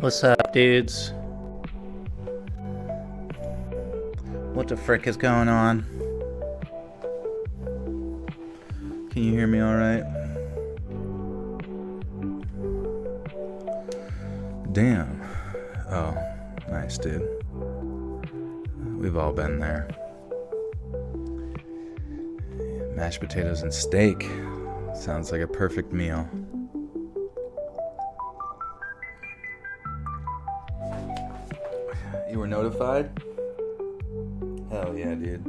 What's up, dudes? What the frick is going on? Can you hear me alright? Damn. Oh, nice, dude. We've all been there. Mashed potatoes and steak. Sounds like a perfect meal. You were notified? Hell yeah, dude.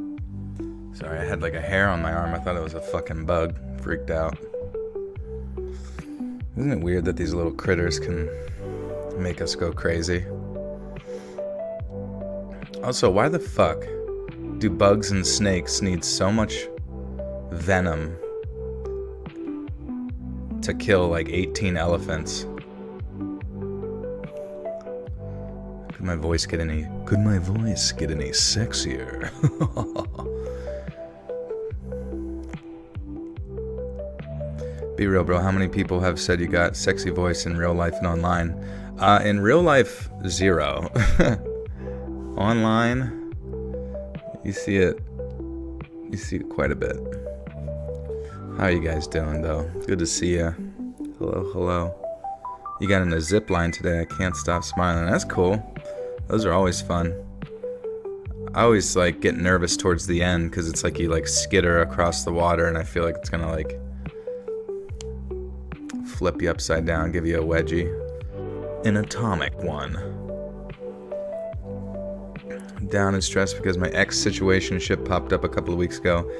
Sorry, I had like a hair on my arm. I thought it was a fucking bug. Freaked out. Isn't it weird that these little critters can make us go crazy? Also, why the fuck do bugs and snakes need so much venom to kill like 18 elephants? Could my voice get any sexier? Be real, bro. How many people have said you got sexy voice in real life and online? In real life, 0. Online, you see it quite a bit. How are you guys doing, though? Good to see you. Hello. You got in a zip line today. I can't stop smiling. That's cool. Those are always fun. I always like get nervous towards the end because it's like you like skitter across the water and I feel like it's gonna like flip you upside down, give you a wedgie. An atomic one. Down and stressed because my ex situationship popped up a couple of weeks ago.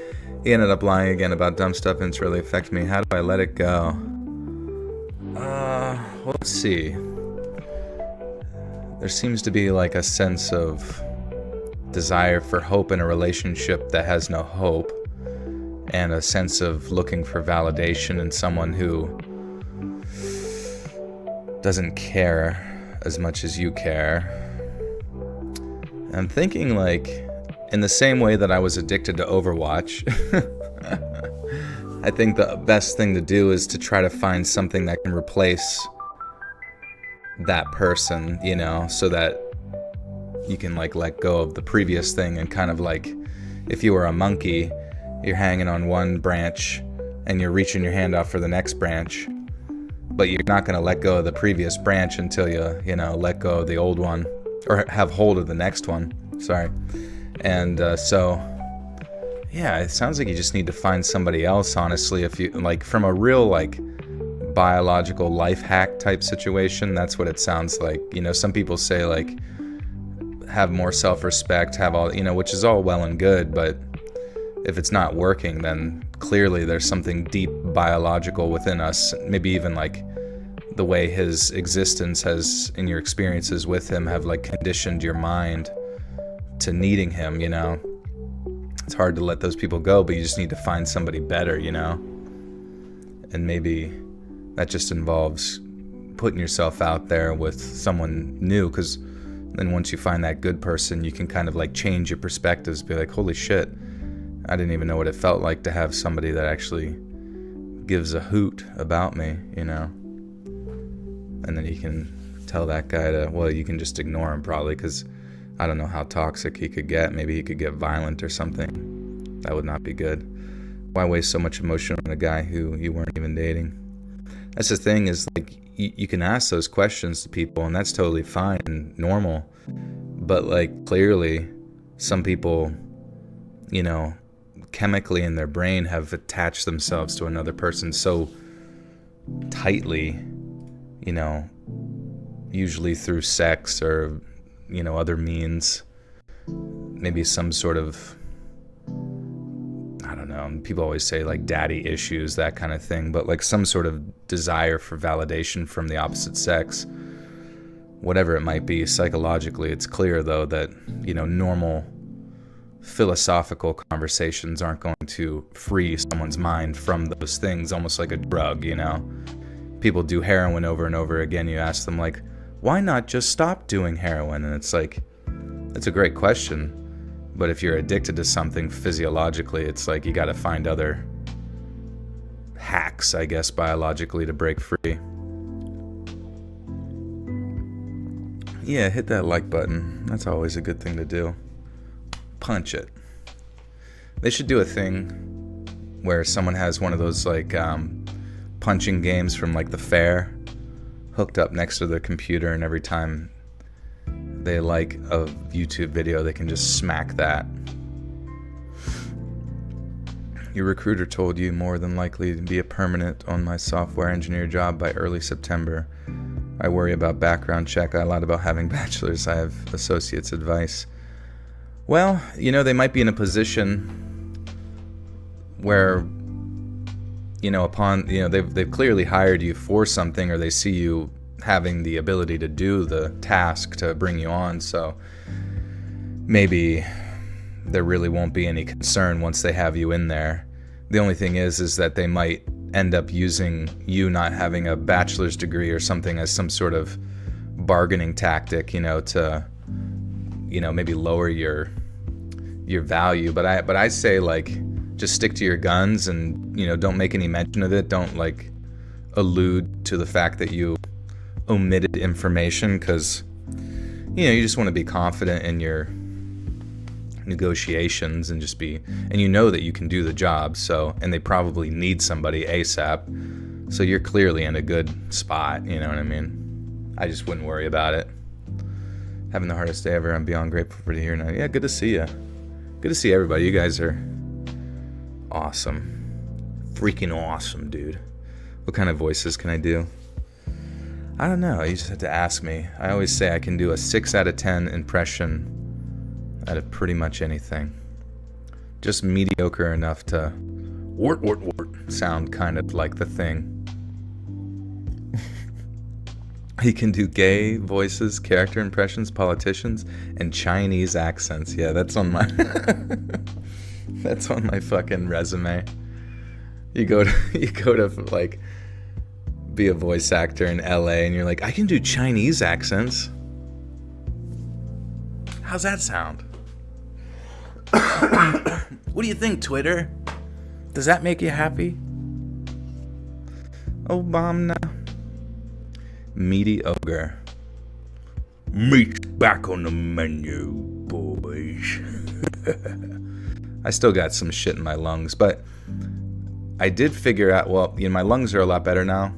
He ended up lying again about dumb stuff and it's really affected me. How do I let it go? Well, let's see. There seems to be like a sense of desire for hope in a relationship that has no hope, and a sense of looking for validation in someone who doesn't care as much as you care. I'm thinking like, in the same way that I was addicted to Overwatch, I think the best thing to do is to try to find something that can replace that person, you know, so that you can like let go of the previous thing and kind of like, if you were a monkey, you're hanging on one branch and you're reaching your hand out for the next branch, but you're not going to let go of the previous branch until you know, let go of the old one or have hold of the next one. Sorry. And so yeah, it sounds like you just need to find somebody else, honestly, if you like, from a real like biological life hack type situation. That's what it sounds like. You know, some people say like have more self-respect, have all, you know, which is all well and good, but if it's not working, then clearly there's something deep biological within us. Maybe even like the way his existence has, in your experiences with him, have like conditioned your mind to needing him, you know. It's hard to let those people go, but you just need to find somebody better, you know. And maybe that just involves putting yourself out there with someone new, because then once you find that good person, you can kind of like change your perspectives, be like, holy shit, I didn't even know what it felt like to have somebody that actually gives a hoot about me, you know. And then you can tell that guy to, well, you can just ignore him probably, because I don't know how toxic he could get. Maybe he could get violent or something. That would not be good. Why waste so much emotion on a guy who you weren't even dating? That's the thing, is like, you can ask those questions to people and that's totally fine and normal, but like clearly some people, you know, chemically in their brain have attached themselves to another person so tightly, you know, usually through sex or, you know, other means, maybe some sort of, I don't know, people always say like daddy issues, that kind of thing, but like some sort of desire for validation from the opposite sex, whatever it might be. Psychologically, it's clear though that, you know, normal philosophical conversations aren't going to free someone's mind from those things, almost like a drug, you know. People do heroin over and over again. You ask them like, why not just stop doing heroin? And it's like, it's a great question. But if you're addicted to something physiologically, it's like you got to find other hacks, I guess, biologically to break free. Yeah, hit that like button. That's always a good thing to do. Punch it. They should do a thing where someone has one of those like punching games from like the fair hooked up next to their computer, and every time they like a YouTube video, they can just smack that. Your recruiter told you more than likely to be a permanent on my software engineer job by early September. I worry about background check. I lied about having bachelor's. I have associate's advice. Well, you know, they might be in a position where, you know, upon, you know, they've clearly hired you for something, or they see you having the ability to do the task to bring you on. So maybe there really won't be any concern once they have you in there. The only thing is that they might end up using you not having a bachelor's degree or something as some sort of bargaining tactic, you know, to, you know, maybe lower your value. But I say, like, just stick to your guns and, you know, don't make any mention of it. Don't like allude to the fact that you omitted information, because, you know, you just want to be confident in your negotiations and just be, and you know that you can do the job. So, and they probably need somebody ASAP, so you're clearly in a good spot, you know what I mean? I just wouldn't worry about it. Having the hardest day ever. I'm beyond grateful for you here now. Yeah, good to see you. Good to see everybody. You guys are awesome. Freaking awesome, dude. What kind of voices can I do? I don't know. You just have to ask me. I always say I can do a 6 out of 10 impression out of pretty much anything. Just mediocre enough to wart sound kind of like the Thing. He can do gay voices, character impressions, politicians, and Chinese accents. Yeah, that's on my that's on my fucking resume. You go to like be a voice actor in LA and you're like, I can do Chinese accents. How's that sound? What do you think, Twitter? Does that make you happy? Obama. Mediocre. Meat's back on the menu, boys. I still got some shit in my lungs, but I did figure out, well, you know, my lungs are a lot better now.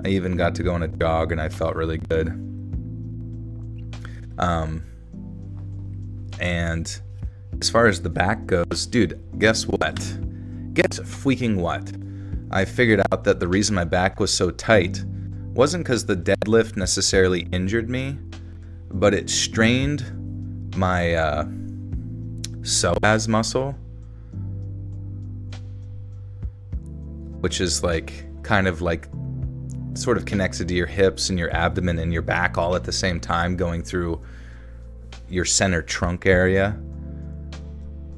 I even got to go on a jog and I felt really good. And as far as the back goes, dude, guess what? Guess freaking what? I figured out that the reason my back was so tight wasn't because the deadlift necessarily injured me, but it strained my psoas muscle, which is like kind of like sort of connected to your hips and your abdomen and your back all at the same time, going through your center trunk area,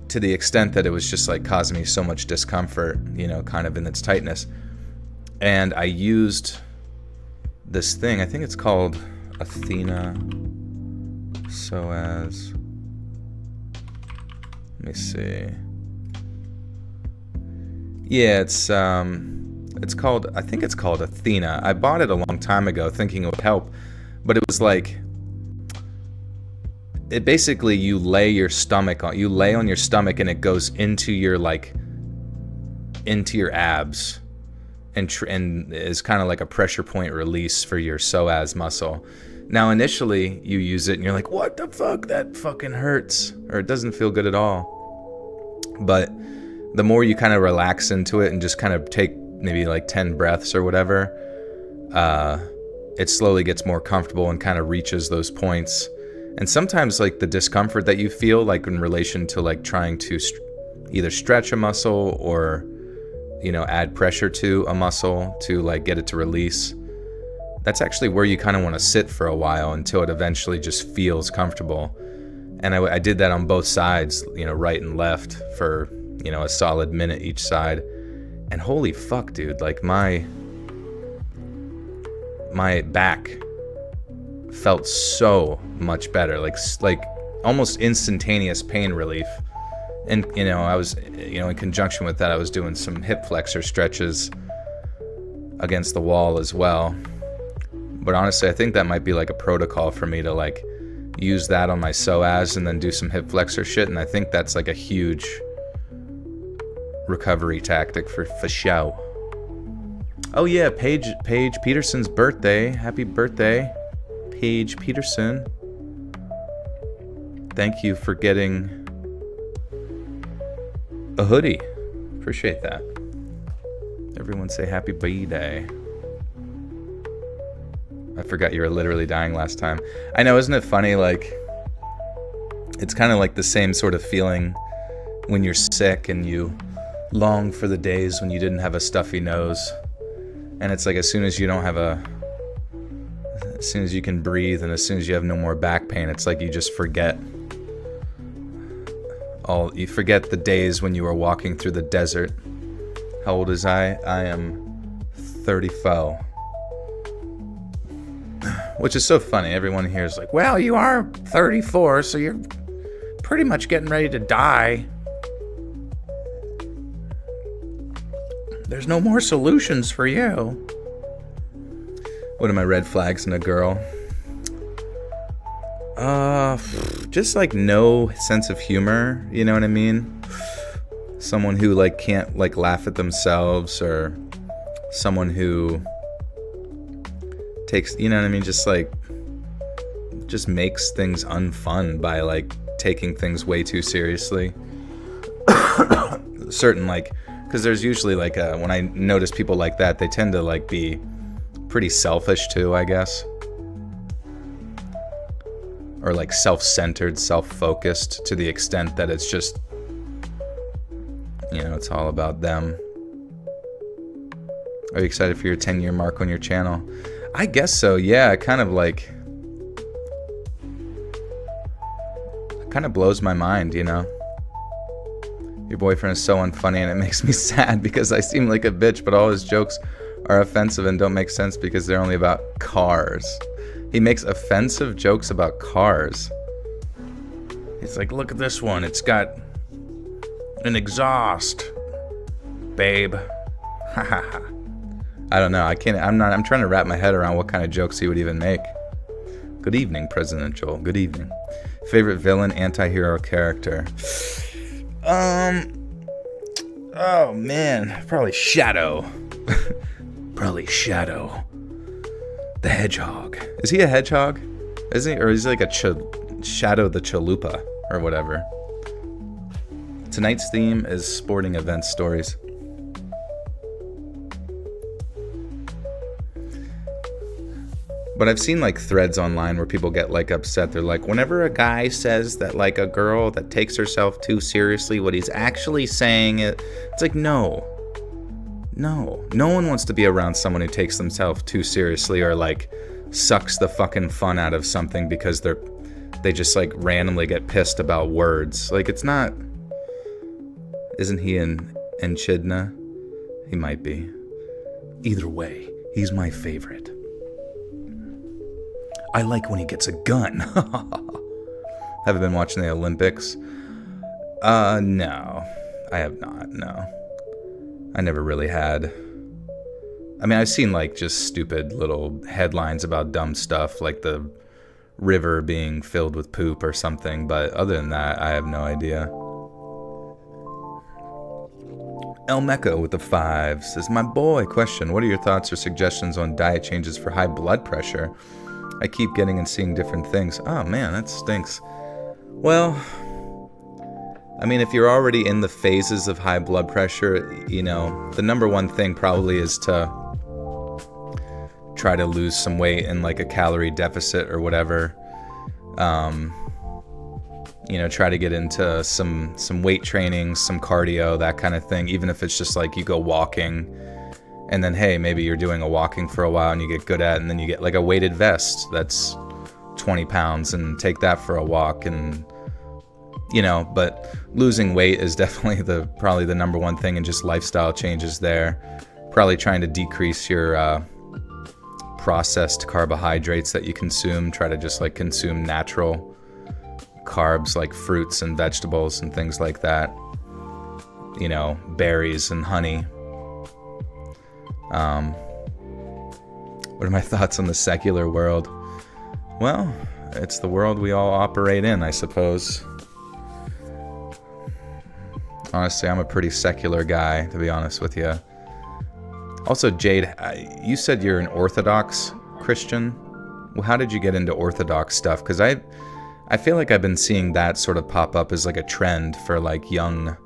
to the extent that it was just like causing me so much discomfort, you know, kind of in its tightness. And I used this thing, I think it's called Athena psoas. Let me see. Yeah, it's called, I think it's called Athena. I bought it a long time ago thinking it would help, but it was like, it basically, you lay on your stomach and it goes into your, like, into your abs, and is kind of like a pressure point release for your psoas muscle. Now, initially, you use it and you're like, what the fuck? That fucking hurts. Or it doesn't feel good at all. But the more you kind of relax into it and just kind of take maybe like 10 breaths or whatever, it slowly gets more comfortable and kind of reaches those points. And sometimes like the discomfort that you feel, like in relation to like trying to either stretch a muscle or, you know, add pressure to a muscle to like get it to release, that's actually where you kind of want to sit for a while until it eventually just feels comfortable. And I did that on both sides, you know, right and left for, you know, a solid minute each side. And holy fuck, dude, like my back felt so much better, like almost instantaneous pain relief. And, you know, I was, you know, in conjunction with that, I was doing some hip flexor stretches against the wall as well. But honestly, I think that might be like a protocol for me to like use that on my psoas and then do some hip flexor shit. And I think that's like a huge recovery tactic for show. Oh yeah, Paige Peterson's birthday. Happy birthday, Paige Peterson. Thank you for getting a hoodie. Appreciate that. Everyone say happy birthday. I forgot you were literally dying last time. I know, isn't it funny? Like, it's kind of like the same sort of feeling when you're sick and you long for the days when you didn't have a stuffy nose. And it's like as soon as you can breathe and as soon as you have no more back pain, it's like you just forget. You forget the days when you were walking through the desert. How old is I? I am 34. Which is so funny. Everyone here is like, well, you are 34, so you're pretty much getting ready to die. There's no more solutions for you. What are my red flags in a girl? Just like no sense of humor, you know what I mean? Someone who like can't like laugh at themselves, or someone who takes, you know what I mean, just makes things unfun by like taking things way too seriously. Certain like, because there's usually like when I notice people like that, they tend to like be pretty selfish too, I guess, or like self-centered, self-focused to the extent that it's just, you know, it's all about them. Are you excited for your 10-year mark on your channel? I guess so, yeah. It kind of blows my mind, you know? Your boyfriend is so unfunny and it makes me sad because I seem like a bitch, but all his jokes are offensive and don't make sense because they're only about cars. He makes offensive jokes about cars. He's like, look at this one. It's got an exhaust, babe. Ha ha ha. I don't know. I'm trying to wrap my head around what kind of jokes he would even make. Good evening, President Joel. Good evening. Favorite villain, anti-hero character. Oh man, probably Shadow. Probably Shadow. The Hedgehog. Is he a hedgehog? Isn't he? Or is he like a Shadow the Chalupa or whatever? Tonight's theme is sporting event stories. But I've seen like threads online where people get like upset. They're like, whenever a guy says that like a girl that takes herself too seriously, what he's actually saying, it's like, no one wants to be around someone who takes themselves too seriously or like sucks the fucking fun out of something because they just like randomly get pissed about words. Like, it's not. Isn't he in Echidna? He might be. Either way, he's my favorite. I like when he gets a gun. Have you been watching the Olympics? No. I have not, no. I never really had. I mean, I've seen like just stupid little headlines about dumb stuff, like the river being filled with poop or something, but other than that, I have no idea. El Mecca with the 5 says, my boy, question, what are your thoughts or suggestions on diet changes for high blood pressure? I keep getting and seeing different things. Oh man, that stinks. Well, I mean, if you're already in the phases of high blood pressure, you know, the number one thing probably is to try to lose some weight in like a calorie deficit or whatever. You know, try to get into some weight training, some cardio, that kind of thing. Even if it's just like you go walking and then, hey, maybe you're doing a walking for a while and you get good at it, and then you get like a weighted vest that's 20 pounds and take that for a walk. And, you know, but losing weight is definitely probably the number one thing, and just lifestyle changes there. Probably trying to decrease your processed carbohydrates that you consume. Try to just like consume natural carbs like fruits and vegetables and things like that. You know, berries and honey. What are my thoughts on the secular world? Well, it's the world we all operate in, I suppose. Honestly, I'm a pretty secular guy, to be honest with you. Also, Jade, you said you're an Orthodox Christian. Well, how did you get into Orthodox stuff? Because I feel like I've been seeing that sort of pop up as like a trend for like young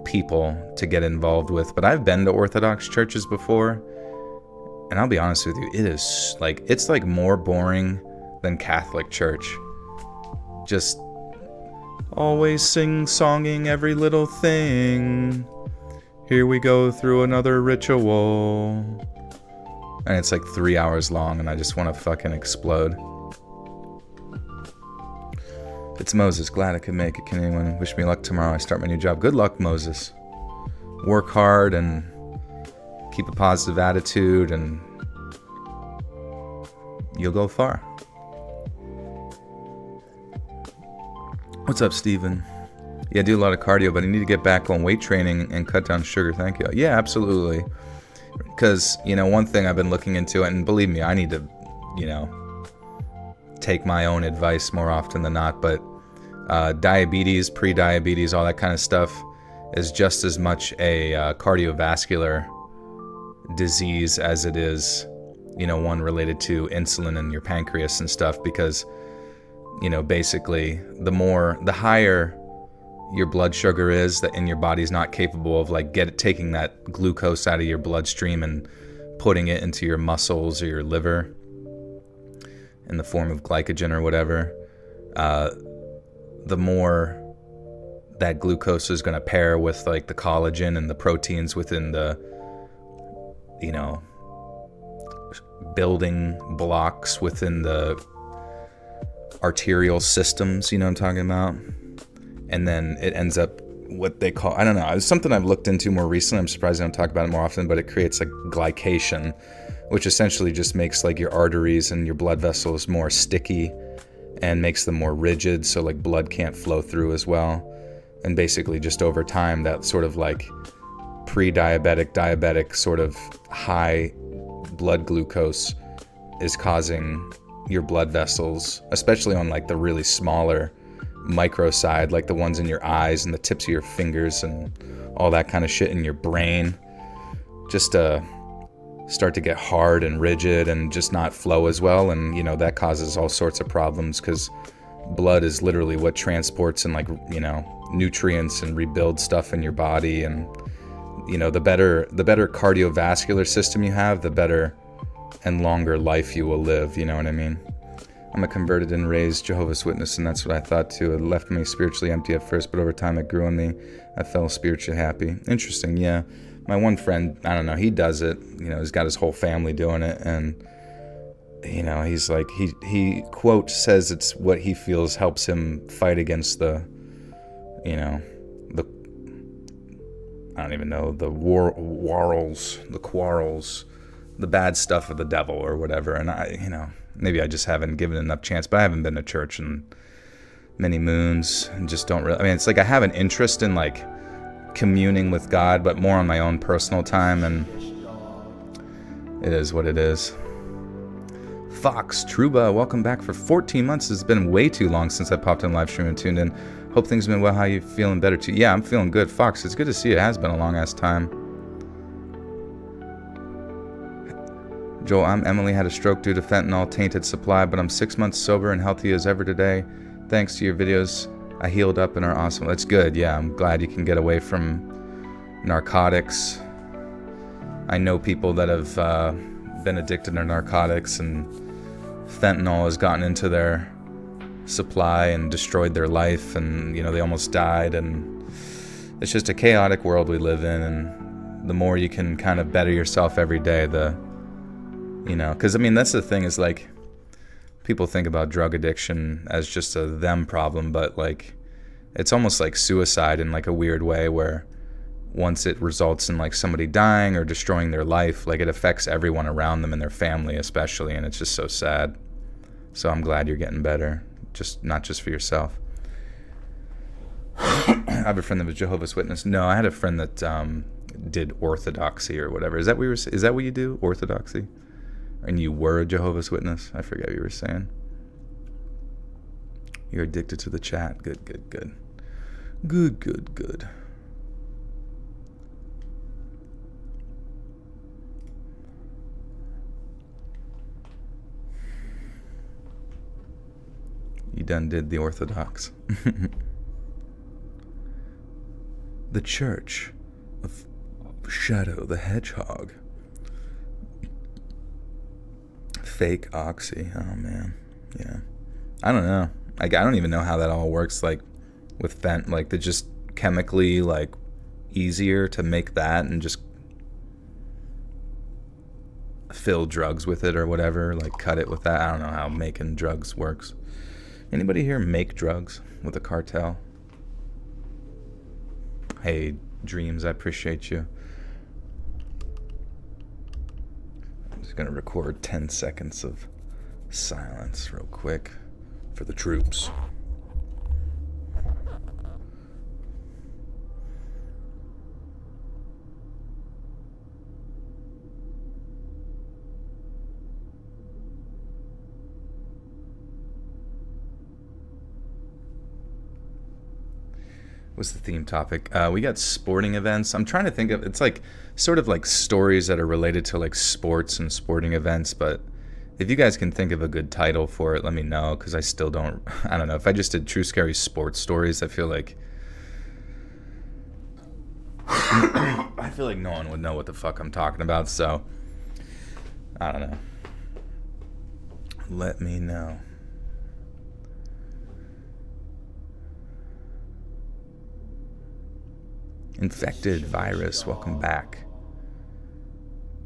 people to get involved with. But I've been to Orthodox churches before, and I'll be honest with you, it's like more boring than Catholic church. Just always sing-songing every little thing. Here we go through another ritual. And it's like 3 hours long, and I just want to fucking explode. It's Moses. Glad I could make it. Can anyone wish me luck tomorrow? I start my new job. Good luck, Moses. Work hard and keep a positive attitude, and you'll go far. What's up, Steven? Yeah, I do a lot of cardio, but I need to get back on weight training and cut down sugar. Thank you. Yeah, absolutely. Because, you know, one thing I've been looking into, and believe me, I need to, you know, take my own advice more often than not, but diabetes, pre-diabetes, all that kind of stuff is just as much a cardiovascular disease as it is, you know, one related to insulin in your pancreas and stuff, because, you know, basically the higher your blood sugar is, that in your body's not capable of like taking that glucose out of your bloodstream and putting it into your muscles or your liver in the form of glycogen or whatever, the more that glucose is going to pair with like the collagen and the proteins within the, you know, building blocks within the arterial systems, you know what I'm talking about? And then it ends up what they call, I don't know, it's something I've looked into more recently. I'm surprised I don't talk about it more often, but it creates like glycation, which essentially just makes like your arteries and your blood vessels more sticky and makes them more rigid, so like blood can't flow through as well. And basically just over time, that sort of like pre-diabetic, diabetic sort of high blood glucose is causing your blood vessels, especially on like the really smaller micro side, like the ones in your eyes and the tips of your fingers and all that kind of shit in your brain, just start to get hard and rigid and just not flow as well. And, you know, that causes all sorts of problems, because blood is literally what transports and like, you know, nutrients and rebuilds stuff in your body. And, you know, the better cardiovascular system you have, the better and longer life you will live. You know what I mean? I'm a converted and raised Jehovah's Witness, and that's what I thought too. It left me spiritually empty at first, but over time it grew in me. I felt spiritually happy. Interesting, yeah. My one friend, I don't know, he does it. You know, he's got his whole family doing it, and, you know, he's like, he quote says it's what he feels helps him fight against the, you know, I don't even know, the quarrels, the bad stuff of the devil or whatever. And I, you know, maybe I just haven't given it enough chance, but I haven't been to church in many moons and just don't really, I mean, it's like I have an interest in like communing with God, but more on my own personal time, and it is what it is. Fox Truba, welcome back for 14 months. It's been way too long since I popped in live stream and tuned in. Hope things have been well. How you feeling? Better too? Yeah, I'm feeling good. Fox, it's good to see you. It has been a long ass time. Joel, I'm Emily, had a stroke due to fentanyl tainted supply, but I'm 6 months sober and healthy as ever today. Thanks to your videos, I healed up and are awesome. That's good. Yeah, I'm glad you can get away from narcotics. I know people that have been addicted to narcotics, and fentanyl has gotten into their supply and destroyed their life, and they almost died. And it's just a chaotic world we live in, and the more you can kind of better yourself every day, because that's the thing, is like, people think about drug addiction as just a them problem, but like it's almost like suicide in like a weird way, where once it results in like somebody dying or destroying their life, like it affects everyone around them and their family especially, and it's just so sad. So I'm glad you're getting better, not just for yourself. I have a friend that was Jehovah's Witness. No, I had a friend that did Orthodoxy or whatever. Is that what you do? Orthodoxy? And you were a Jehovah's Witness? I forget what you were saying. You're addicted to the chat. Good. Good. You done did the Orthodox. The Church of Shadow the Hedgehog. Fake oxy. Oh man. Yeah. I don't know. I don't even know how that all works, like with fent, like they're just chemically like easier to make that and just fill drugs with it or whatever, like cut it with that. I don't know how making drugs works. Anybody here make drugs with a cartel? Hey, Dreams, I appreciate you. I'm just gonna record 10 seconds of silence real quick for the troops. What's the theme topic? We got sporting events. I'm trying to think of, it's like sort of like stories that are related to like sports and sporting events, but if you guys can think of a good title for it, let me know, because I still don't, I don't know. If I just did True Scary Sports Stories, I feel like no one would know what the fuck I'm talking about, so I don't know. Let me know. Infected Virus, welcome back.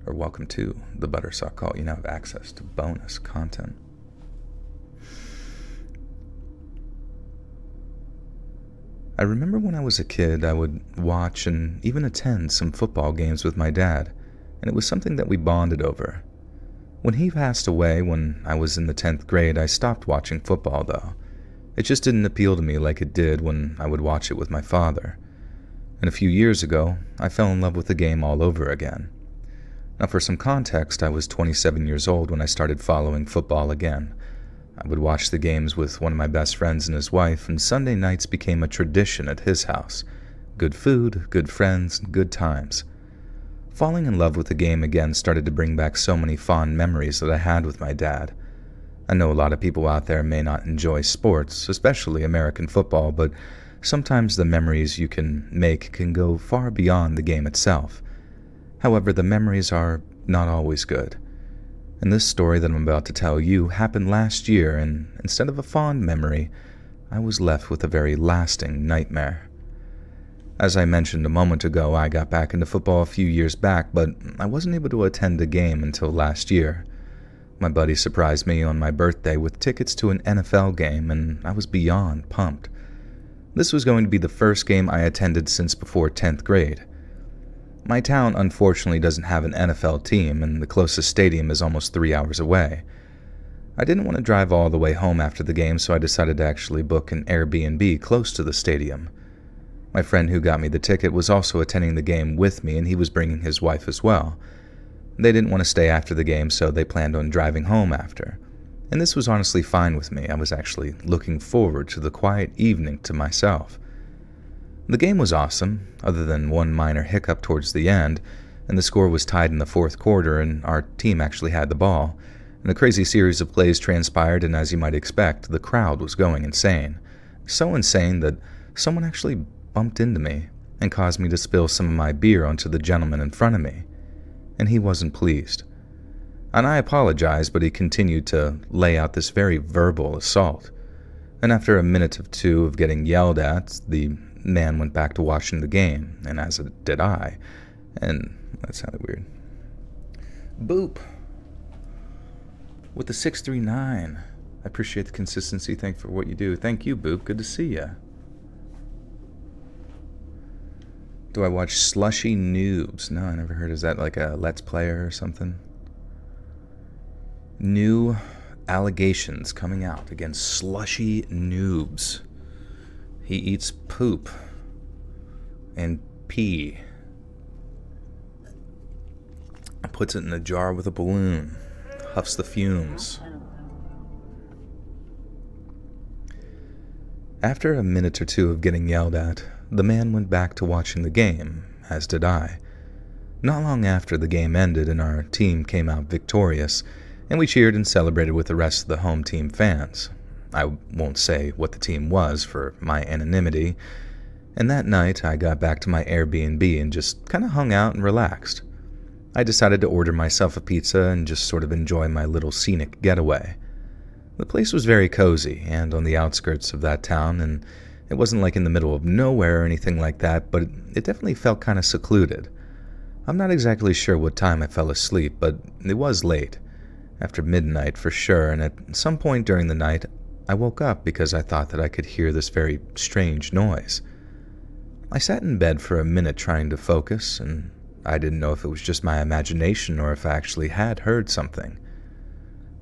Or welcome to the Buttersock Call. You now have access to bonus content. I remember when I was a kid, I would watch and even attend some football games with my dad, and it was something that we bonded over. When he passed away when I was in the 10th grade, I stopped watching football though. It just didn't appeal to me like it did when I would watch it with my father. And a few years ago, I fell in love with the game all over again. Now for some context, I was 27 years old when I started following football again. I would watch the games with one of my best friends and his wife, and Sunday nights became a tradition at his house. Good food, good friends, good times. Falling in love with the game again started to bring back so many fond memories that I had with my dad. I know a lot of people out there may not enjoy sports, especially American football, but sometimes the memories you can make can go far beyond the game itself. However, the memories are not always good. And this story that I'm about to tell you happened last year, and instead of a fond memory, I was left with a very lasting nightmare. As I mentioned a moment ago, I got back into football a few years back, but I wasn't able to attend a game until last year. My buddy surprised me on my birthday with tickets to an NFL game, and I was beyond pumped. This was going to be the first game I attended since before 10th grade. My town unfortunately doesn't have an NFL team, and the closest stadium is almost 3 hours away. I didn't want to drive all the way home after the game, so I decided to actually book an Airbnb close to the stadium. My friend who got me the ticket was also attending the game with me, and he was bringing his wife as well. They didn't want to stay after the game, so they planned on driving home after. And this was honestly fine with me. I was actually looking forward to the quiet evening to myself. The game was awesome, other than one minor hiccup towards the end. and the score was tied in the fourth quarter, and our team actually had the ball. And a crazy series of plays transpired, and as you might expect, the crowd was going insane. So insane that someone actually bumped into me and caused me to spill some of my beer onto the gentleman in front of me. And he wasn't pleased. And I apologized, but he continued to lay out this very verbal assault. And after a minute or two of getting yelled at, the man went back to watching the game, and as did I. And that sounded weird. Boop. With the 639. I appreciate the consistency. Thank you for what you do. Thank you, Boop. Good to see ya. Do I watch Slushy Noobs? No, I never heard. Is that like a Let's Player or something? New allegations coming out against Slushy Noobs. He eats poop and pee. Puts it in a jar with a balloon. Huffs the fumes. After a minute or two of getting yelled at, the man went back to watching the game, as did I. Not long after the game ended and our team came out victorious, and we cheered and celebrated with the rest of the home team fans. I won't say what the team was for my anonymity, and that night I got back to my Airbnb and just kind of hung out and relaxed. I decided to order myself a pizza and just sort of enjoy my little scenic getaway. The place was very cozy and on the outskirts of that town, and it wasn't like in the middle of nowhere or anything like that, but it definitely felt kind of secluded. I'm not exactly sure what time I fell asleep, but it was late. After midnight for sure, and at some point during the night, I woke up because I thought that I could hear this very strange noise. I sat in bed for a minute trying to focus, and I didn't know if it was just my imagination or if I actually had heard something.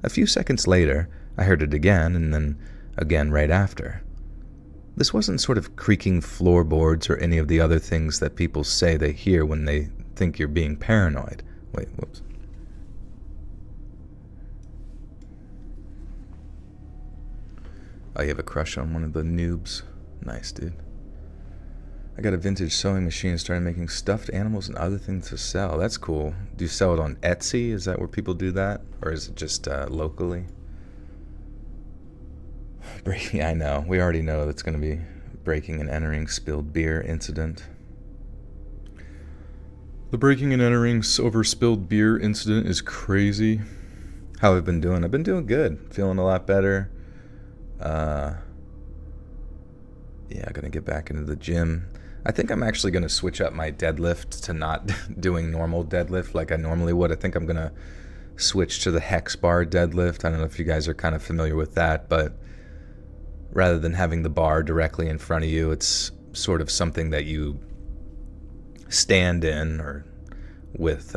A few seconds later, I heard it again, and then again right after. This wasn't sort of creaking floorboards or any of the other things that people say they hear when they think you're being paranoid. Wait, whoops. Oh, you have a crush on one of the noobs? Nice, dude. I got a vintage sewing machine and started making stuffed animals and other things to sell. That's cool. Do you sell it on Etsy? Is that where people do that? Or is it just locally? Breaking, I know. We already know that's going to be breaking and entering spilled beer incident. The breaking and entering over spilled beer incident is crazy. How I've been doing? I've been doing good. Feeling a lot better. Yeah, I'm going to get back into the gym. I think I'm actually going to switch up my deadlift to not doing normal deadlift like I normally would. I think I'm going to switch to the hex bar deadlift. I don't know if you guys are kind of familiar with that, but rather than having the bar directly in front of you, it's sort of something that you stand in, or with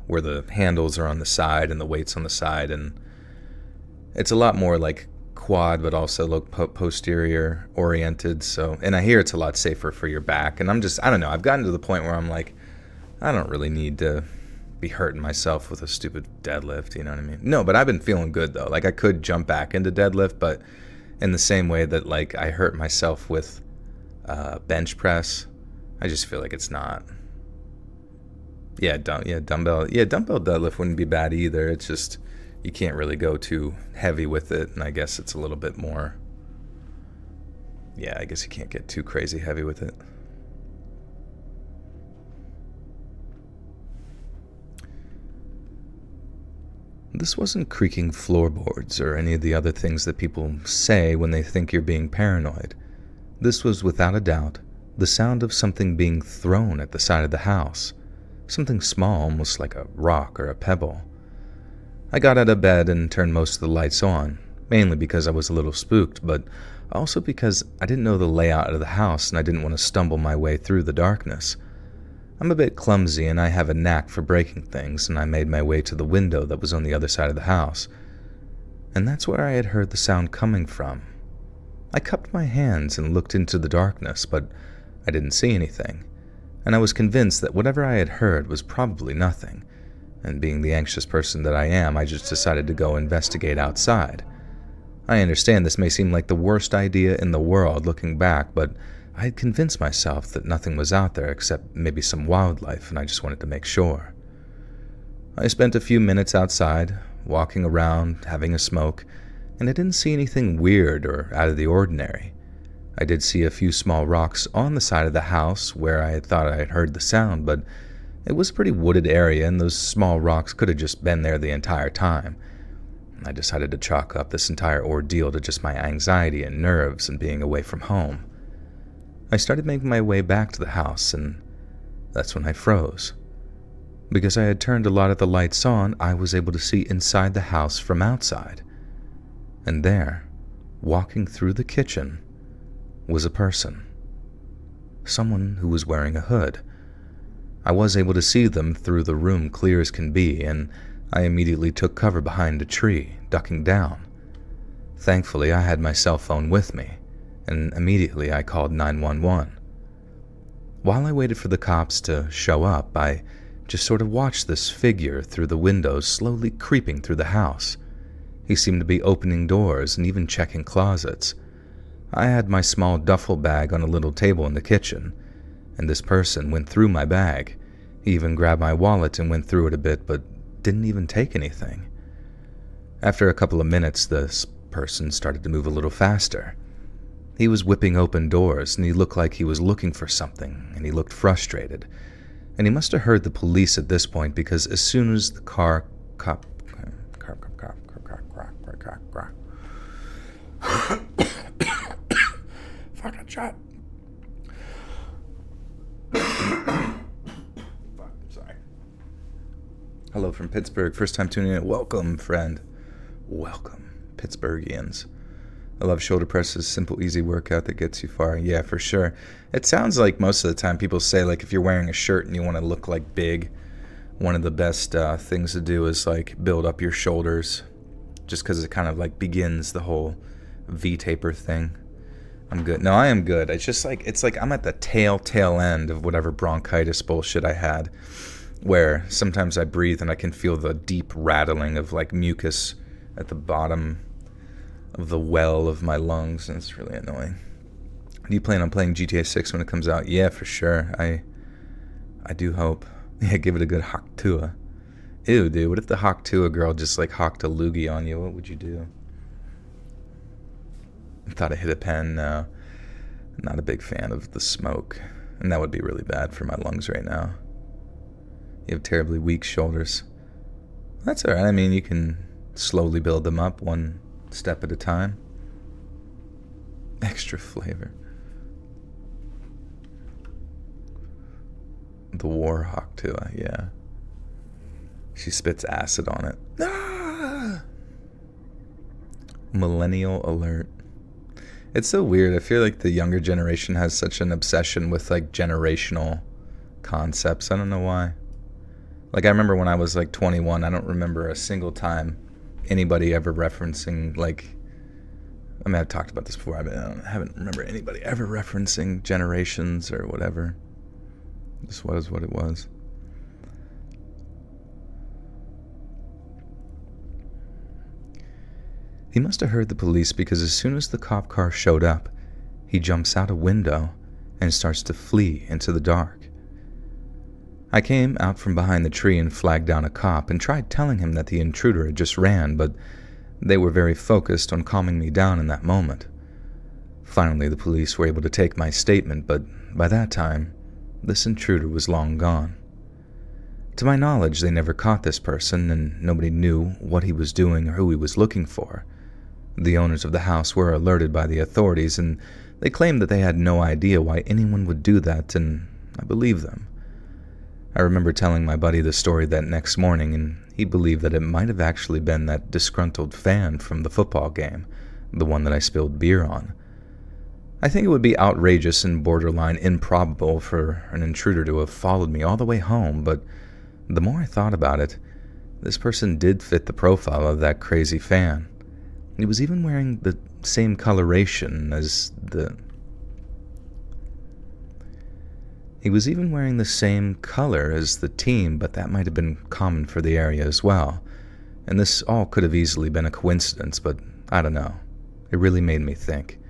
where the handles are on the side and the weight's on the side, and it's a lot more like quad but also look posterior oriented. So, and I hear it's a lot safer for your back, and I don't know, I've gotten to the point where I'm like, I don't really need to be hurting myself with a stupid deadlift, you know what I mean? No, but I've been feeling good though. Like I could jump back into deadlift, but in the same way that like I hurt myself with bench press, I just feel like it's not. Dumbbell deadlift wouldn't be bad either. It's just you can't really go too heavy with it, and I guess it's a little bit more. Yeah, I guess you can't get too crazy heavy with it. This wasn't creaking floorboards or any of the other things that people say when they think you're being paranoid. This was, without a doubt, the sound of something being thrown at the side of the house. Something small, almost like a rock or a pebble. I got out of bed and turned most of the lights on, mainly because I was a little spooked, but also because I didn't know the layout of the house and I didn't want to stumble my way through the darkness. I'm a bit clumsy and I have a knack for breaking things, and I made my way to the window that was on the other side of the house. And that's where I had heard the sound coming from. I cupped my hands and looked into the darkness, but I didn't see anything, and I was convinced that whatever I had heard was probably nothing, and being the anxious person that I am, I just decided to go investigate outside. I understand this may seem like the worst idea in the world looking back, but I had convinced myself that nothing was out there except maybe some wildlife, and I just wanted to make sure. I spent a few minutes outside, walking around, having a smoke, and I didn't see anything weird or out of the ordinary. I did see a few small rocks on the side of the house where I had thought I had heard the sound, but it was a pretty wooded area, and those small rocks could have just been there the entire time. I decided to chalk up this entire ordeal to just my anxiety and nerves and being away from home. I started making my way back to the house, and that's when I froze. Because I had turned a lot of the lights on, I was able to see inside the house from outside. And there, walking through the kitchen, was a person. Someone who was wearing a hood. I was able to see them through the room clear as can be, and I immediately took cover behind a tree, ducking down. Thankfully, I had my cell phone with me, and immediately I called 911. While I waited for the cops to show up, I just sort of watched this figure through the windows slowly creeping through the house. He seemed to be opening doors and even checking closets. I had my small duffel bag on a little table in the kitchen, and this person went through my bag. He even grabbed my wallet and went through it a bit, but didn't even take anything. After a couple of minutes, this person started to move a little faster. He was whipping open doors, and he looked like he was looking for something, and he looked frustrated. And he must have heard the police at this point, because as soon as the fucking shot. Sorry. Hello from Pittsburgh. First time tuning in. Welcome, friend. Welcome, Pittsburghians. I love shoulder presses, simple, easy workout that gets you far. Yeah, for sure. It sounds like most of the time people say, like, if you're wearing a shirt and you want to look like big, one of the best things to do is like build up your shoulders, just because it kind of like begins the whole V-taper thing. I'm good. No, I am good. It's just like, it's like I'm at the tail end of whatever bronchitis bullshit I had, where sometimes I breathe and I can feel the deep rattling of like mucus at the bottom of the well of my lungs, and it's really annoying. Do you plan on playing GTA 6 when it comes out? Yeah, for sure. I do hope. Yeah, give it a good Hawk Tua. Ew, dude, what if the Hawk Tua girl just like hawked a loogie on you? What would you do? I thought I hit a pen. No, not a big fan of the smoke, and that would be really bad for my lungs right now. You have terribly weak shoulders. That's alright. I mean, you can slowly build them up one step at a time. Extra flavor. The Warhawk Tua, yeah. She spits acid on it. Ah! Millennial alert. It's so weird. I feel like the younger generation has such an obsession with like generational concepts. I don't know why. Like, I remember when I was like 21, I don't remember a single time anybody ever referencing, like, I mean, I've talked about this before, I haven't remember anybody ever referencing generations or whatever. This was what it was. He must have heard the police, because as soon as the cop car showed up, he jumps out a window and starts to flee into the dark. I came out from behind the tree and flagged down a cop and tried telling him that the intruder had just ran, but they were very focused on calming me down in that moment. Finally, the police were able to take my statement, but by that time, this intruder was long gone. To my knowledge, they never caught this person, and nobody knew what he was doing or who he was looking for. The owners of the house were alerted by the authorities, and they claimed that they had no idea why anyone would do that, and I believe them. I remember telling my buddy the story that next morning, and he believed that it might have actually been that disgruntled fan from the football game, the one that I spilled beer on. I think it would be outrageous and borderline improbable for an intruder to have followed me all the way home, but the more I thought about it, this person did fit the profile of that crazy fan. He was even wearing the same coloration as the... He was even wearing the same color as the team, but that might have been common for the area as well. And this all could have easily been a coincidence, but I don't know. It really made me think.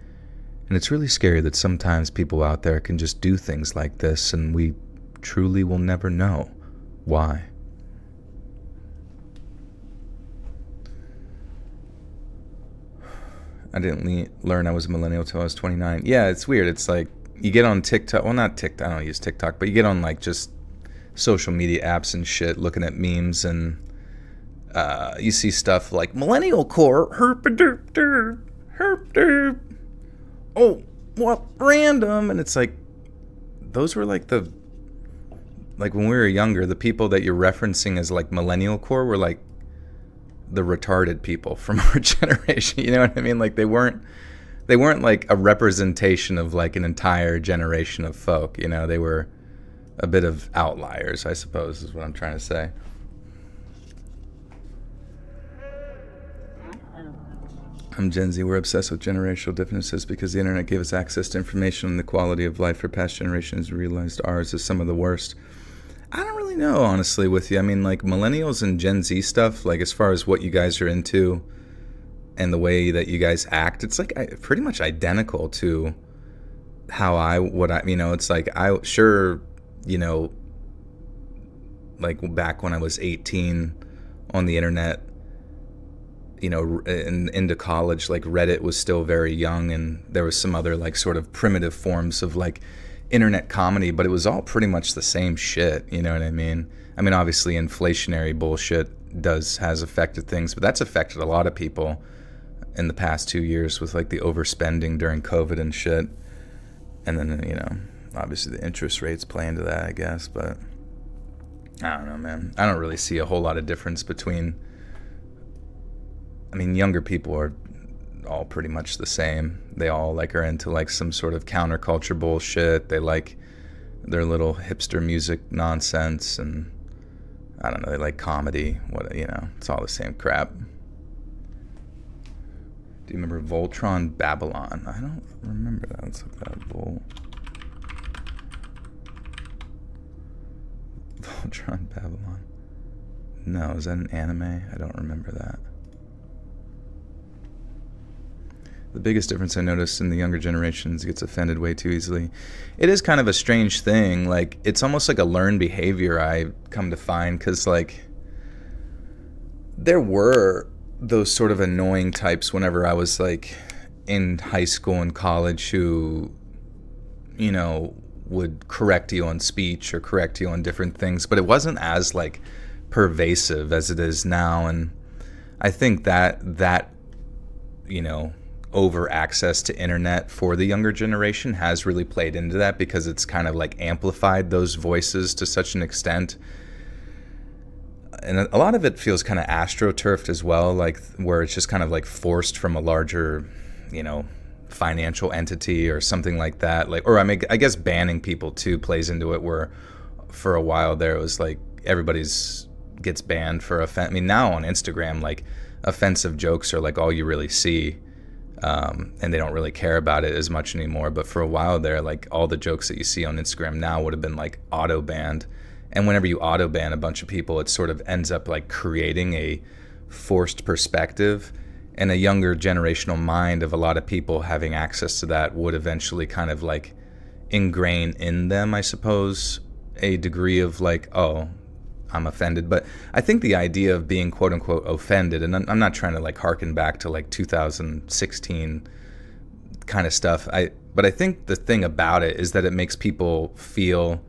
And it's really scary that sometimes people out there can just do things like this, and we truly will never know why. I didn't learn I was a millennial till I was 29. Yeah, it's weird. It's like you get on TikTok. Well, not TikTok. I don't use TikTok, but you get on like just social media apps and shit, looking at memes, and you see stuff like millennial core, herp-a-derp-derp, herp-derp. Oh, what random? And it's like, those were like like when we were younger, the people that you're referencing as like millennial core were like the retarded people from our generation. You know what I mean? Like they weren't like a representation of like an entire generation of folk. You know, they were a bit of outliers, I suppose, is what I'm trying to say. I'm Gen Z. We're obsessed with generational differences because the internet gave us access to information and the quality of life for past generations. Realized ours is some of the worst. I don't really know, honestly, with you. I mean, like millennials and Gen Z stuff, like as far as what you guys are into and the way that you guys act, it's like pretty much identical to it's like like back when I was 18 on the internet, and into college, like Reddit was still very young, and there was some other like sort of primitive forms of like internet comedy, but it was all pretty much the same shit. You know what I mean? I mean, obviously inflationary bullshit has affected things, but that's affected a lot of people in the past 2 years with like the overspending during COVID and shit. And then, obviously the interest rates play into that, I guess, but I don't know, man. I don't really see a whole lot of difference between, younger people are all pretty much the same. They all like are into like some sort of counterculture bullshit. They like their little hipster music nonsense, and I don't know, they like comedy. It's all the same crap. Do you remember Voltron Babylon? I don't remember that. Let's look that up. Voltron Babylon. No, is that an anime? I don't remember that. The biggest difference I noticed in the younger generations gets offended way too easily. It is kind of a strange thing. Like, it's almost like a learned behavior I come to find, because like there were those sort of annoying types whenever I was like in high school and college who, would correct you on speech or correct you on different things, but it wasn't as like pervasive as it is now. And I think that over access to internet for the younger generation has really played into that, because it's kind of like amplified those voices to such an extent. And a lot of it feels kind of astroturfed as well, like where it's just kind of like forced from a larger, financial entity or something like that. Like, or I guess banning people too plays into it, where for a while there it was like everybody's gets banned for now on Instagram, like offensive jokes are like all you really see. And they don't really care about it as much anymore. But for a while there, like all the jokes that you see on Instagram now would have been like auto banned. And whenever you auto ban a bunch of people, it sort of ends up like creating a forced perspective, and a younger generational mind of a lot of people having access to that would eventually kind of like ingrain in them, I suppose, a degree of like, oh, I'm offended. But I think the idea of being quote unquote offended, and I'm not trying to like harken back to like 2016 kind of stuff, but I think the thing about it is that it makes people feel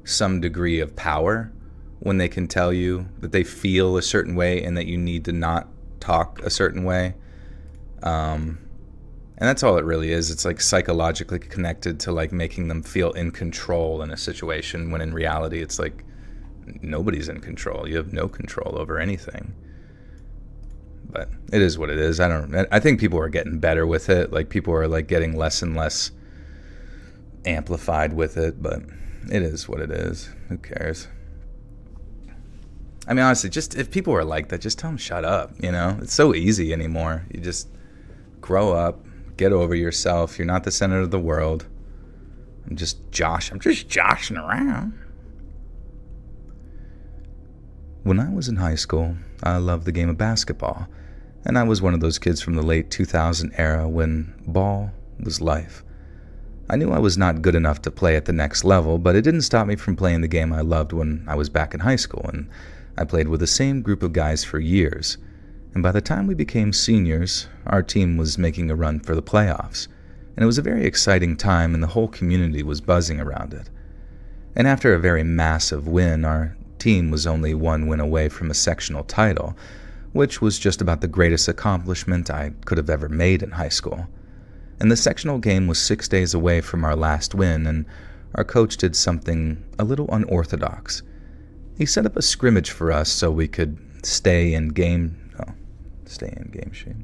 some degree of power when they can tell you that they feel a certain way and that you need to not talk a certain way. And that's all it really is. It's like psychologically connected to like making them feel in control in a situation, when in reality it's like nobody's in control. You have no control over anything. But it is what it is. I think people are getting better with it. Like people are like getting less and less amplified with it, but it is what it is. Who cares? Honestly, just if people are like that, just tell them shut up. It's so easy anymore. You just grow up, get over yourself. You're not the center of the world. I'm just joshing around. When I was in high school, I loved the game of basketball, and I was one of those kids from the late 2000 era when ball was life. I knew I was not good enough to play at the next level, but it didn't stop me from playing the game I loved when I was back in high school, and I played with the same group of guys for years. And by the time we became seniors, our team was making a run for the playoffs, and it was a very exciting time, and the whole community was buzzing around it. And after a very massive win, our team was only one win away from a sectional title, which was just about the greatest accomplishment I could have ever made in high school. And the sectional game was 6 days away from our last win, and our coach did something a little unorthodox. He set up a scrimmage for us so we could stay in game shape.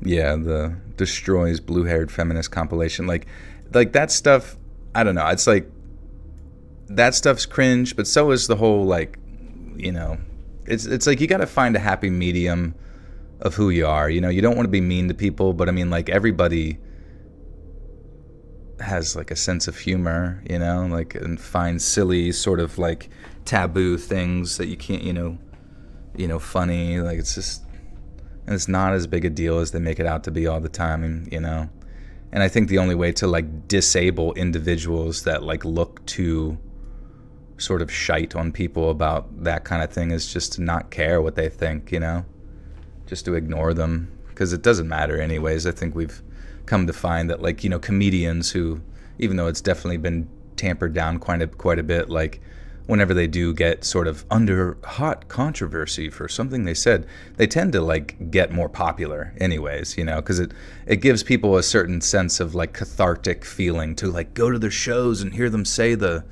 Yeah, the destroys blue-haired feminist compilation. Like that stuff, I don't know. It's like, that stuff's cringe, but so is the whole, like, you know, it's like you got to find a happy medium of who you are. You know, you don't want to be mean to people, but I mean, like, everybody has like a sense of humor, you know, like, and find silly sort of like taboo things that you can't, you know, funny. Like, it's just, and it's not as big a deal as they make it out to be all the time, and, you know. And I think the only way to like disable individuals that like look to sort of shite on people about that kind of thing is just to not care what they think, you know, just to ignore them, because it doesn't matter anyways. I think we've come to find that, like, you know, comedians who, even though it's definitely been tampered down quite a bit, like, whenever they do get sort of under hot controversy for something they said, they tend to like get more popular anyways, you know, because it gives people a certain sense of like cathartic feeling to like go to their shows and hear them say the,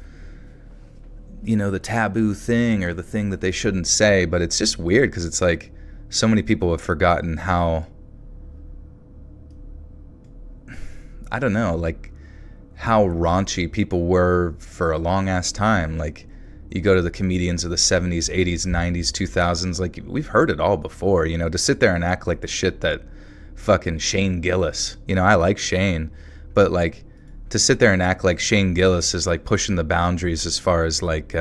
you know, the taboo thing or the thing that they shouldn't say. But it's just weird because it's like so many people have forgotten how, I don't know, like how raunchy people were for a long ass time. Like, you go to the comedians of the 70s, 80s, 90s, 2000s, like, we've heard it all before, you know, to sit there and act like the shit that fucking Shane Gillis, you know, I like Shane, but like, to sit there and act like Shane Gillis is like pushing the boundaries as far as like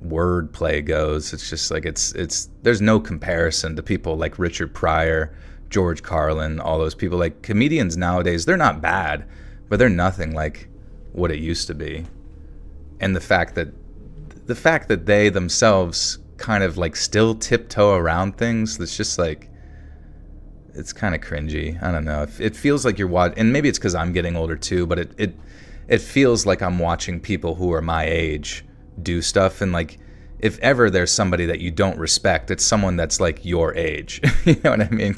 wordplay goes, it's just like, it's there's no comparison to people like Richard Pryor, George Carlin, all those people. Like, comedians nowadays, they're not bad, but they're nothing like what it used to be. And the fact that they themselves kind of like still tiptoe around things, that's just like, it's kind of cringy. I don't know. It feels like you're watching, and maybe it's because I'm getting older too, but it feels like I'm watching people who are my age do stuff. And like, if ever there's somebody that you don't respect, it's someone that's like your age. You know what I mean?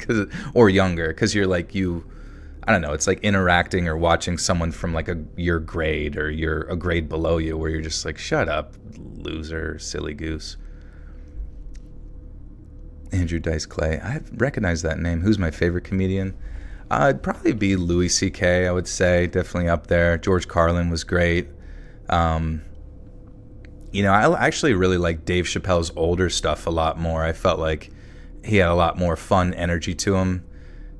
Or younger, because you're like, I don't know, it's like interacting or watching someone from like your grade or you're a grade below you, where you're just like, shut up, loser, silly goose. Andrew Dice Clay. I recognize that name. Who's my favorite comedian? It'd probably be Louis C.K., I would say. Definitely up there. George Carlin was great. You know, I actually really like Dave Chappelle's older stuff a lot more. I felt like he had a lot more fun energy to him.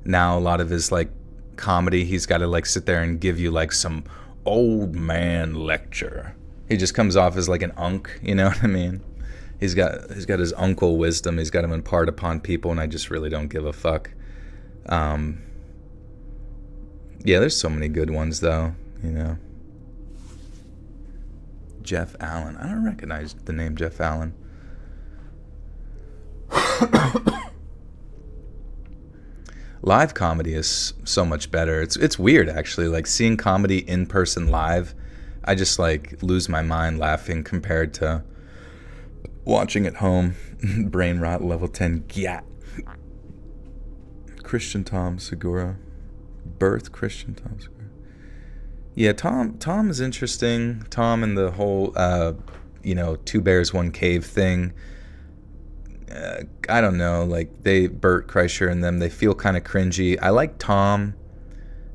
Now, a lot of his like comedy, he's got to like sit there and give you like some old man lecture. He just comes off as like an unk, you know what I mean? He's got his uncle wisdom. He's got him impart upon people, and I just really don't give a fuck. Yeah, there's so many good ones though, you know. Jeff Allen. I don't recognize the name Jeff Allen. Live comedy is so much better. It's weird actually, like seeing comedy in person live. I just like lose my mind laughing compared to watching at home. Brain rot level 10. Yeah. Christian Tom Segura. Birth Christian Tom Segura. Yeah, Tom is interesting. Tom and the whole you know, two bears one cave thing. I don't know, like Bert Kreischer and them, they feel kind of cringy. I like Tom,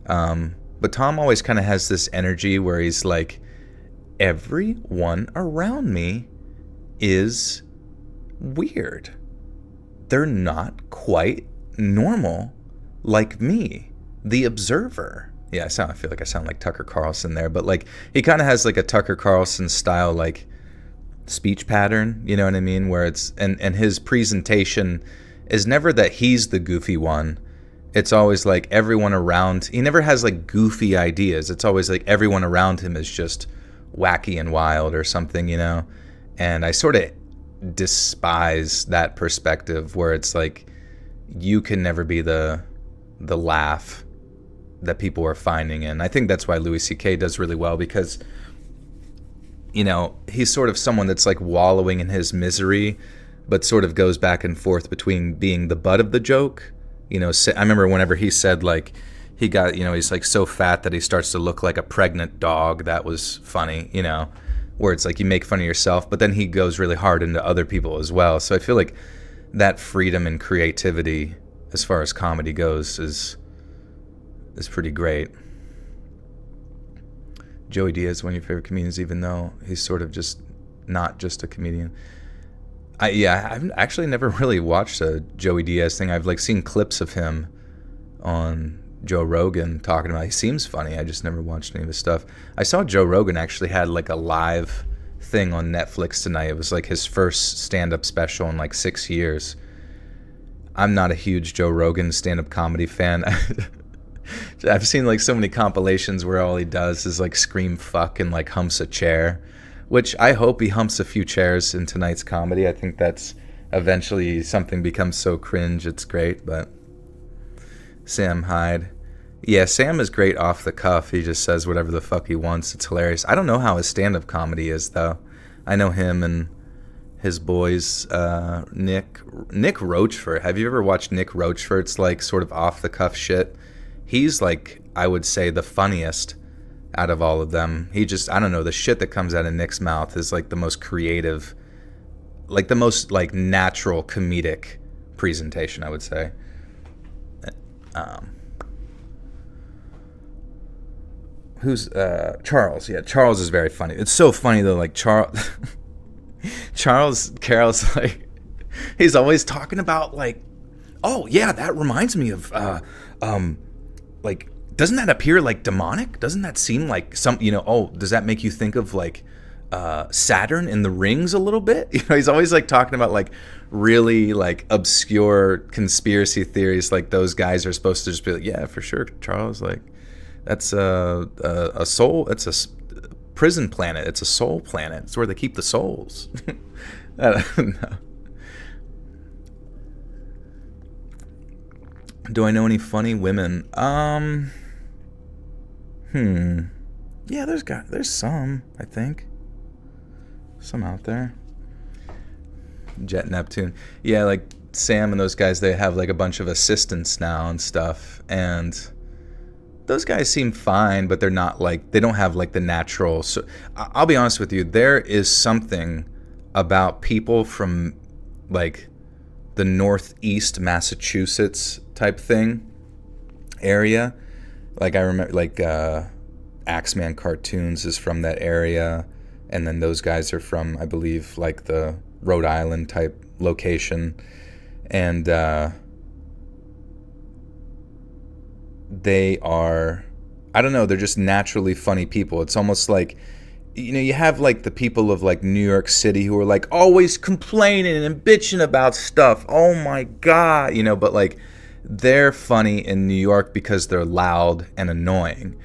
but Tom always kind of has this energy where he's like, everyone around me is weird. They're not quite normal like me, the observer. Yeah, I feel like I sound like Tucker Carlson there, but like he kind of has like a Tucker Carlson style like speech pattern, you know what I mean? Where it's and his presentation is never that he's the goofy one. It's always like everyone around. He never has like goofy ideas. It's always like everyone around him is just wacky and wild or something, you know? And I sort of despise that perspective where it's like you can never be the laugh that people are finding. And I think that's why Louis C.K. does really well, because you know, he's sort of someone that's like wallowing in his misery, but sort of goes back and forth between being the butt of the joke. You know, I remember whenever he said like he got, you know, he's like so fat that he starts to look like a pregnant dog. That was funny, you know, where it's like you make fun of yourself, but then he goes really hard into other people as well. So I feel like that freedom and creativity as far as comedy goes is pretty great. Joey Diaz, one of your favorite comedians, even though he's sort of just not just a comedian. I've actually never really watched a Joey Diaz thing. I've like seen clips of him on Joe Rogan talking about. He seems funny. I just never watched any of his stuff. I saw Joe Rogan actually had like a live thing on Netflix tonight. It was like his first stand-up special in like 6 years. I'm not a huge Joe Rogan stand-up comedy fan. I've seen like so many compilations where all he does is like scream fuck and like humps a chair, which I hope he humps a few chairs in tonight's comedy. I think that's eventually something becomes so cringe it's great. But Sam Hyde, yeah, Sam is great off the cuff. He just says whatever the fuck he wants. It's hilarious. I don't know how his stand-up comedy is though. I know him and his boys, Nick Rochefort. Have you ever watched Nick Rochefort's like sort of off the cuff shit? He's like, I would say, the funniest out of all of them. He just, I don't know, the shit that comes out of Nick's mouth is like the most creative, like the most like natural comedic presentation, I would say. Who's Charles? Yeah, Charles is very funny. It's so funny though, like Charles Carroll's like, he's always talking about like, oh yeah, that reminds me of like, doesn't that appear like demonic? Doesn't that seem like some, you know, oh, does that make you think of like Saturn in the rings a little bit? You know, he's always like talking about like really like obscure conspiracy theories. Like those guys are supposed to just be like, yeah, for sure, Charles, like that's a soul, it's a prison planet, it's a soul planet, it's where they keep the souls. I don't know. Do I know any funny women? Yeah, there's some, I think. Some out there. Jet Neptune. Yeah, like Sam and those guys, they have like a bunch of assistants now and stuff. And those guys seem fine, but they're not like, they don't have like the natural. So I'll be honest with you, there is something about people from like the Northeast Massachusetts type thing area. Like I remember like Axeman Cartoons is from that area, and then those guys are from, I believe, like the Rhode Island type location. And they are, I don't know, they're just naturally funny people. It's almost like, you know, you have like the people of like New York City who are like always complaining and bitching about stuff. Oh my God, you know, but like they're funny in New York because they're loud and annoying.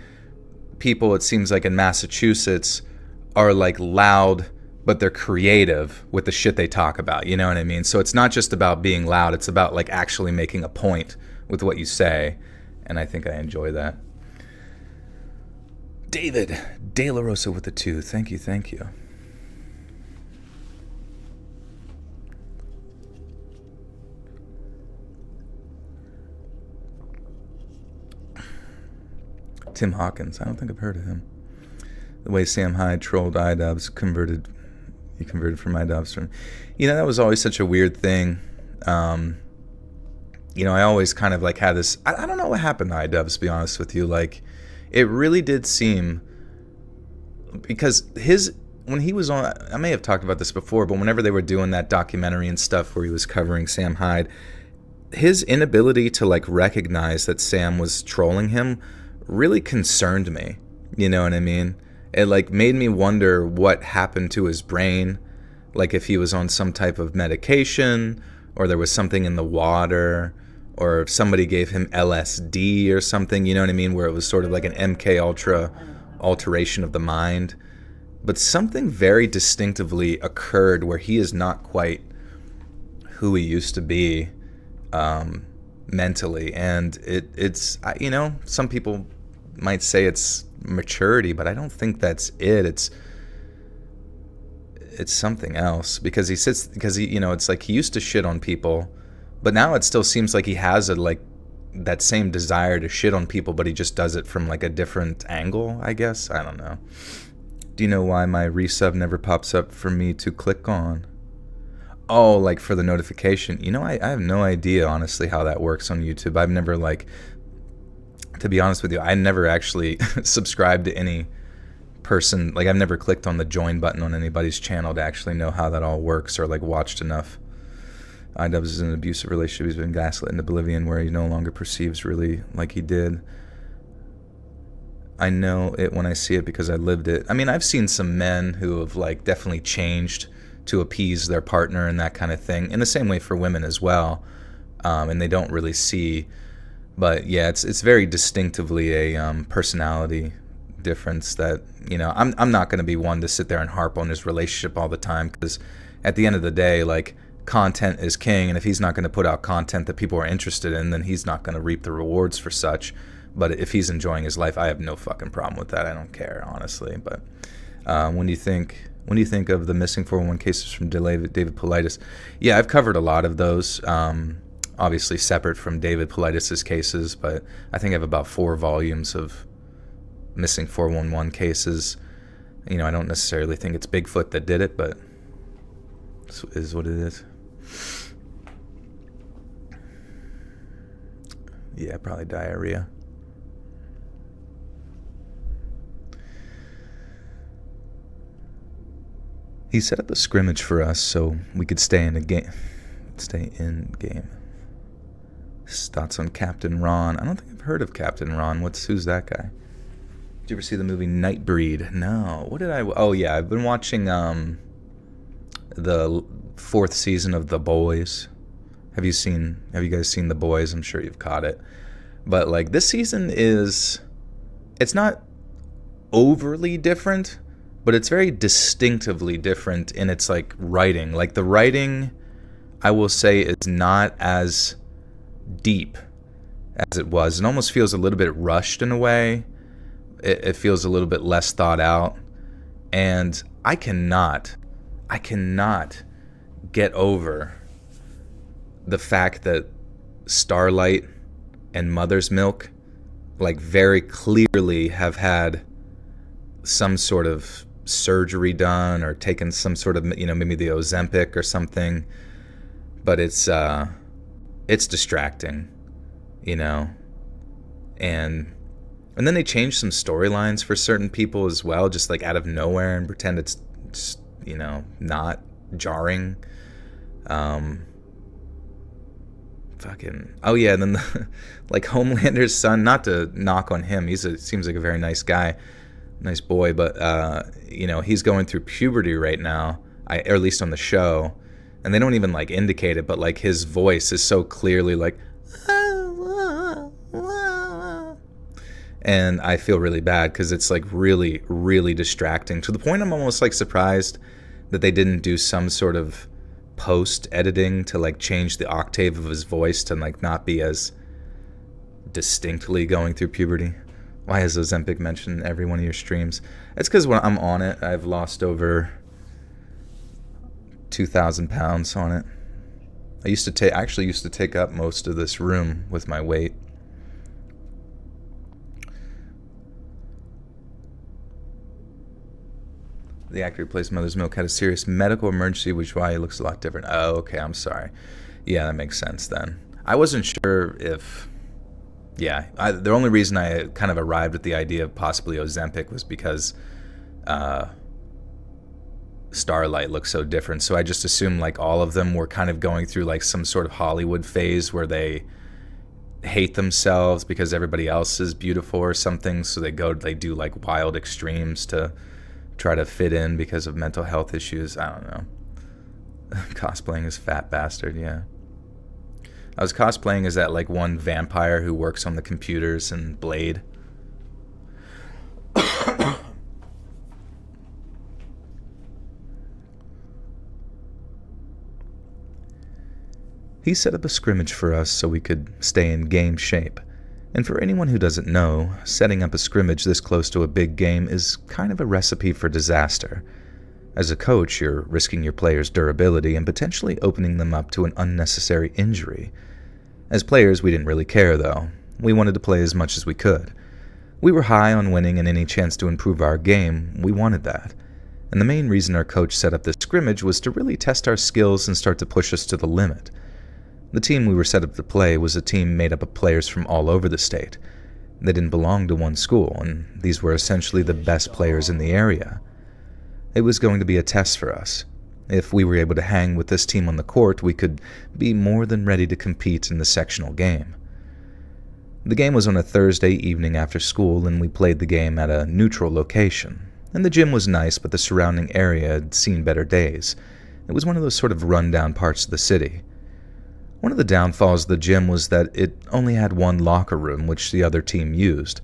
People, it seems like in Massachusetts, are like loud, but they're creative with the shit they talk about. You know what I mean? So it's not just about being loud. It's about like actually making a point with what you say. And I think I enjoy that. David De La Rosa with the 2. Thank you, thank you. Tim Hawkins. I don't think I've heard of him. The way Sam Hyde trolled iDubbbz, he converted from iDubbbz. You know, that was always such a weird thing. You know, I always kind of like had this, I don't know what happened to iDubbbz, to be honest with you. Like, it really did seem, because when he was on, I may have talked about this before, but whenever they were doing that documentary and stuff where he was covering Sam Hyde, his inability to like recognize that Sam was trolling him really concerned me. You know what I mean? It like made me wonder what happened to his brain, like if he was on some type of medication or there was something in the water or if somebody gave him LSD or something, you know what I mean, where it was sort of like an MK Ultra alteration of the mind. But something very distinctively occurred where he is not quite who he used to be mentally. And it's, you know, some people might say it's maturity, but I don't think that's it. It's something else, because he, you know, it's like he used to shit on people, but now it still seems like he has that same desire to shit on people, but he just does it from like a different angle, I guess. I don't know. Do you know why my resub never pops up for me to click on? Oh, like for the notification. You know, I have no idea, honestly, how that works on YouTube. I've never, like, to be honest with you, I never actually subscribed to any person. Like, I've never clicked on the join button on anybody's channel to actually know how that all works, or like watched enough. IW is in an abusive relationship. He's been gaslit into oblivion, where he no longer perceives really like he did. I know it when I see it because I lived it. I mean, I've seen some men who have like definitely changed to appease their partner and that kind of thing, in the same way for women as well, and they don't really see. But yeah, it's very distinctively a personality difference that, you know, I'm not going to be one to sit there and harp on his relationship all the time, because at the end of the day, like, content is king, and if he's not going to put out content that people are interested in, then he's not going to reap the rewards for such. But if he's enjoying his life, I have no fucking problem with that. I don't care, honestly. But when do you think of the missing 411 cases from David Paulides? Yeah, I've covered a lot of those, obviously separate from David Paulides' cases, but I think I have about 4 volumes of missing 411 cases. You know, I don't necessarily think it's Bigfoot that did it, but it is what it is. Yeah, probably diarrhea. He set up a scrimmage for us so we could stay in game. Thoughts on Captain Ron? I don't think I've heard of Captain Ron. Who's that guy? Did you ever see the movie Nightbreed? No. What did I? Oh yeah, I've been watching the 4th season of The Boys. Have you guys seen The Boys? I'm sure you've caught it. But like, this season it's not overly different, but it's very distinctively different in its like writing. Like, the writing, I will say, is not as deep as it was. It almost feels a little bit rushed in a way. It feels a little bit less thought out. And I cannot get over the fact that Starlight and Mother's Milk, like, very clearly have had some sort of surgery done or taken some sort of, you know, maybe the Ozempic or something. But it's distracting, you know. And then they change some storylines for certain people as well, just like out of nowhere, and pretend it's just, you know, not jarring. Oh yeah, and then like Homelander's son, not to knock on him, seems like a very nice guy, nice boy, but you know, he's going through puberty right now, or at least on the show, and they don't even like indicate it, but like his voice is so clearly like, and I feel really bad because it's like really, really distracting, to the point I'm almost like surprised that they didn't do some sort of post editing to like change the octave of his voice to like not be as distinctly going through puberty. Why is Ozempic mentioned in every one of your streams? It's because when I'm on it, I've lost over 2,000 pounds on it. I used to take up most of this room with my weight. The actor who plays Mother's Milk had a serious medical emergency, which is why he looks a lot different. Oh, okay, I'm sorry. Yeah, that makes sense then. I wasn't sure if... Yeah, the only reason I kind of arrived at the idea of possibly Ozempic was because Starlight looks so different. So I just assumed like all of them were kind of going through like some sort of Hollywood phase where they hate themselves because everybody else is beautiful or something, so they do like wild extremes to try to fit in because of mental health issues. I don't know. Cosplaying as fat bastard, yeah. I was cosplaying as that like one vampire who works on the computers in Blade. He set up a scrimmage for us so we could stay in game shape. And for anyone who doesn't know, setting up a scrimmage this close to a big game is kind of a recipe for disaster. As a coach, you're risking your players' durability and potentially opening them up to an unnecessary injury. As players, we didn't really care, though. We wanted to play as much as we could. We were high on winning, and any chance to improve our game, we wanted that. And the main reason our coach set up this scrimmage was to really test our skills and start to push us to the limit. The team we were set up to play was a team made up of players from all over the state. They didn't belong to one school, and these were essentially the best players in the area. It was going to be a test for us. If we were able to hang with this team on the court, we could be more than ready to compete in the sectional game. The game was on a Thursday evening after school, and we played the game at a neutral location. And the gym was nice, but the surrounding area had seen better days. It was one of those sort of rundown parts of the city. One of the downfalls of the gym was that it only had one locker room, which the other team used,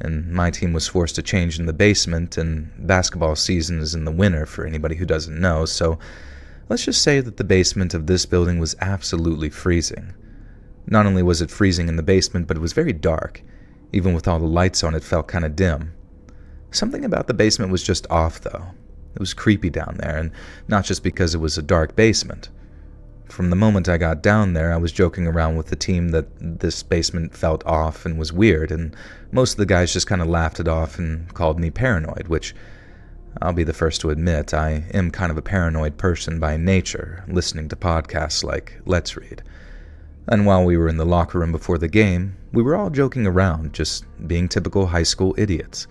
and my team was forced to change in the basement, and basketball season is in the winter for anybody who doesn't know, so let's just say that the basement of this building was absolutely freezing. Not only was it freezing in the basement, but it was very dark. Even with all the lights on, it felt kind of dim. Something about the basement was just off, though. It was creepy down there, and not just because it was a dark basement. From the moment I got down there, I was joking around with the team that this basement felt off and was weird, and most of the guys just kind of laughed it off and called me paranoid, which I'll be the first to admit I am kind of a paranoid person by nature, listening to podcasts like Let's Read. And while we were in the locker room before the game, we were all joking around, just being typical high school idiots.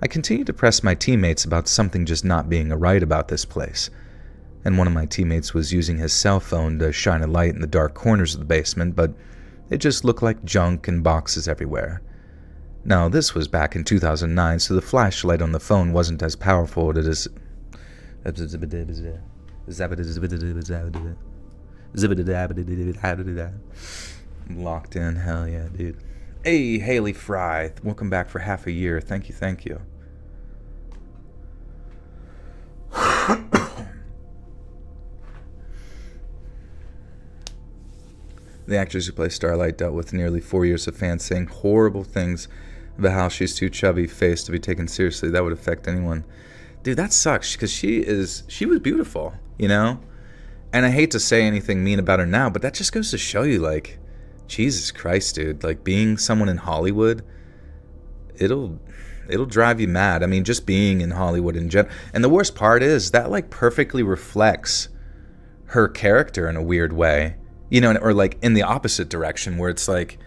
I continued to press my teammates about something just not being right about this place. And one of my teammates was using his cell phone to shine a light in the dark corners of the basement, but it just looked like junk and boxes everywhere. Now, this was back in 2009, so the flashlight on the phone wasn't as powerful as locked in, hell yeah, dude. Hey, Haley Fry, welcome back for half a year. Thank you. The actress who plays Starlight dealt with nearly 4 years of fans saying horrible things about how she's too chubby-faced to be taken seriously. That would affect anyone. Dude, that sucks, because she was beautiful, you know? And I hate to say anything mean about her now, but that just goes to show you, like, Jesus Christ, dude. Like, being someone in Hollywood, it'll drive you mad. I mean, just being in Hollywood in general. And the worst part is that, like, perfectly reflects her character in a weird way. You know, or like in the opposite direction, where it's like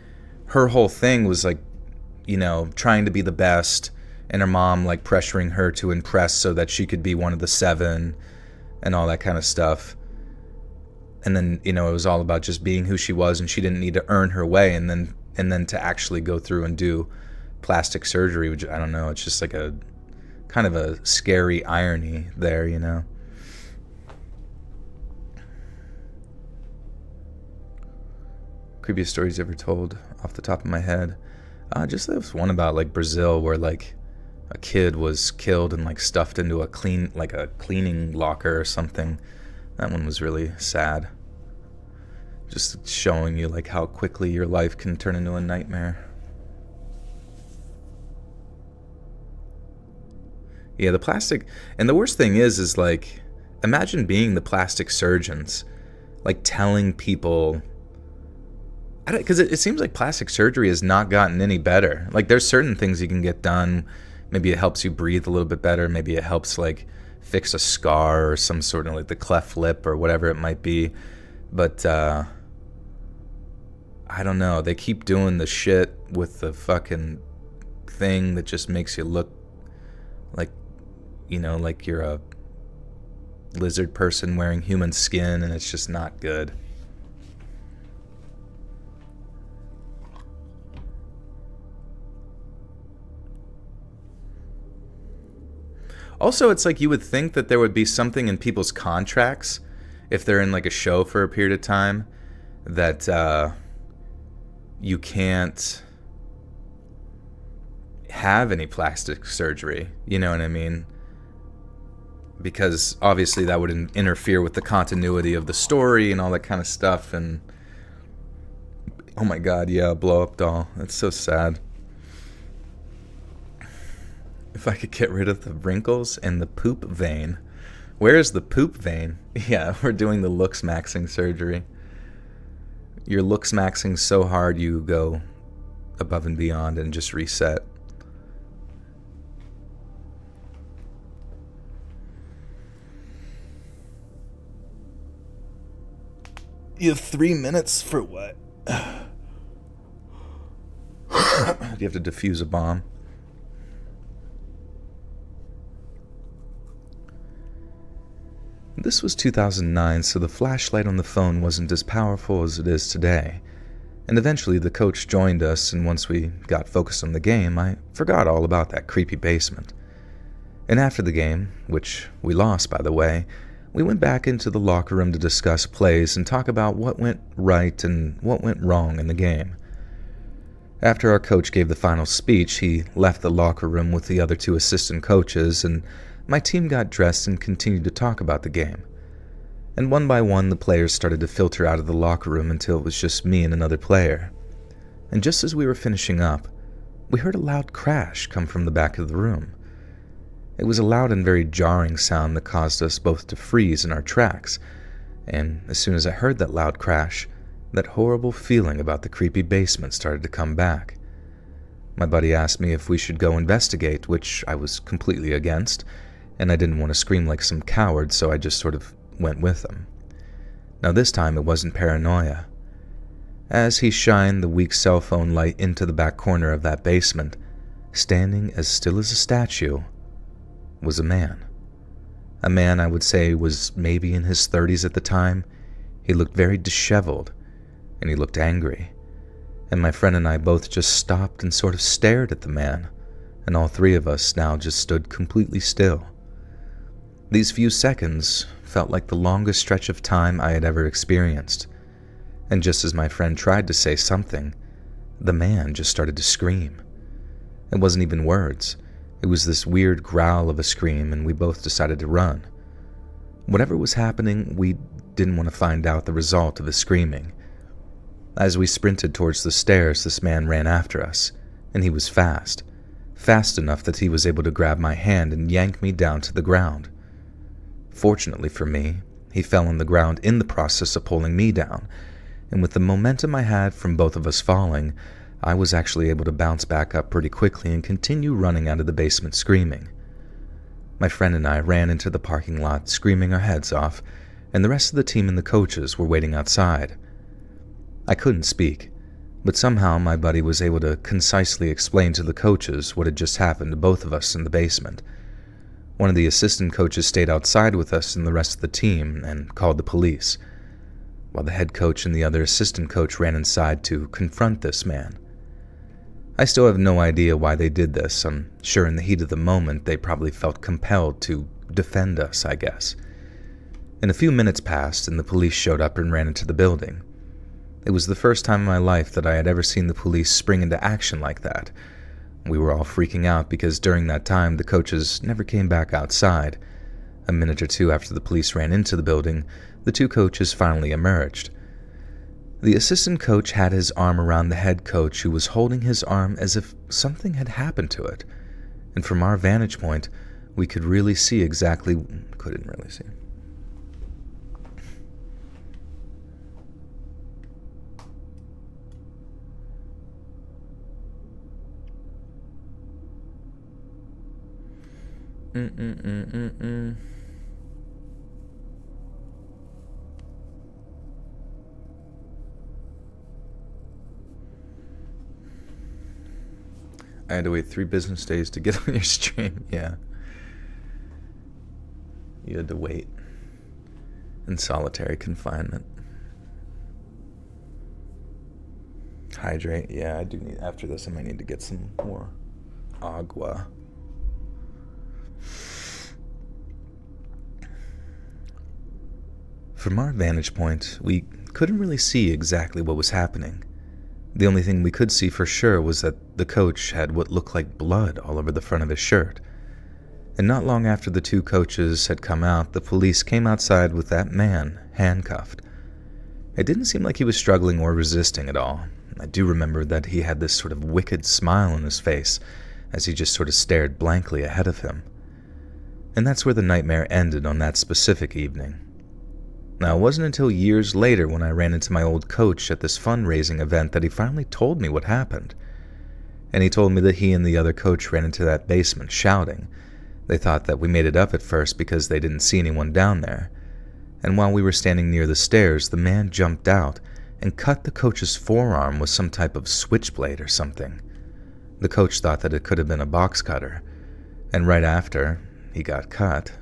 her whole thing was like, you know, trying to be the best, and her mom like pressuring her to impress so that she could be one of the 7 and all that kind of stuff. And then, you know, it was all about just being who she was, and she didn't need to earn her way, and then to actually go through and do plastic surgery, which I don't know, it's just like a kind of a scary irony there, you know. Creepiest stories ever told off the top of my head. Just there was one about like Brazil where like a kid was killed and like stuffed into a cleaning locker or something. That one was really sad. Just showing you like how quickly your life can turn into a nightmare. Yeah, the plastic, and the worst thing is like, imagine being the plastic surgeons, like telling people. Because it seems like plastic surgery has not gotten any better. Like, there's certain things you can get done. Maybe it helps you breathe a little bit better. Maybe it helps, like, fix a scar or some sort of, like, the cleft lip or whatever it might be. But, I don't know. They keep doing the shit with the fucking thing that just makes you look like, you know, like you're a lizard person wearing human skin, and it's just not good. Also, it's like you would think that there would be something in people's contracts if they're in like a show for a period of time that you can't have any plastic surgery. You know what I mean? Because obviously that would interfere with the continuity of the story and all that kind of stuff. And oh my god, yeah, blow up doll. That's so sad. If I could get rid of the wrinkles and the poop vein. Where's the poop vein? Yeah, we're doing the looks maxing surgery. You're looks maxing so hard you go above and beyond and just reset. You have 3 minutes for what? Do you have to defuse a bomb? This was 2009, so the flashlight on the phone wasn't as powerful as it is today. And eventually the coach joined us, and once we got focused on the game, I forgot all about that creepy basement. And after the game, which we lost by the way, we went back into the locker room to discuss plays and talk about what went right and what went wrong in the game. After our coach gave the final speech, he left the locker room with the other 2 assistant coaches, and my team got dressed and continued to talk about the game. And one by one, the players started to filter out of the locker room until it was just me and another player. And just as we were finishing up, we heard a loud crash come from the back of the room. It was a loud and very jarring sound that caused us both to freeze in our tracks, and as soon as I heard that loud crash, that horrible feeling about the creepy basement started to come back. My buddy asked me if we should go investigate, which I was completely against, and I didn't want to scream like some coward, so I just sort of went with him. Now this time it wasn't paranoia. As he shined the weak cell phone light into the back corner of that basement, standing as still as a statue, was a man. A man I would say was maybe in his 30s at the time. He looked very disheveled, and he looked angry. And my friend and I both just stopped and sort of stared at the man, and all 3 of us now just stood completely still. These few seconds felt like the longest stretch of time I had ever experienced, and just as my friend tried to say something, the man just started to scream. It wasn't even words. It was this weird growl of a scream, and we both decided to run. Whatever was happening, we didn't want to find out the result of his screaming. As we sprinted towards the stairs, this man ran after us, and he was fast. Fast enough that he was able to grab my hand and yank me down to the ground. Fortunately for me, he fell on the ground in the process of pulling me down, and with the momentum I had from both of us falling, I was actually able to bounce back up pretty quickly and continue running out of the basement screaming. My friend and I ran into the parking lot screaming our heads off, and the rest of the team and the coaches were waiting outside. I couldn't speak, but somehow my buddy was able to concisely explain to the coaches what had just happened to both of us in the basement. One of the assistant coaches stayed outside with us and the rest of the team and called the police, while the head coach and the other assistant coach ran inside to confront this man. I still have no idea why they did this. I'm sure in the heat of the moment they probably felt compelled to defend us, I guess. And a few minutes passed and the police showed up and ran into the building. It was the first time in my life that I had ever seen the police spring into action like that. We were all freaking out because during that time the coaches never came back outside. A minute or 2 after the police ran into the building, the 2 coaches finally emerged. The assistant coach had his arm around the head coach, who was holding his arm as if something had happened to it. And from our vantage point, we could really see exactly... couldn't really see. I had to wait 3 business days to get on your stream. Yeah. You had to wait in solitary confinement. Hydrate. Yeah, I do need, after this I might need to get some more agua. From our vantage point, we couldn't really see exactly what was happening. The only thing we could see for sure was that the coach had what looked like blood all over the front of his shirt. And not long after the two coaches had come out, the police came outside with that man handcuffed. It didn't seem like he was struggling or resisting at all. I do remember that he had this sort of wicked smile on his face as he just sort of stared blankly ahead of him. And that's where the nightmare ended on that specific evening. Now, it wasn't until years later when I ran into my old coach at this fundraising event that he finally told me what happened. And he told me that he and the other coach ran into that basement shouting. They thought that we made it up at first because they didn't see anyone down there. And while we were standing near the stairs, the man jumped out and cut the coach's forearm with some type of switchblade or something. The coach thought that it could have been a box cutter, and right after he got cut.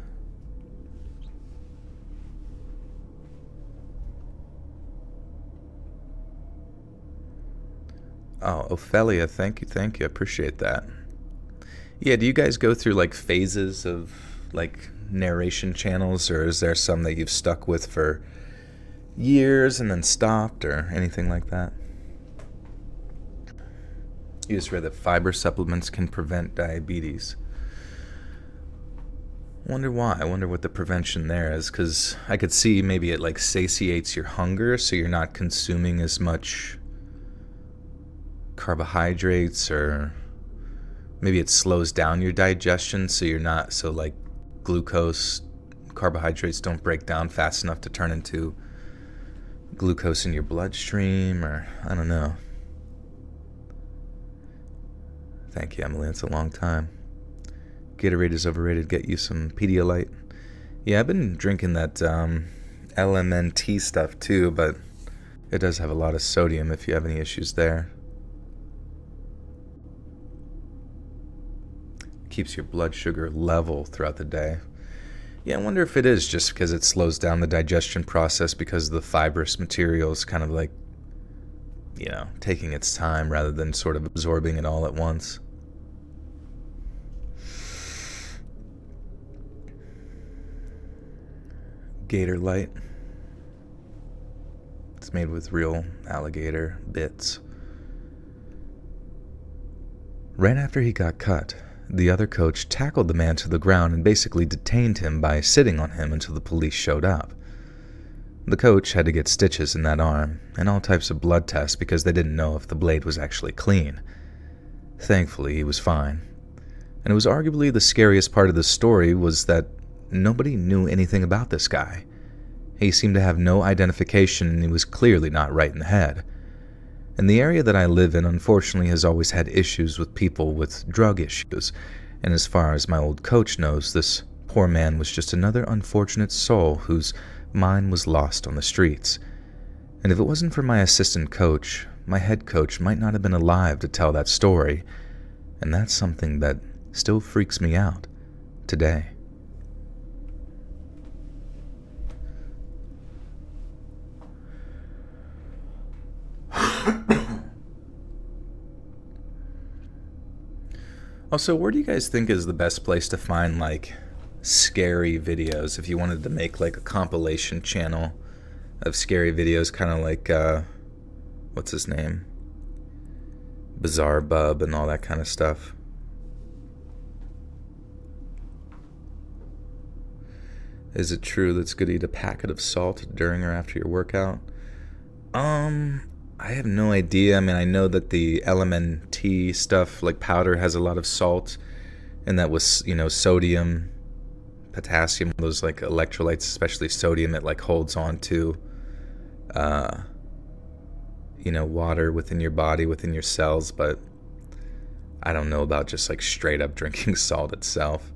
Oh, Ophelia, thank you, I appreciate that. Yeah, do you guys go through like phases of like narration channels, or is there some that you've stuck with for years and then stopped, or anything like that? You just read that fiber supplements can prevent diabetes. Wonder why. I wonder what the prevention there is, because I could see maybe it like satiates your hunger, so you're not consuming as much carbohydrates, or maybe it slows down your digestion, so you're not so like glucose, carbohydrates don't break down fast enough to turn into glucose in your bloodstream, or I don't know. Thank you, Emily. It's a long time. Gatorade is overrated. Get you some Pedialyte. Yeah, I've been drinking that LMNT stuff too, but it does have a lot of sodium if you have any issues there. Keeps your blood sugar level throughout the day. Yeah, I wonder if it is just because it slows down the digestion process because the fibrous material is kind of like, you know, taking its time rather than sort of absorbing it all at once. Gator Light. It's made with real alligator bits. Right after he got cut, the other coach tackled the man to the ground and basically detained him by sitting on him until the police showed up. The coach had to get stitches in that arm and all types of blood tests because they didn't know if the blade was actually clean. Thankfully, he was fine. And it was arguably the scariest part of the story was that nobody knew anything about this guy. He seemed to have no identification, and he was clearly not right in the head. And the area that I live in, unfortunately, has always had issues with people with drug issues, and as far as my old coach knows, this poor man was just another unfortunate soul whose mind was lost on the streets. And if it wasn't for my assistant coach, my head coach might not have been alive to tell that story, and that's something that still freaks me out today. Also, where do you guys think is the best place to find like scary videos if you wanted to make like a compilation channel of scary videos, kind of like what's his name, Bizarre Bub and all that kind of stuff? Is it true that it's good to eat a packet of salt during or after your workout? I have no idea. I mean, I know that the LMNT stuff, like powder, has a lot of salt, and that was, you know, sodium, potassium, those like electrolytes, especially sodium, it like holds on to, you know, water within your body, within your cells, but I don't know about just like straight up drinking salt itself.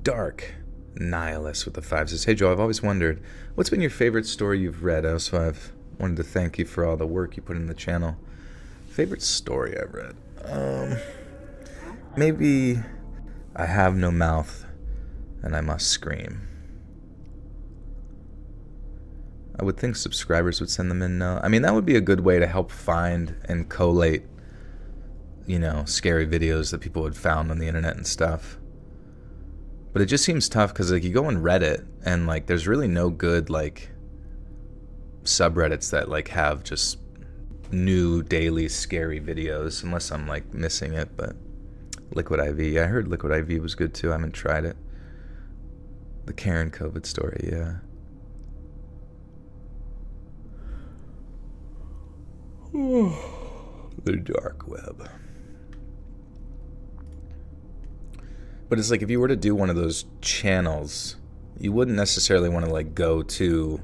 Dark Nihilist with the 5 says, "Hey Joe, I've always wondered, what's been your favorite story you've read?" Also, I've wanted to thank you for all the work you put in the channel. Favorite story I've read? Maybe I Have No Mouth and I Must Scream. I would think subscribers would send them in now. I mean, that would be a good way to help find and collate, you know, scary videos that people had found on the internet and stuff. But it just seems tough because like you go on Reddit and like there's really no good like subreddits that like have just new daily scary videos, unless I'm like missing it. But Liquid IV, I heard Liquid IV was good too. I haven't tried it. The Karen COVID story, yeah. The dark web. But it's like if you were to do one of those channels, you wouldn't necessarily want to like go to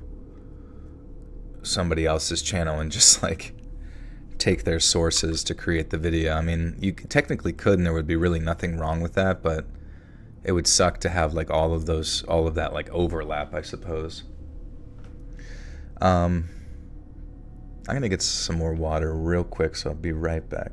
somebody else's channel and just like take their sources to create the video. I mean, you technically could, and there would be really nothing wrong with that, but it would suck to have like all of that like overlap, I suppose. I'm gonna get some more water real quick, so I'll be right back.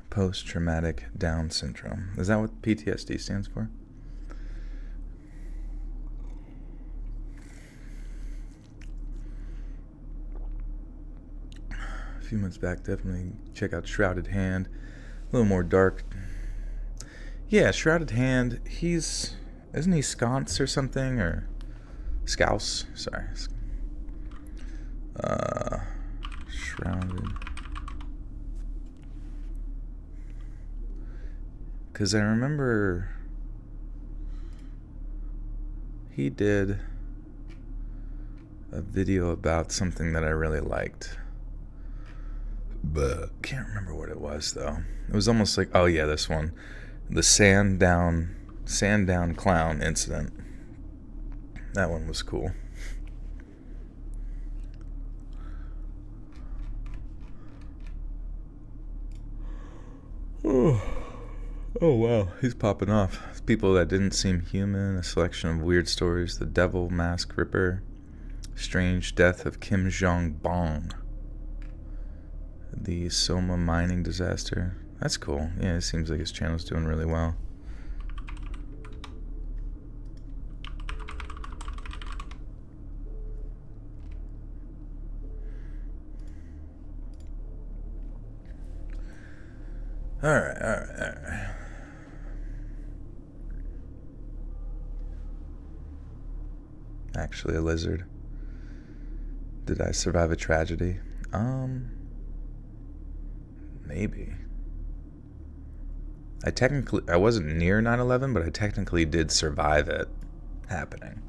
Post-traumatic Down syndrome. Is that what PTSD stands for? A few months back, definitely check out Shrouded Hand. A little more dark. Yeah, Shrouded Hand. Isn't he sconce or something? Or scouse? Sorry. Shrouded. Because I remember he did a video about something that I really liked. But can't remember what it was, though. It was almost like, oh yeah, this one. The sand down clown incident. That one was cool. Oh wow, he's popping off. People that didn't seem human, a selection of weird stories, the devil mask ripper, strange death of Kim Jong-bong, the Soma mining disaster. That's cool. Yeah, it seems like his channel's doing really well. Alright. Actually a lizard. Did I survive a tragedy? Maybe. I wasn't near 9/11, but I technically did survive it happening.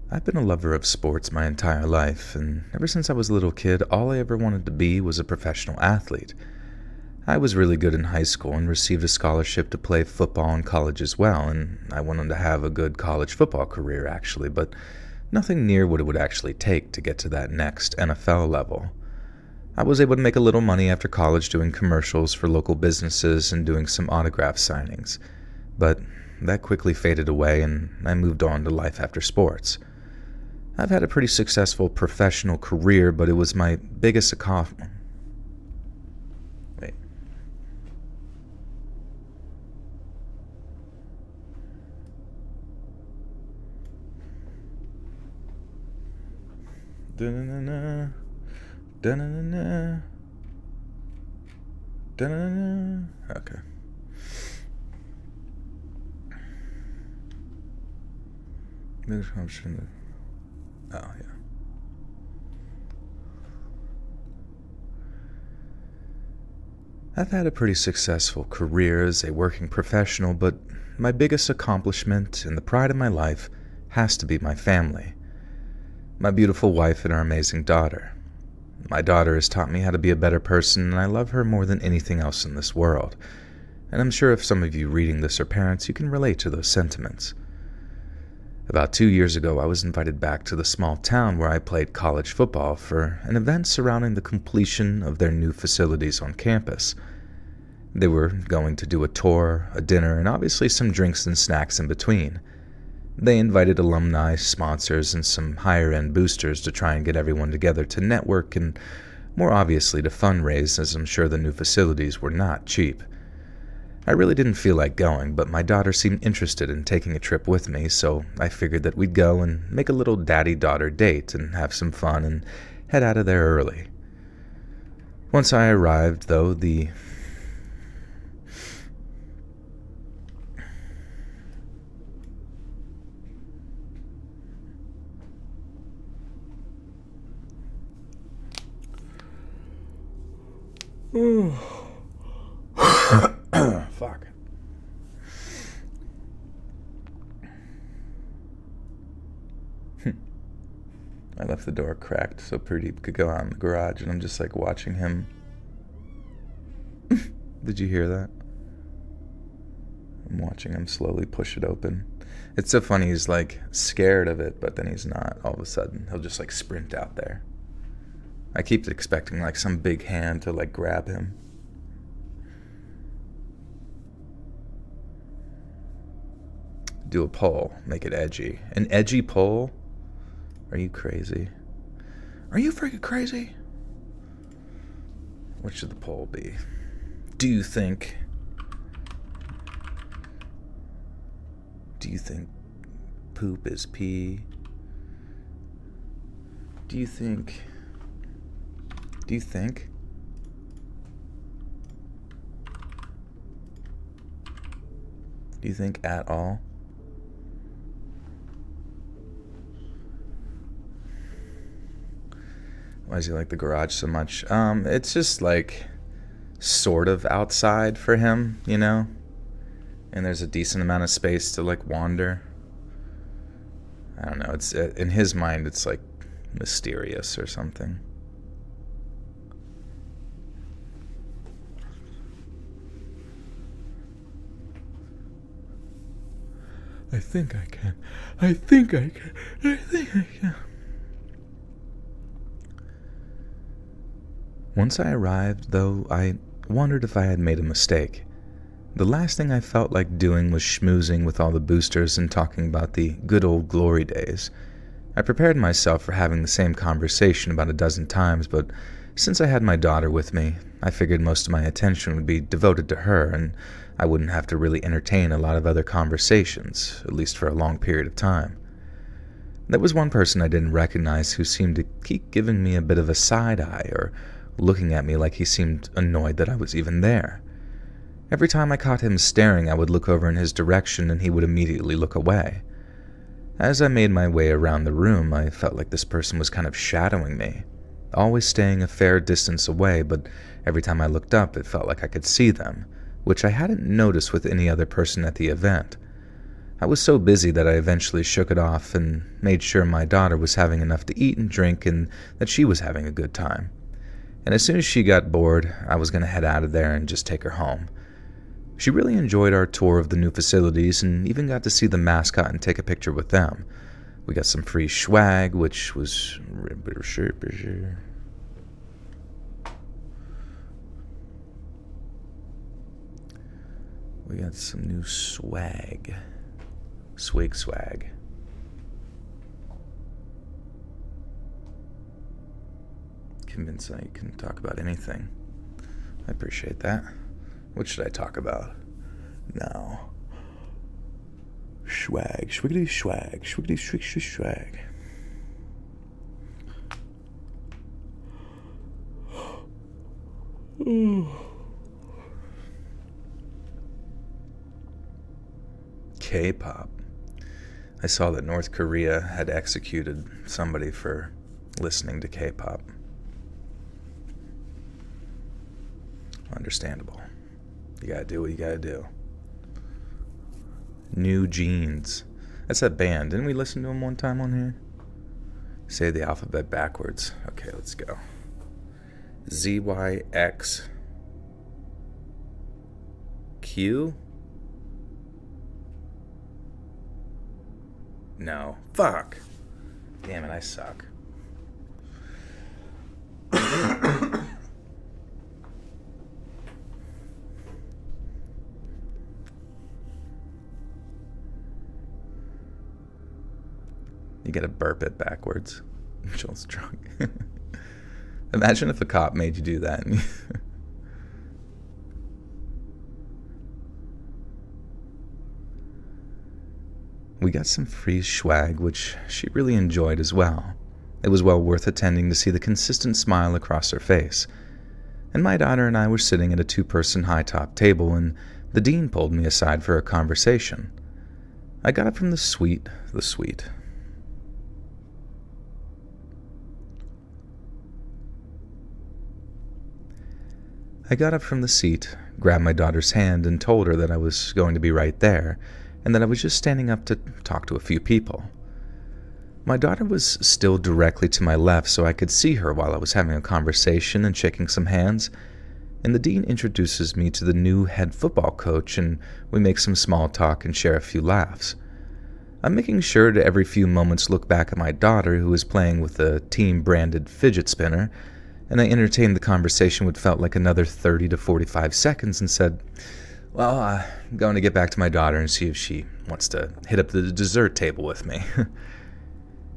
I've been a lover of sports my entire life, and ever since I was a little kid, all I ever wanted to be was a professional athlete. I was really good in high school and received a scholarship to play football in college as well, and I went on to have a good college football career, actually, but nothing near what it would actually take to get to that next NFL level. I was able to make a little money after college doing commercials for local businesses and doing some autograph signings, but that quickly faded away and I moved on to life after sports. I've had a pretty successful professional career, but it was my biggest accomplishment. Wait. Da-na-na-na. Da-na-na-na. Da-na-na-na. Okay. Oh, yeah. I've had a pretty successful career as a working professional, but my biggest accomplishment and the pride of my life has to be my family. My beautiful wife and our amazing daughter. My daughter has taught me how to be a better person, and I love her more than anything else in this world. And I'm sure if some of you reading this are parents, you can relate to those sentiments. About 2 years ago, I was invited back to the small town where I played college football for an event surrounding the completion of their new facilities on campus. They were going to do a tour, a dinner, and obviously some drinks and snacks in between. They invited alumni, sponsors, and some higher-end boosters to try and get everyone together to network and, more obviously, to fundraise, as I'm sure the new facilities were not cheap. I really didn't feel like going, but my daughter seemed interested in taking a trip with me, so I figured that we'd go and make a little daddy-daughter date and have some fun and head out of there early. Once I arrived, though, the fuck. I left the door cracked so Pradeep could go out in the garage, and I'm just like watching him. Did you hear that? I'm watching him slowly push it open. It's so funny, he's like scared of it, but then he's not. All of a sudden, he'll just like sprint out there. I keep expecting like some big hand to like grab him. Do a poll, make it edgy. An edgy poll? Are you crazy? Are you freaking crazy? What should the poll be? Do you think poop is pee? Do you think at all? Why does he like the garage so much? It's just like sort of outside for him, you know? And there's a decent amount of space to like wander. I don't know, it's in his mind it's like mysterious or something. I think I can. Once I arrived, though, I wondered if I had made a mistake. The last thing I felt like doing was schmoozing with all the boosters and talking about the good old glory days. I prepared myself for having the same conversation about a dozen times, but since I had my daughter with me, I figured most of my attention would be devoted to her, and I wouldn't have to really entertain a lot of other conversations, at least for a long period of time. There was one person I didn't recognize who seemed to keep giving me a bit of a side eye, or looking at me like he seemed annoyed that I was even there. Every time I caught him staring, I would look over in his direction and he would immediately look away. As I made my way around the room, I felt like this person was kind of shadowing me, always staying a fair distance away, but every time I looked up, it felt like I could see them, which I hadn't noticed with any other person at the event. I was so busy that I eventually shook it off and made sure my daughter was having enough to eat and drink and that she was having a good time. And as soon as she got bored, I was going to head out of there and just take her home. She really enjoyed our tour of the new facilities and even got to see the mascot and take a picture with them. We got some free swag, which was... We got some new swag. Swag. Convinced that you can talk about anything. I appreciate that. What should I talk about? Now. Swag. Swiggity swag. Swiggity swag. K-pop. I saw that North Korea had executed somebody for listening to K-pop. Understandable. You gotta do what you gotta do. New Jeans. That's that band. Didn't we listen to them one time on here? Say the alphabet backwards. Okay, let's go. ZYX Q? No. Fuck. Damn it, I suck. You gotta burp it backwards. Joel's drunk. Imagine if a cop made you do that. We got some free swag, which she really enjoyed as well. It was well worth attending to see the consistent smile across her face. And my daughter and I were sitting at a two-person high-top table, and the dean pulled me aside for a conversation. I got up from the suite. I got up from the seat, grabbed my daughter's hand, and told her that I was going to be right there, and that I was just standing up to talk to a few people. My daughter was still directly to my left, so I could see her while I was having a conversation and shaking some hands, and the dean introduces me to the new head football coach, and we make some small talk and share a few laughs. I'm making sure to every few moments look back at my daughter, who is playing with a team-branded fidget spinner, and I entertained the conversation what felt like another 30 to 45 seconds and said, well, I'm going to get back to my daughter and see if she wants to hit up the dessert table with me.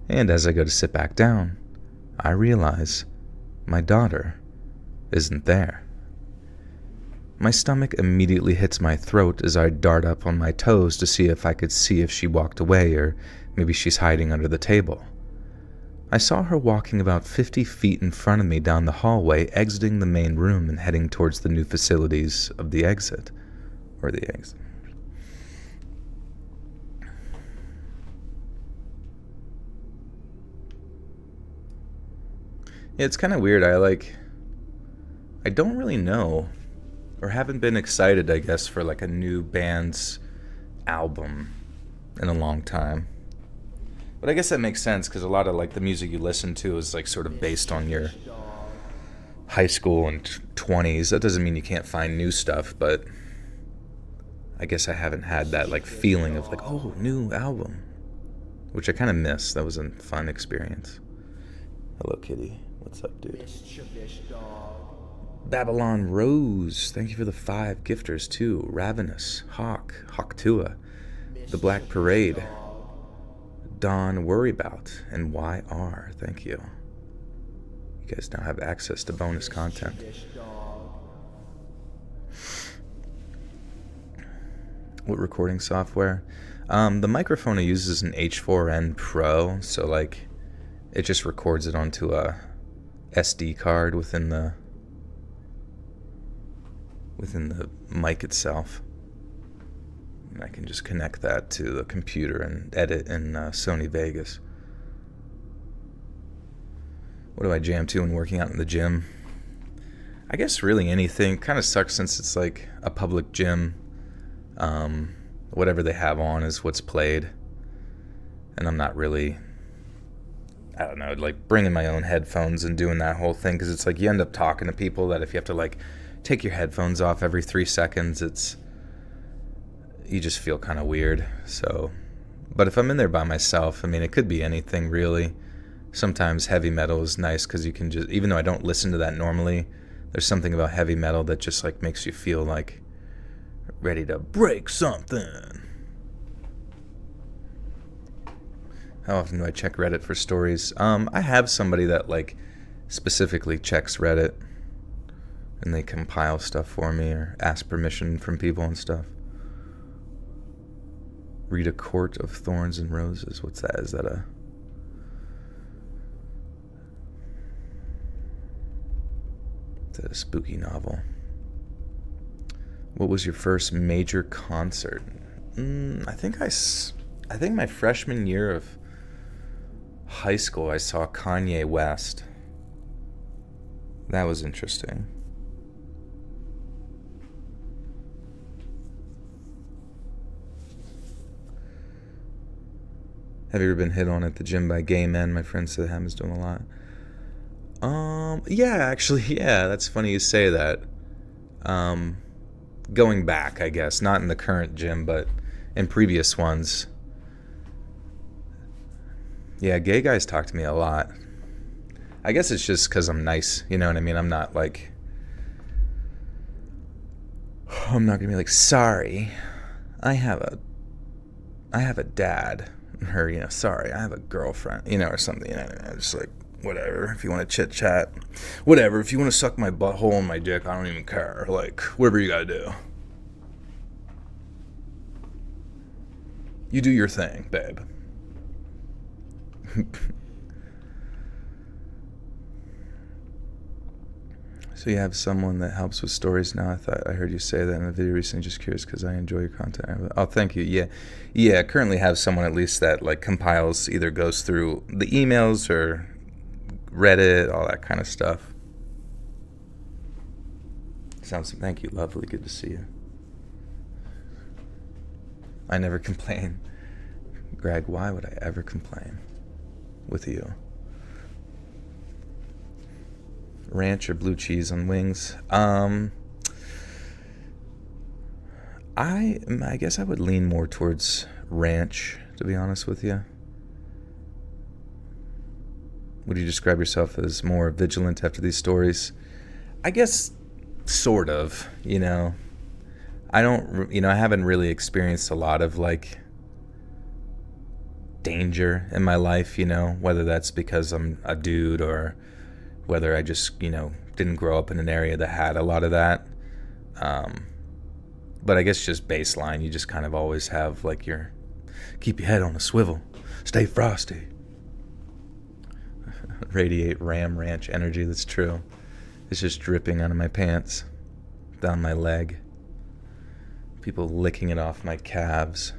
And as I go to sit back down, I realize my daughter isn't there. My stomach immediately hits my throat as I dart up on my toes to see if she walked away or maybe she's hiding under the table. I saw her walking about 50 feet in front of me down the hallway, exiting the main room and heading towards the new facilities of the exit. Or the exit. Yeah, it's kind of weird. I don't really know, or haven't been excited, I guess, for like a new band's album in a long time. But I guess that makes sense because a lot of like the music you listen to is like sort of based on your high school and 20s. That doesn't mean you can't find new stuff, but I guess I haven't had that like feeling of like, oh, new album, which I kind of miss. That was a fun experience. Hello, Kitty. What's up, dude? Babylon Rose, thank you for the 5 gifters too. Ravenous, Hawk Tua, The Black Parade, Dawn Worryabout, and YR, thank you. You guys now have access to bonus content. What recording software? The microphone I use is an H4n Pro, so like it just records it onto a SD card within the mic itself. And I can just connect that to the computer and edit in Sony Vegas. What do I jam to when working out in the gym? I guess really anything. Kind of sucks since it's like a public gym. Whatever they have on is what's played. And I'm not really, I don't know, like bringing my own headphones and doing that whole thing, because it's like you end up talking to people that if you have to like take your headphones off every 3 seconds, you just feel kind of weird. So, but if I'm in there by myself, I mean, it could be anything really. Sometimes heavy metal is nice because you can just, even though I don't listen to that normally, there's something about heavy metal that just like makes you feel like ready to break something. How often do I check Reddit for stories? I have somebody that like specifically checks Reddit, and they compile stuff for me or ask permission from people and stuff. Read A Court of Thorns and Roses. What's that? Is that a spooky novel? What was your first major concert? I think my freshman year of high school I saw Kanye West. That was interesting. Have you ever been hit on at the gym by gay men? My friend said happens to him a lot. Yeah, actually, yeah, that's funny you say that. Going back, I guess, not in the current gym, but in previous ones. Yeah, gay guys talk to me a lot. I guess it's just because I'm nice, you know what I mean? I'm not going to be like, sorry, I have a dad. Or, sorry, I have a girlfriend, or something. Just like, whatever. If you want to chit chat, whatever. If you want to suck my butthole and my dick, I don't even care. Like, whatever you gotta do. You do your thing, babe. So you have someone that helps with stories now. I heard you say that in a video recently. Just curious because I enjoy your content. Oh, thank you. Yeah. I currently have someone at least that like compiles, either goes through the emails or Reddit, all that kind of stuff. Thank you, lovely. Good to see you. I never complain. Greg, why would I ever complain with you? Ranch or blue cheese on wings? I guess I would lean more towards ranch, to be honest with you. Would you describe yourself as more vigilant after these stories? I guess sort of, I haven't really experienced a lot of like danger in my life, whether that's because I'm a dude or whether I just, didn't grow up in an area that had a lot of that. But I guess just baseline, you just kind of always have like keep your head on a swivel, stay frosty. Radiate Ram Ranch energy, that's true. It's just dripping out of my pants, down my leg. People licking it off my calves.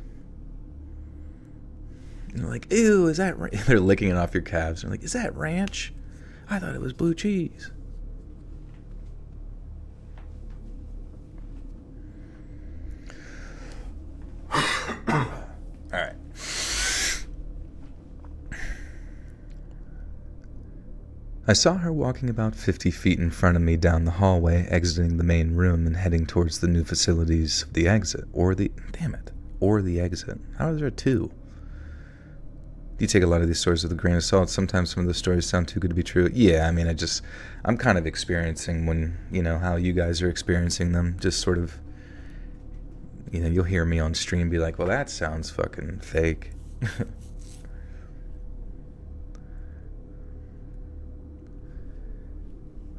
And they're like, ew, is that They're licking it off your calves. They're like, is that ranch? I thought it was blue cheese. All right. I saw her walking about 50 feet in front of me down the hallway, exiting the main room and heading towards the new facilities of the exit. Or the exit. How is there two? Do you take a lot of these stories with a grain of salt? Sometimes some of the stories sound too good to be true. Yeah, I mean, I'm kind of experiencing how you guys are experiencing them. Just sort of, you'll hear me on stream be like, well, that sounds fucking fake.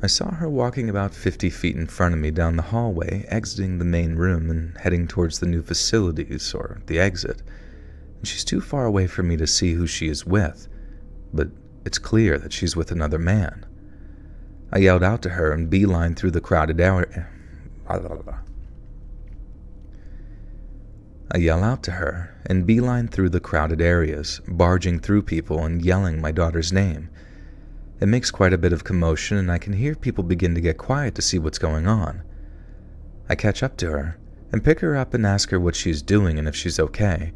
I saw her walking about 50 feet in front of me down the hallway, exiting the main room and heading towards the new facilities, or the exit. And she's too far away for me to see who she is with, but it's clear that she's with another man. I yelled out to her and beelined through the crowded area. I yell out to her and beeline through the crowded areas, barging through people and yelling my daughter's name. It makes quite a bit of commotion, and I can hear people begin to get quiet to see what's going on. I catch up to her and pick her up and ask her what she's doing and if she's okay,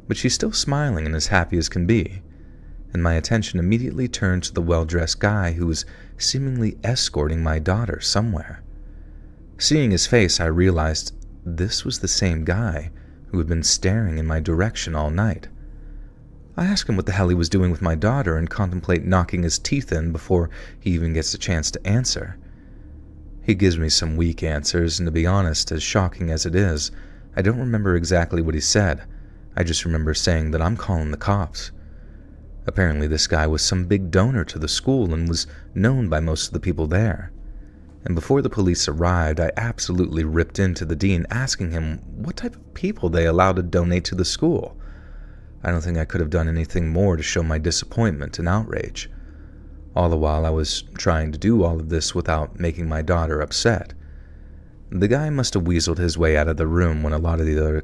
but she's still smiling and as happy as can be, and my attention immediately turns to the well-dressed guy who is seemingly escorting my daughter somewhere. Seeing his face, I realized this was the same guy who had been staring in my direction all night. I ask him what the hell he was doing with my daughter and contemplate knocking his teeth in before he even gets a chance to answer. He gives me some weak answers, and to be honest, as shocking as it is, I don't remember exactly what he said. I just remember saying that I'm calling the cops. Apparently this guy was some big donor to the school and was known by most of the people there. And before the police arrived, I absolutely ripped into the dean asking him what type of people they allowed to donate to the school. I don't think I could have done anything more to show my disappointment and outrage. All the while I was trying to do all of this without making my daughter upset. The guy must have weaseled his way out of the room when a lot of the other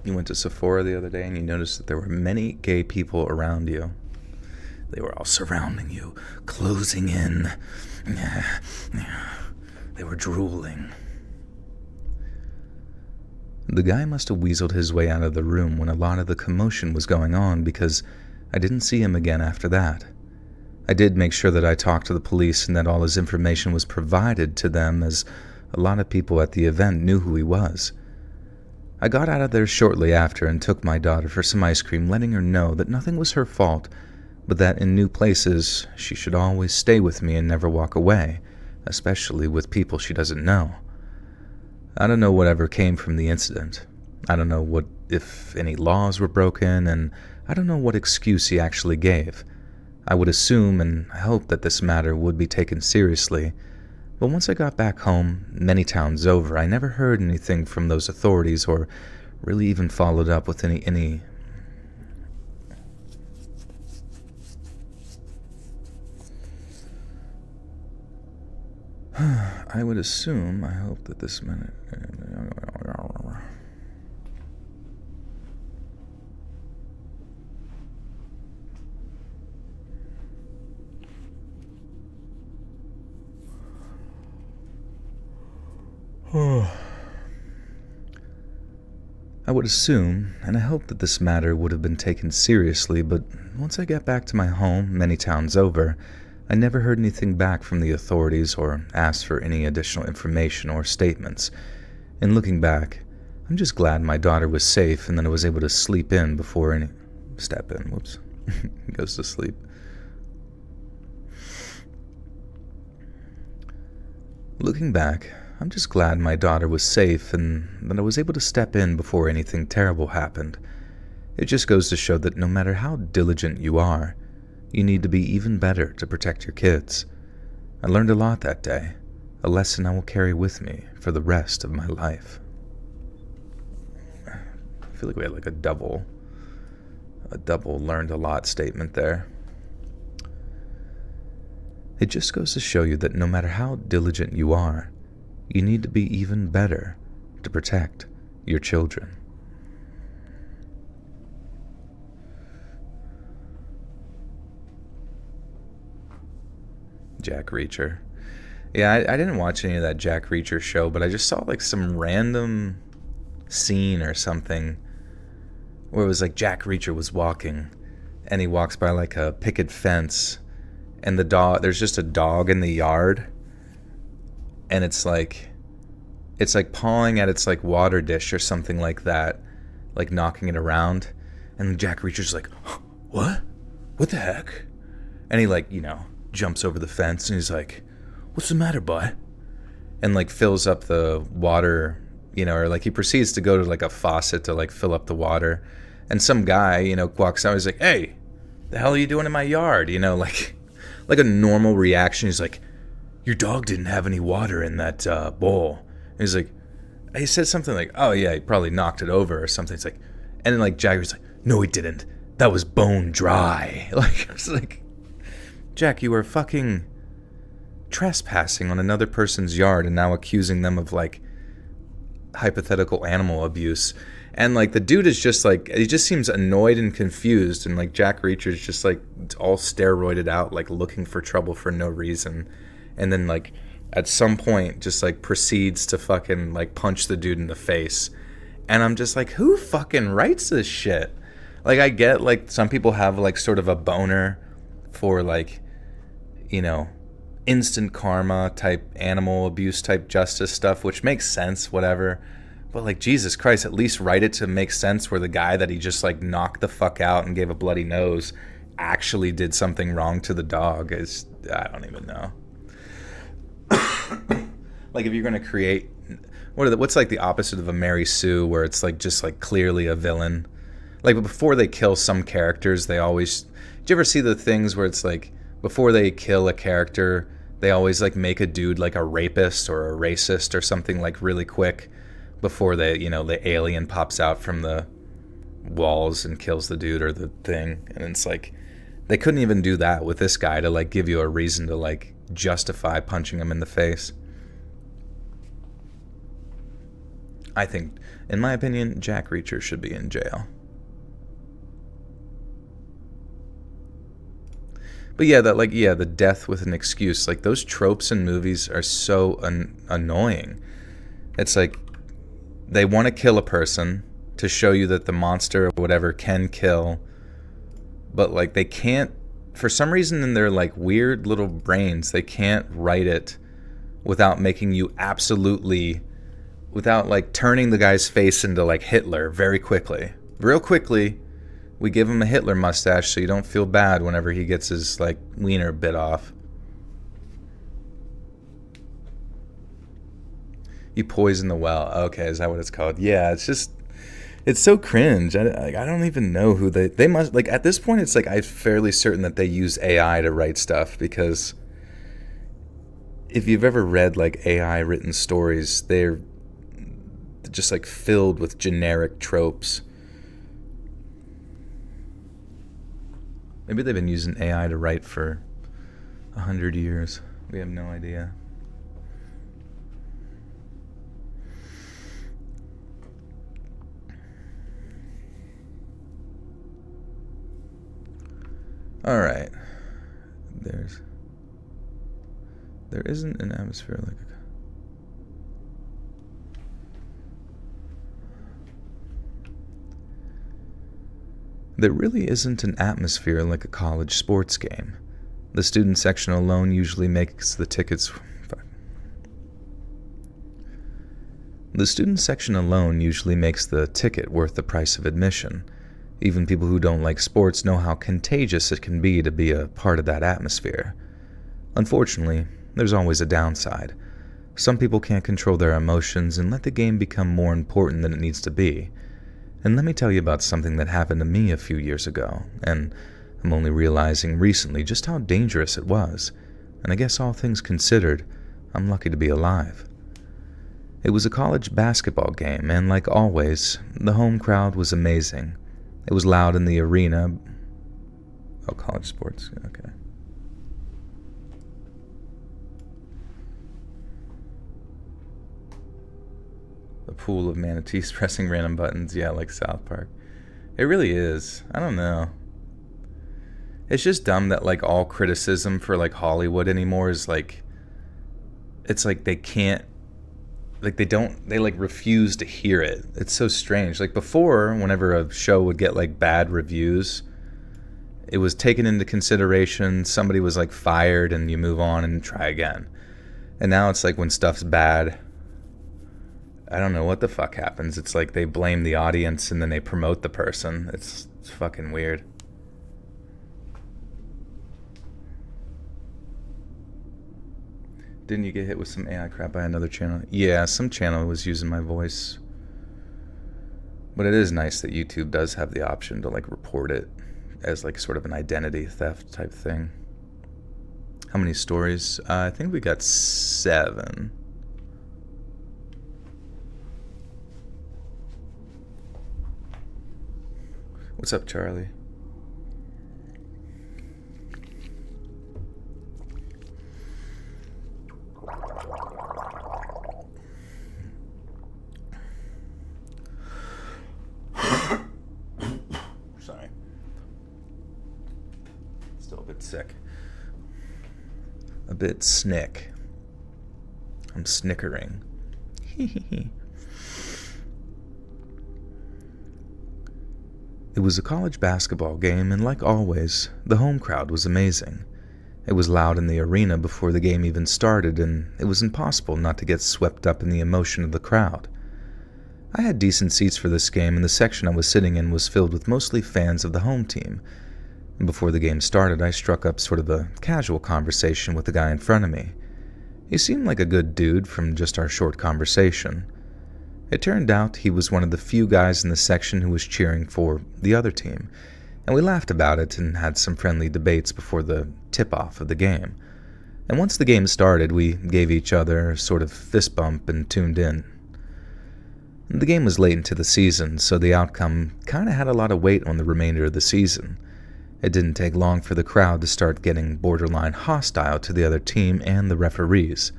You went to Sephora the other day and you noticed that there were many gay people around you. They were all surrounding you, closing in. They were drooling. The guy must have weaseled his way out of the room when a lot of the commotion was going on, because I didn't see him again after that. I did make sure that I talked to the police and that all his information was provided to them, as a lot of people at the event knew who he was. I got out of there shortly after and took my daughter for some ice cream, letting her know that nothing was her fault, but that in new places she should always stay with me and never walk away, especially with people she doesn't know. I don't know whatever came from the incident. I don't know if any laws were broken, and I don't know what excuse he actually gave. I would assume and hope that this matter would be taken seriously, but once I got back home, many towns over, I never heard anything from those authorities or really even followed up with any I would assume, I hope that this minute... I would assume, and I hope that this matter would have been taken seriously, but once I got back to my home, many towns over, I never heard anything back from the authorities or asked for any additional information or statements. And looking back, I'm just glad my daughter was safe and that I was able to sleep in before any... Step in, whoops. He goes to sleep. Looking back, I'm just glad my daughter was safe and that I was able to step in before anything terrible happened. It just goes to show that no matter how diligent you are, you need to be even better to protect your kids. I learned a lot that day, a lesson I will carry with me for the rest of my life. I feel like we had like a double learned a lot statement there. It just goes to show you that no matter how diligent you are, you need to be even better to protect your children. Jack Reacher. Yeah, I didn't watch any of that Jack Reacher show, but I just saw like some random scene or something where it was like Jack Reacher was walking and he walks by like a picket fence and there's just a dog in the yard and it's like pawing at its like water dish or something like that, like knocking it around, and Jack Reacher's like, what the heck? And he like, jumps over the fence and he's like, what's the matter, boy? And like fills up the water, or like he proceeds to go to like a faucet to like fill up the water. And some guy, walks out, he's like, hey, the hell are you doing in my yard? Like a normal reaction. He's like, your dog didn't have any water in that bowl. And he's like, he said something like, oh yeah, he probably knocked it over or something. It's like, and then like Jagger's like, no, he didn't. That was bone dry. Like, I was like, Jack, you were fucking trespassing on another person's yard and now accusing them of like hypothetical animal abuse. And like the dude is just like, he just seems annoyed and confused, and like Jack Reacher's just like all steroided out, like looking for trouble for no reason. And then like at some point just like proceeds to fucking like punch the dude in the face. And I'm just like, who fucking writes this shit? Like, I get like some people have like sort of a boner for like, instant karma type, animal abuse type justice stuff, which makes sense, whatever. But like, Jesus Christ, at least write it to make sense where the guy that he just like knocked the fuck out and gave a bloody nose actually did something wrong to the dog. I don't even know. Like, if you're going to create, what's like the opposite of a Mary Sue, where it's like just like clearly a villain? Like, but before they kill some characters, they always, do you ever see the things where it's like, before they kill a character, they always like make a dude like a rapist or a racist or something like really quick before they, the alien pops out from the walls and kills the dude or the thing. And it's like, they couldn't even do that with this guy to like give you a reason to like justify punching him in the face. I think, in my opinion, Jack Reacher should be in jail. But yeah, the death with an excuse, like those tropes in movies are so annoying. It's like they want to kill a person to show you that the monster or whatever can kill, but like they can't, for some reason in their like weird little brains, they can't write it without making you without like turning the guy's face into like Hitler very quickly. Real quickly, we give him a Hitler mustache so you don't feel bad whenever he gets his like wiener bit off. You poison the well. Okay, is that what it's called? Yeah, it's so cringe. I don't even know who they must, like, at this point it's like I'm fairly certain that they use AI to write stuff, because if you've ever read like AI written stories, they're just like filled with generic tropes. Maybe they've been using AI to write for 100 years. We have no idea. All right. There isn't an atmosphere like a... There really isn't an atmosphere like a college sports game. The student section alone usually makes the tickets The student section alone usually makes the ticket worth the price of admission. Even people who don't like sports know how contagious it can be to be a part of that atmosphere. Unfortunately, there's always a downside. Some people can't control their emotions and let the game become more important than it needs to be. And let me tell you about something that happened to me a few years ago, and I'm only realizing recently just how dangerous it was. And I guess all things considered, I'm lucky to be alive. It was a college basketball game, and like always, the home crowd was amazing. It was loud in the arena. Oh, college sports, okay. A pool of manatees pressing random buttons, yeah, like South Park. It really is. I don't know. It's just dumb that like all criticism for like Hollywood anymore is like, it's like they can't, like they like refuse to hear it. It's so strange. Like before, whenever a show would get like bad reviews, it was taken into consideration, somebody was like fired, and you move on and try again. And now it's like when stuff's bad, I don't know what the fuck happens. It's like they blame the audience and then they promote the person. It's fucking weird. Didn't you get hit with some AI crap by another channel? Yeah, some channel was using my voice. But it is nice that YouTube does have the option to like report it as like sort of an identity theft type thing. How many stories? I think we got 7. What's up, Charlie? Sorry. Still a bit sick. A bit snick. I'm snickering. It was a college basketball game, and like always, the home crowd was amazing. It was loud in the arena before the game even started, and it was impossible not to get swept up in the emotion of the crowd. I had decent seats for this game, and the section I was sitting in was filled with mostly fans of the home team. And before the game started, I struck up sort of a casual conversation with the guy in front of me. He seemed like a good dude from just our short conversation. It turned out he was one of the few guys in the section who was cheering for the other team, and we laughed about it and had some friendly debates before the tip-off of the game. And once the game started, we gave each other a sort of fist bump and tuned in. The game was late into the season, so the outcome kind of had a lot of weight on the remainder of the season. It didn't take long for the crowd to start getting borderline hostile to the other team and the referees.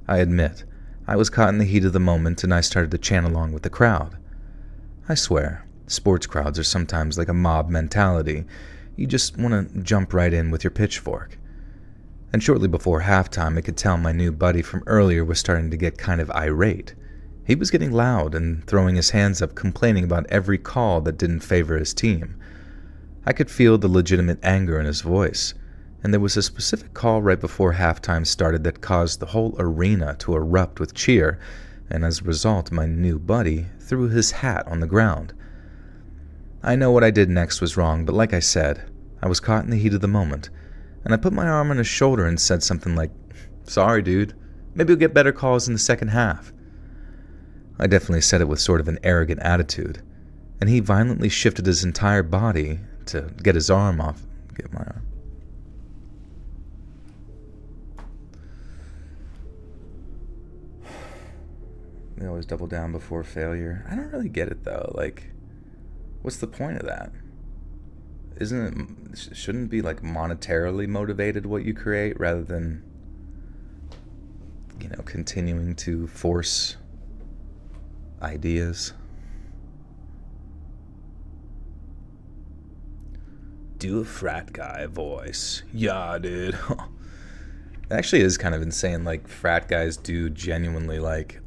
I admit, I was caught in the heat of the moment, and I started to chant along with the crowd. I swear, sports crowds are sometimes like a mob mentality. You just want to jump right in with your pitchfork. And shortly before halftime, I could tell my new buddy from earlier was starting to get kind of irate. He was getting loud and throwing his hands up, complaining about every call that didn't favor his team. I could feel the legitimate anger in his voice, and there was a specific call right before halftime started that caused the whole arena to erupt with cheer, and as a result, my new buddy threw his hat on the ground. I know what I did next was wrong, but like I said, I was caught in the heat of the moment, and I put my arm on his shoulder and said something like, "Sorry, dude. Maybe we'll get better calls in the second half." I definitely said it with sort of an arrogant attitude, and he violently shifted his entire body to get his arm off. Get my arm. They always double down before failure. I don't really get it though. Like, what's the point of that? Shouldn't it be like monetarily motivated what you create rather than, continuing to force ideas? Do a frat guy voice. Yeah, dude. It actually is kind of insane. Like, frat guys do genuinely like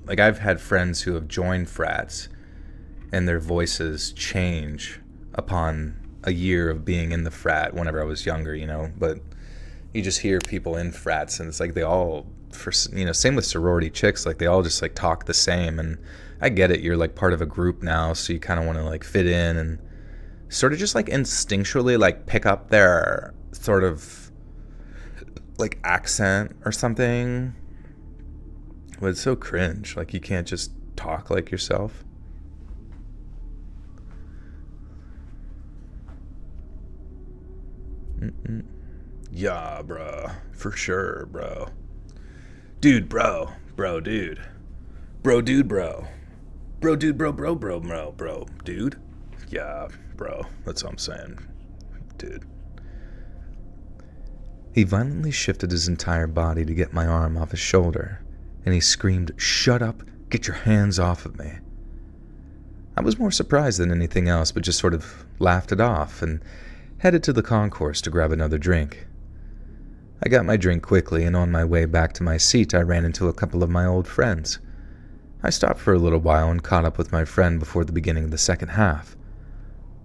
I've had friends who have joined frats and their voices change upon a year of being in the frat whenever I was younger, but you just hear people in frats and it's like they all same with sorority chicks, like they all just like talk the same. And I get it, you're like part of a group now, so you kind of want to like fit in and sort of just like instinctually like pick up their sort of like accent or something. But it's so cringe, like you can't just talk like yourself. Yeah, bro, for sure, bro. Dude, bro, dude. Bro, dude, bro. Bro, dude, bro, dude. Yeah, bro, that's what I'm saying, dude. He violently shifted his entire body to get my arm off his shoulder, and he screamed, "Shut up, get your hands off of me." I was more surprised than anything else, but just sort of laughed it off and headed to the concourse to grab another drink. I got my drink quickly, and on my way back to my seat, I ran into a couple of my old friends. I stopped for a little while and caught up with my friend before the beginning of the second half.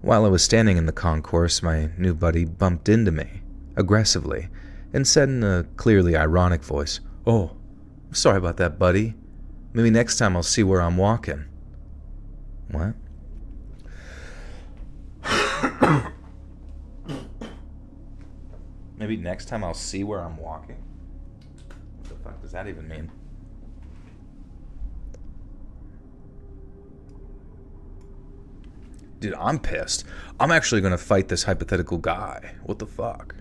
While I was standing in the concourse, my new buddy bumped into me, aggressively, and said in a clearly ironic voice, "Oh, I'm sorry about that, buddy. Maybe next time I'll see where I'm walking." What? Maybe next time I'll see where I'm walking? What the fuck does that even mean? Dude, I'm pissed. I'm actually gonna fight this hypothetical guy. What the fuck?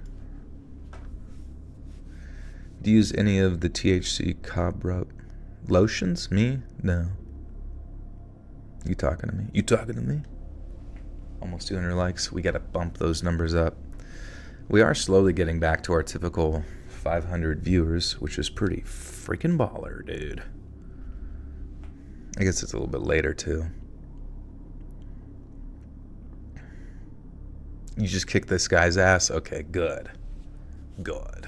Do you use any of the THC cob rub lotions? Me? No. You talking to me? You talking to me? Almost 200 likes. We gotta bump those numbers up. We are slowly getting back to our typical 500 viewers, which is pretty freaking baller, dude. I guess it's a little bit later, too. You just kicked this guy's ass? Okay, good. Good.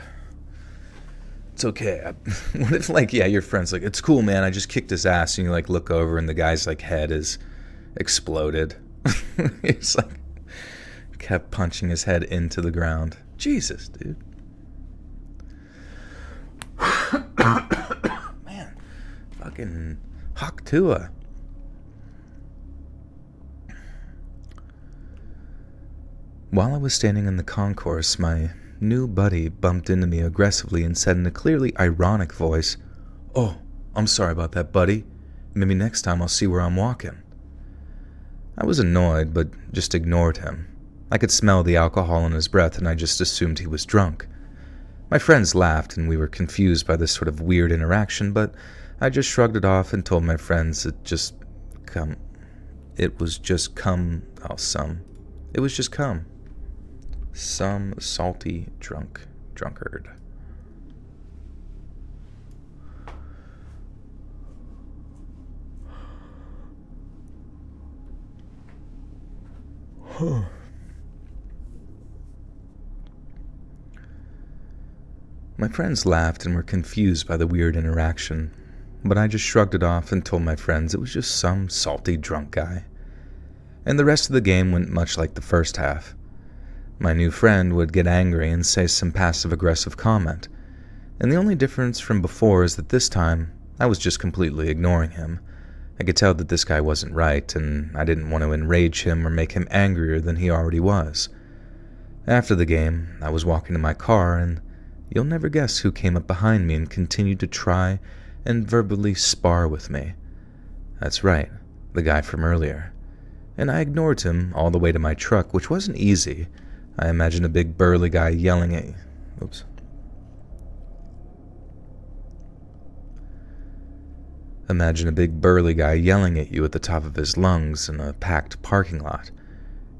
It's okay. What if, like, yeah, your friend's like, "It's cool, man, I just kicked his ass," and you, like, look over and the guy's, like, head is exploded. He's, like, kept punching his head into the ground. Jesus, dude. Man, fucking Haktua. While I was standing in the concourse, my new buddy bumped into me aggressively and said in a clearly ironic voice, "Oh, I'm sorry about that, buddy. Maybe next time I'll see where I'm walking." I was annoyed, but just ignored him. I could smell the alcohol in his breath, and I just assumed he was drunk. My friends laughed, and we were confused by this sort of weird interaction, but I just shrugged it off and told my friends it was just cum. Some salty drunkard. My friends laughed and were confused by the weird interaction, but I just shrugged it off and told my friends it was just some salty drunk guy. And the rest of the game went much like the first half. My new friend would get angry and say some passive-aggressive comment, and the only difference from before is that this time I was just completely ignoring him. I could tell that this guy wasn't right, and I didn't want to enrage him or make him angrier than he already was. After the game, I was walking to my car, and you'll never guess who came up behind me and continued to try and verbally spar with me. That's right, the guy from earlier. And I ignored him all the way to my truck, which wasn't easy. I imagined a big burly guy yelling at you at the top of his lungs in a packed parking lot,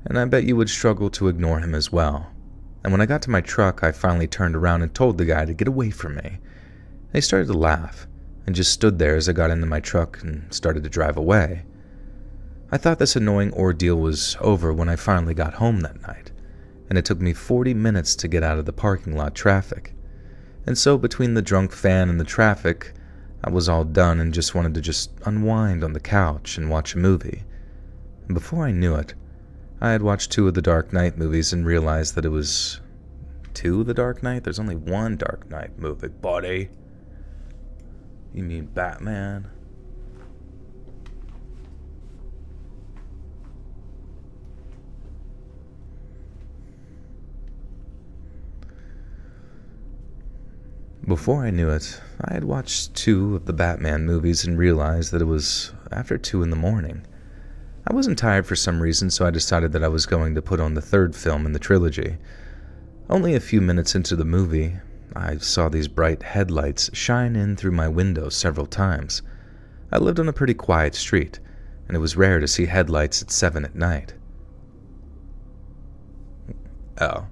and I bet you would struggle to ignore him as well. And when I got to my truck, I finally turned around and told the guy to get away from me. He started to laugh and just stood there as I got into my truck and started to drive away. I thought this annoying ordeal was over when I finally got home that night, and it took me 40 minutes to get out of the parking lot traffic. And so between the drunk fan and the traffic, I was all done and just wanted to unwind on the couch and watch a movie. And before I knew it, I had watched 2 of the Dark Knight movies and realized that it was 2 of the Dark Knight? There's only one Dark Knight movie, buddy. You mean Batman? Before I knew it, I had watched 2 of the Batman movies and realized that it was after 2 in the morning. I wasn't tired for some reason, so I decided that I was going to put on the 3rd film in the trilogy. Only a few minutes into the movie, I saw these bright headlights shine in through my window several times. I lived on a pretty quiet street, and it was rare to see headlights at 7 at night. Oh.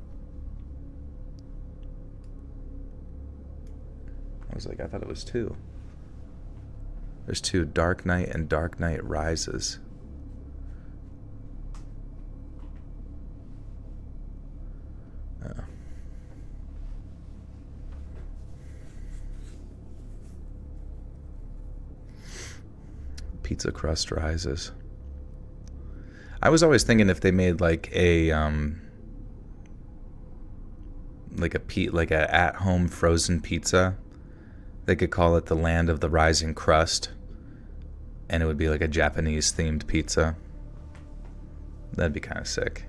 I thought it was 2. There's 2, Dark Knight and Dark Knight Rises. Oh. Pizza Crust Rises. I was always thinking if they made like a at-home frozen pizza, they could call it the Land of the Rising Crust, and it would be like a Japanese-themed pizza. That'd be kind of sick.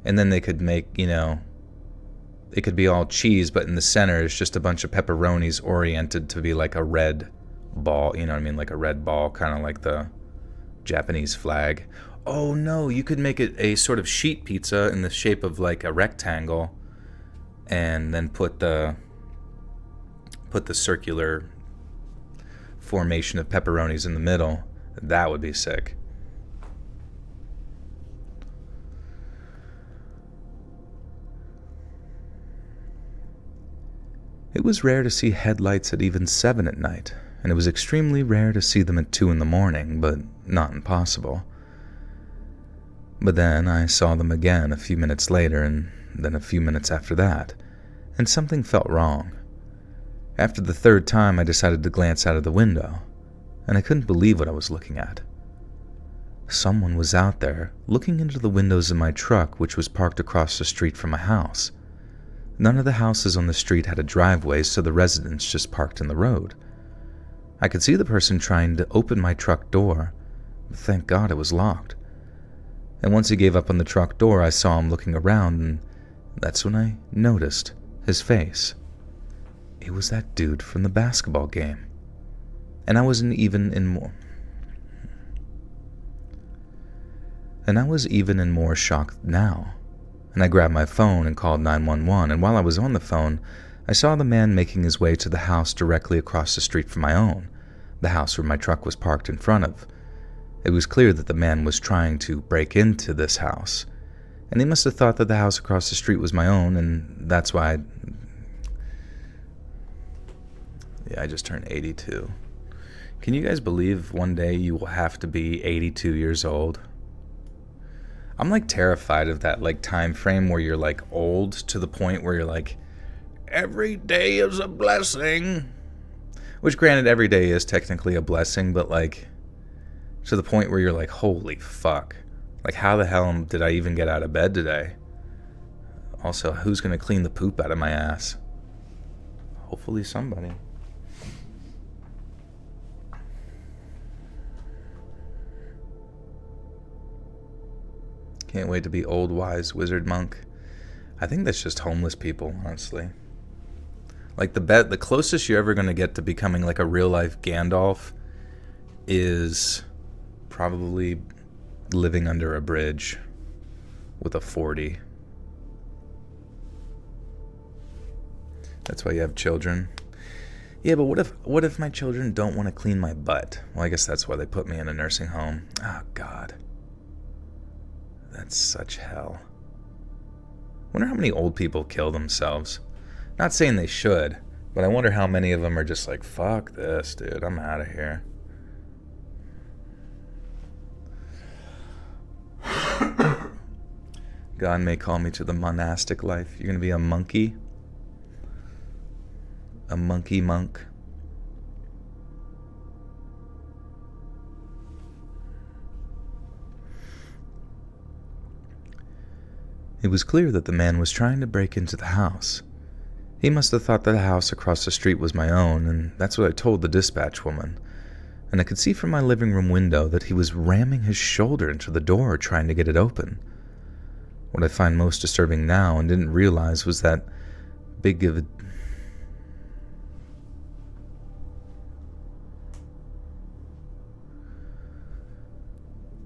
And then they could make, it could be all cheese, but in the center is just a bunch of pepperonis oriented to be like a red ball, like a red ball, kind of like the Japanese flag. Oh no, you could make it a sort of sheet pizza in the shape of like a rectangle, and then put the circular formation of pepperonis in the middle. That would be sick. It was rare to see headlights at even 7 at night, and it was extremely rare to see them at 2 in the morning, but not impossible. But then I saw them again a few minutes later, and then a few minutes after that, and something felt wrong. After the 3rd time, I decided to glance out of the window, and I couldn't believe what I was looking at. Someone was out there, looking into the windows of my truck, which was parked across the street from my house. None of the houses on the street had a driveway, so the residents just parked in the road. I could see the person trying to open my truck door, but thank God it was locked. And once he gave up on the truck door, I saw him looking around, and that's when I noticed his face. It was that dude from the basketball game. And I was even in more shock now. And I grabbed my phone and called 911, and while I was on the phone, I saw the man making his way to the house directly across the street from my own, the house where my truck was parked in front of. It was clear that the man was trying to break into this house, and he must have thought that the house across the street was my own, and that's why I just turned 82. Can you guys believe one day you will have to be 82 years old? I'm like terrified of that like time frame where you're like old to the point where you're like, every day is a blessing. Which granted, every day is technically a blessing, but like to the point where you're like, holy fuck. Like how the hell did I even get out of bed today? Also, who's gonna clean the poop out of my ass? Hopefully somebody. Can't wait to be old, wise wizard monk. I think that's just homeless people, honestly. Like the closest you're ever going to get to becoming like a real life Gandalf is probably living under a bridge with a 40. That's why you have children. Yeah, but what if my children don't want to clean my butt? Well, I guess that's why they put me in a nursing home. Oh, God. That's such hell. Wonder how many old people kill themselves. Not saying they should, but I wonder how many of them are just like, fuck this, dude, I'm out of here. God may call me to the monastic life. You're going to be a monkey? A monkey monk? It was clear that the man was trying to break into the house. He must have thought that the house across the street was my own, and that's what I told the dispatch woman. And I could see from my living room window that he was ramming his shoulder into the door trying to get it open. What I find most disturbing now and didn't realize was that big of a...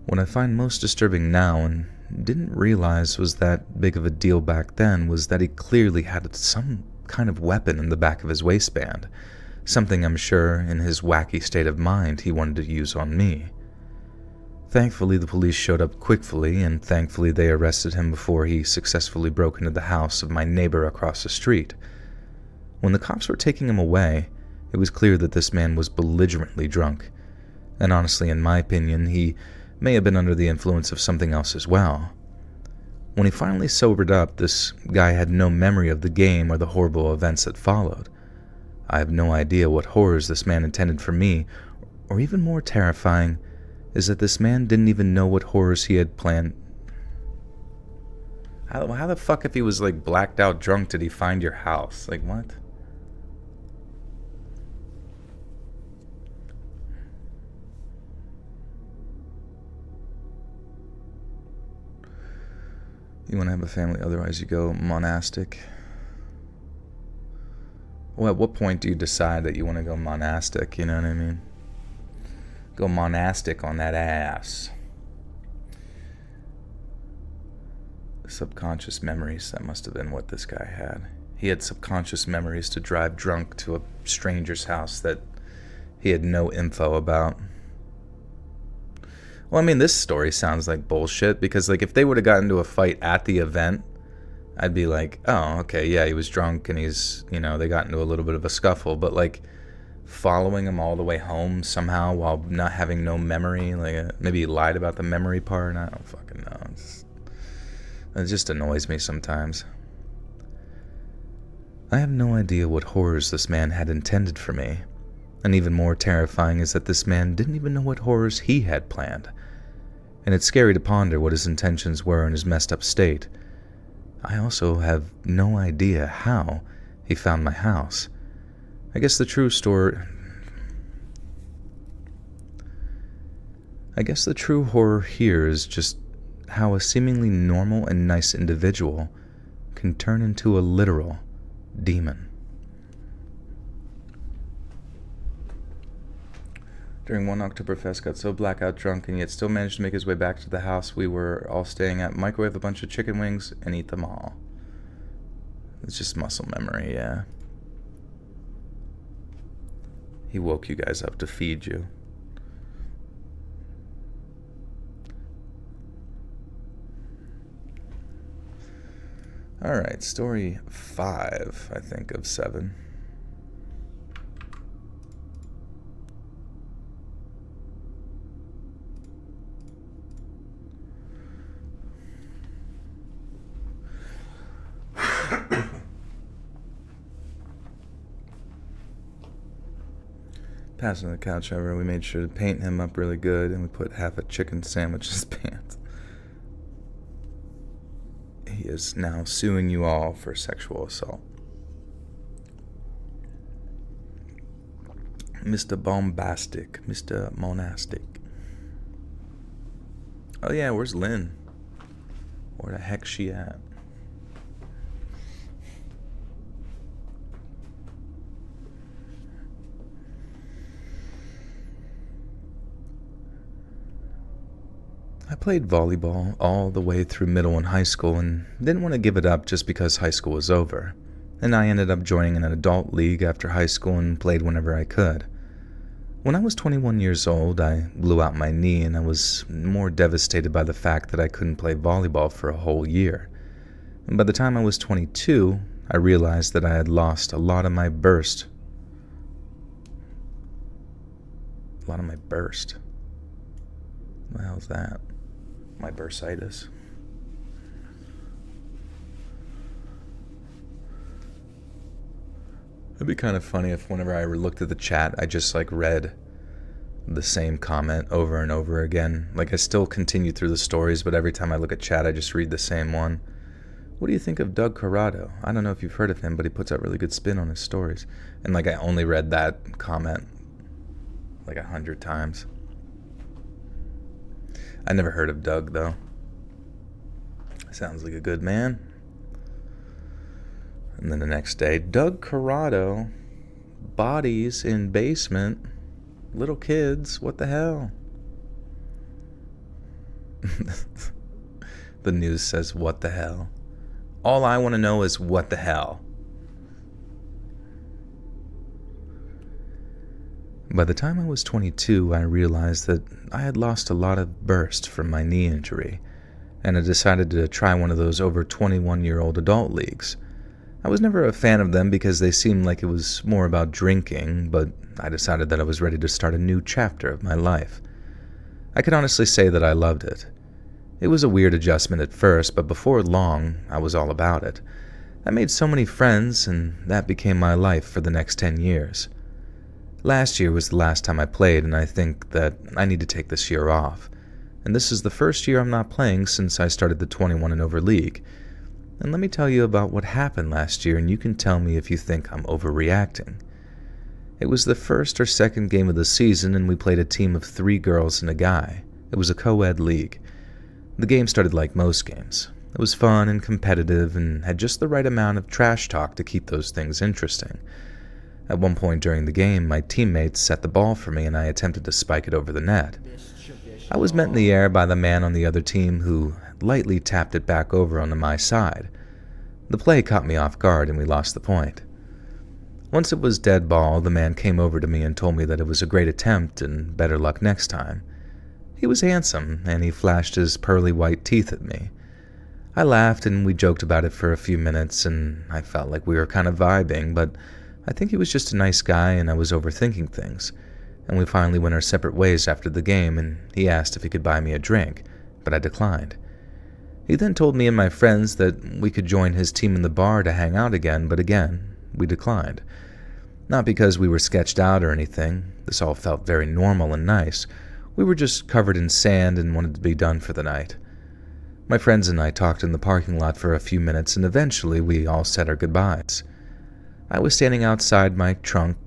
What I find most disturbing now and didn't realize was that big of a deal back then was that he clearly had some kind of weapon in the back of his waistband, something I'm sure in his wacky state of mind he wanted to use on me. Thankfully, the police showed up quickly, and thankfully they arrested him before he successfully broke into the house of my neighbor across the street. When the cops were taking him away, it was clear that this man was belligerently drunk, and honestly, in my opinion, he may have been under the influence of something else as well. When he finally sobered up, this guy had no memory of the game or the horrible events that followed. I have no idea what horrors this man intended for me, or even more terrifying, is that this man didn't even know what horrors he had planned. How the fuck, if he was like blacked out drunk, did he find your house? Like, what? You want to have a family, otherwise you go monastic. Well, at what point do you decide that you want to go monastic? You know what I mean? Go monastic on that ass. Subconscious memories, that must have been what this guy had. He had subconscious memories to drive drunk to a stranger's house that he had no info about. Well, I mean, this story sounds like bullshit, because like if they would have gotten into a fight at the event, I'd be like, oh, okay, yeah, he was drunk and he's, they got into a little bit of a scuffle, but like following him all the way home somehow while not having no memory, like maybe he lied about the memory part, I don't fucking know. It just annoys me sometimes. I have no idea what horrors this man had intended for me, and even more terrifying is that this man didn't even know what horrors he had planned. And it's scary to ponder what his intentions were in his messed up state. I also have no idea how he found my house. I guess the true horror here is just how a seemingly normal and nice individual can turn into a literal demon. During one Oktoberfest, got so blackout drunk and yet still managed to make his way back to the house we were all staying at, microwave a bunch of chicken wings, and eat them all. It's just muscle memory, yeah. He woke you guys up to feed you. Alright, story 5, I think, of 7. Passing the couch over, we made sure to paint him up really good, and we put half a chicken sandwich in his pants. He is now suing you all for sexual assault. Mr. Bombastic, Mr. Monastic. Oh yeah, where's Lynn? Where the heck's she at? I played volleyball all the way through middle and high school and didn't want to give it up just because high school was over. And I ended up joining an adult league after high school and played whenever I could. When I was 21 years old, I blew out my knee and I was more devastated by the fact that I couldn't play volleyball for a whole year. And by the time I was 22, I realized that I had lost a lot of my burst. What the hell's that? My bursitis. It'd be kind of funny if whenever I looked at the chat, I just read the same comment over and over again. I still continue through the stories, but every time I look at chat, I just read the same one. What do you think of Doug Corrado? I don't know if you've heard of him, but he puts out really good spin on his stories. And like, I only read that comment like 100 times. I never heard of Doug, though. Sounds like a good man. And then the next day, Doug Corrado, bodies in basement, little kids, what the hell? The news says, what the hell? All I want to know is what the hell. By the time I was 22, I realized that I had lost a lot of burst from my knee injury, and I decided to try one of those over 21-year-old adult leagues. I was never a fan of them because they seemed like it was more about drinking, but I decided that I was ready to start a new chapter of my life. I can honestly say that I loved it. It was a weird adjustment at first, but before long, I was all about it. I made so many friends, and that became my life for the next 10 years. Last year was the last time I played, and I think that I need to take this year off. And this is the first year I'm not playing since I started the 21 and over league. And let me tell you about what happened last year, and you can tell me if you think I'm overreacting. It was the first or second game of the season, and we played a team of 3 girls and a guy. It was a co-ed league. The game started like most games. It was fun and competitive and had just the right amount of trash talk to keep those things interesting. At one point during the game, my teammates set the ball for me and I attempted to spike it over the net. I was met in the air by the man on the other team who lightly tapped it back over onto my side. The play caught me off guard and we lost the point. Once it was dead ball, the man came over to me and told me that it was a great attempt and better luck next time. He was handsome, and he flashed his pearly white teeth at me. I laughed, and we joked about it for a few minutes, and I felt like we were kind of vibing, but I think he was just a nice guy, and I was overthinking things. And we finally went our separate ways after the game, and he asked if he could buy me a drink, but I declined. He then told me and my friends that we could join his team in the bar to hang out again, but again, we declined. Not because we were sketched out or anything. This all felt very normal and nice. We were just covered in sand and wanted to be done for the night. My friends and I talked in the parking lot for a few minutes, and eventually we all said our goodbyes. I was standing outside my trunk.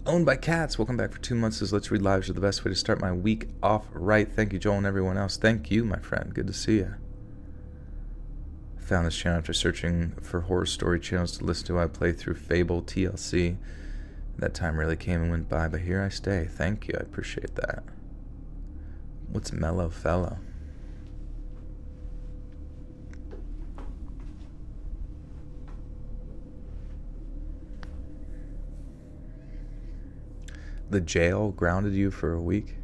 Owned by Cats. Welcome back for 2 months. Says, let's read lives are the best way to start my week off right. Thank you, Joel, and everyone else. Thank you, my friend. Good to see you. Found this channel after searching for horror story channels to listen to. I play through Fable TLC. That time really came and went by, but here I stay. Thank you. I appreciate that. What's Mellow Fellow? The jail grounded you for a week?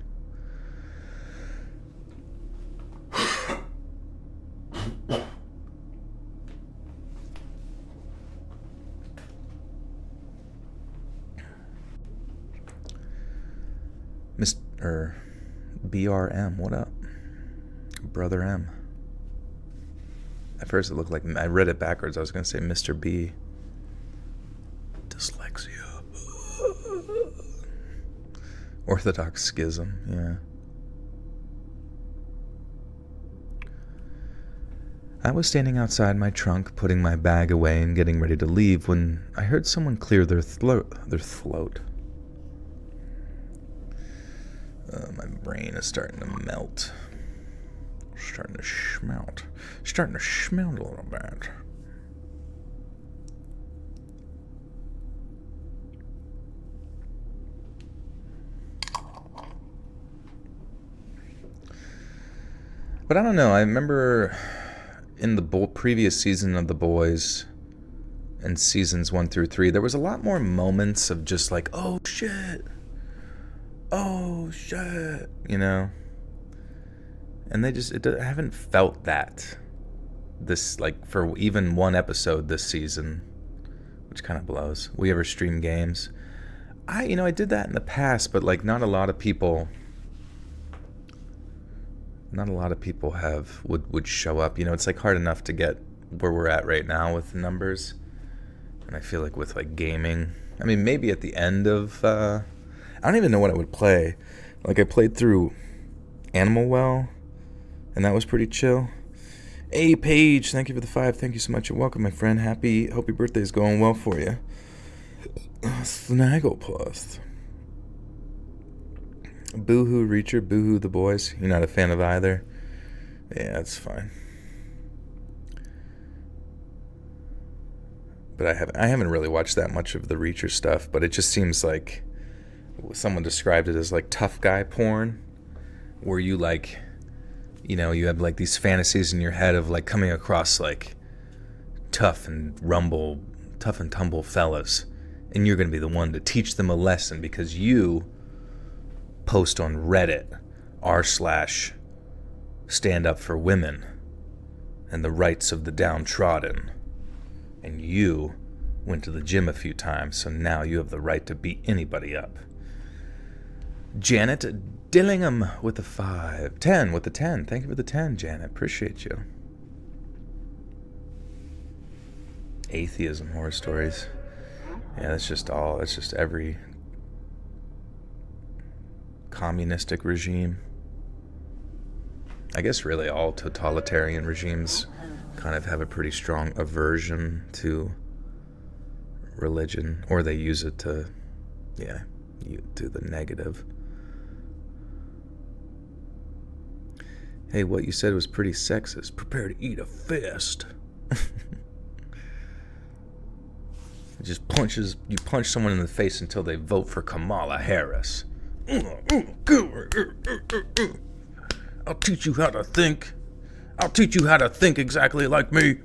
Mr. BRM, what up? Brother M. At first it looked like, I read it backwards, I was going to say Mr. B. Dyslexia. Orthodox schism, yeah. I was standing outside my trunk, putting my bag away and getting ready to leave when I heard someone clear their throat. My brain is starting to melt. Starting to schmelt a little bit. But I don't know, I remember in the previous season of The Boys, and seasons 1 through 3, there was a lot more moments of just like, oh shit, you know? And I haven't felt that this, like, for even one episode this season, which kind of blows. We ever stream games? I did that in the past, but like not a lot of people would show up. It's like hard enough to get where we're at right now with numbers. And I feel like with like gaming, I mean, maybe at the end of, I don't even know what I would play. Like I played through Animal Well, and that was pretty chill. Hey, Paige, thank you for the 5. Thank you so much. You're welcome, my friend. Hope your birthday's going well for you. Snagglepuss. Boohoo Reacher, Boohoo the Boys. You're not a fan of either? Yeah, that's fine. But I haven't really watched that much of the Reacher stuff, but it just seems like someone described it as like tough guy porn, where you like, you know, you have like these fantasies in your head of like coming across like tough and tumble fellas, and you're going to be the one to teach them a lesson because you post on Reddit r/stand up for women and the rights of the downtrodden, and you went to the gym a few times, so now you have the right to beat anybody up. Janet Dillingham with the 5. 10 with the 10. Thank you for the 10, Janet. Appreciate you. Atheism horror stories. Yeah, that's just every communistic regime. I guess really all totalitarian regimes kind of have a pretty strong aversion to religion, or they use it to do the negative. Hey, what you said was pretty sexist. Prepare to eat a fist. You punch someone in the face until they vote for Kamala Harris. I'll teach you how to think. I'll teach you how to think exactly like me.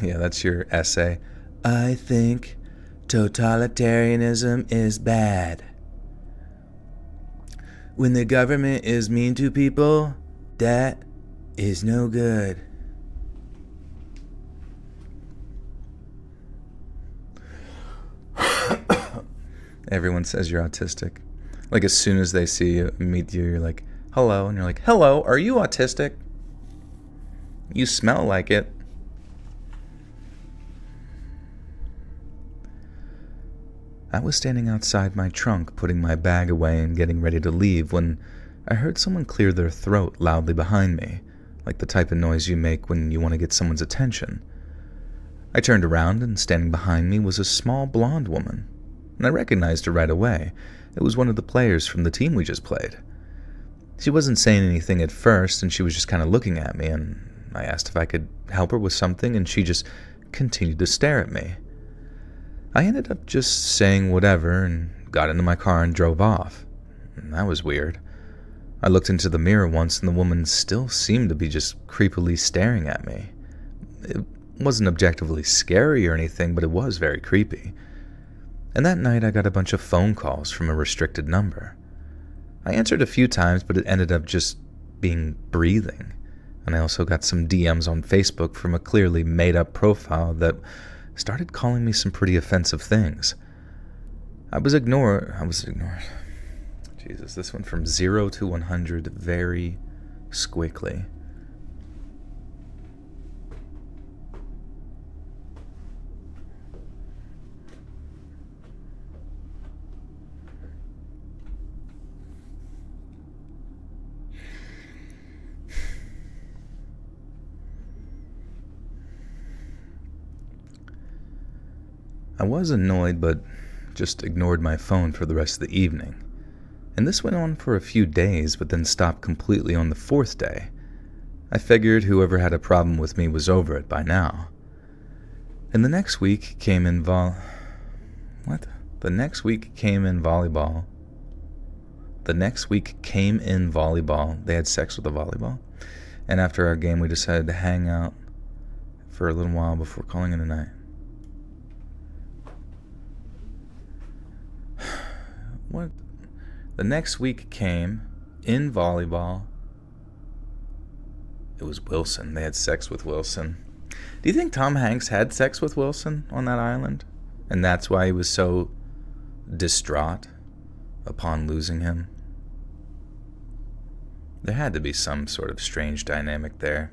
Yeah, that's your essay. I think totalitarianism is bad. When the government is mean to people, that is no good. Everyone says you're autistic. Like as soon as they meet you, you're like, hello. And you're like, hello, are you autistic? You smell like it. I was standing outside my trunk, putting my bag away and getting ready to leave when I heard someone clear their throat loudly behind me, like the type of noise you make when you want to get someone's attention. I turned around, and standing behind me was a small blonde woman, and I recognized her right away. It was one of the players from the team we just played. She wasn't saying anything at first, and she was just kind of looking at me, and I asked if I could help her with something, and she just continued to stare at me. I ended up just saying whatever and got into my car and drove off. That was weird. I looked into the mirror once and the woman still seemed to be just creepily staring at me. It wasn't objectively scary or anything, but it was very creepy. And that night I got a bunch of phone calls from a restricted number. I answered a few times, but it ended up just being breathing. And I also got some DMs on Facebook from a clearly made-up profile that started calling me some pretty offensive things. I was ignored. Jesus, this went from 0 to 100 very squickly. I was annoyed, but just ignored my phone for the rest of the evening. And this went on for a few days, but then stopped completely on the 4th day. I figured whoever had a problem with me was over it by now. And the next week came in volleyball. The next week came in volleyball. They had sex with the volleyball. And after our game, we decided to hang out for a little while before calling it a night. What? The next week came in volleyball. It was Wilson. They had sex with Wilson. Do you think Tom Hanks had sex with Wilson on that island? And that's why he was so distraught upon losing him? There had to be some sort of strange dynamic there.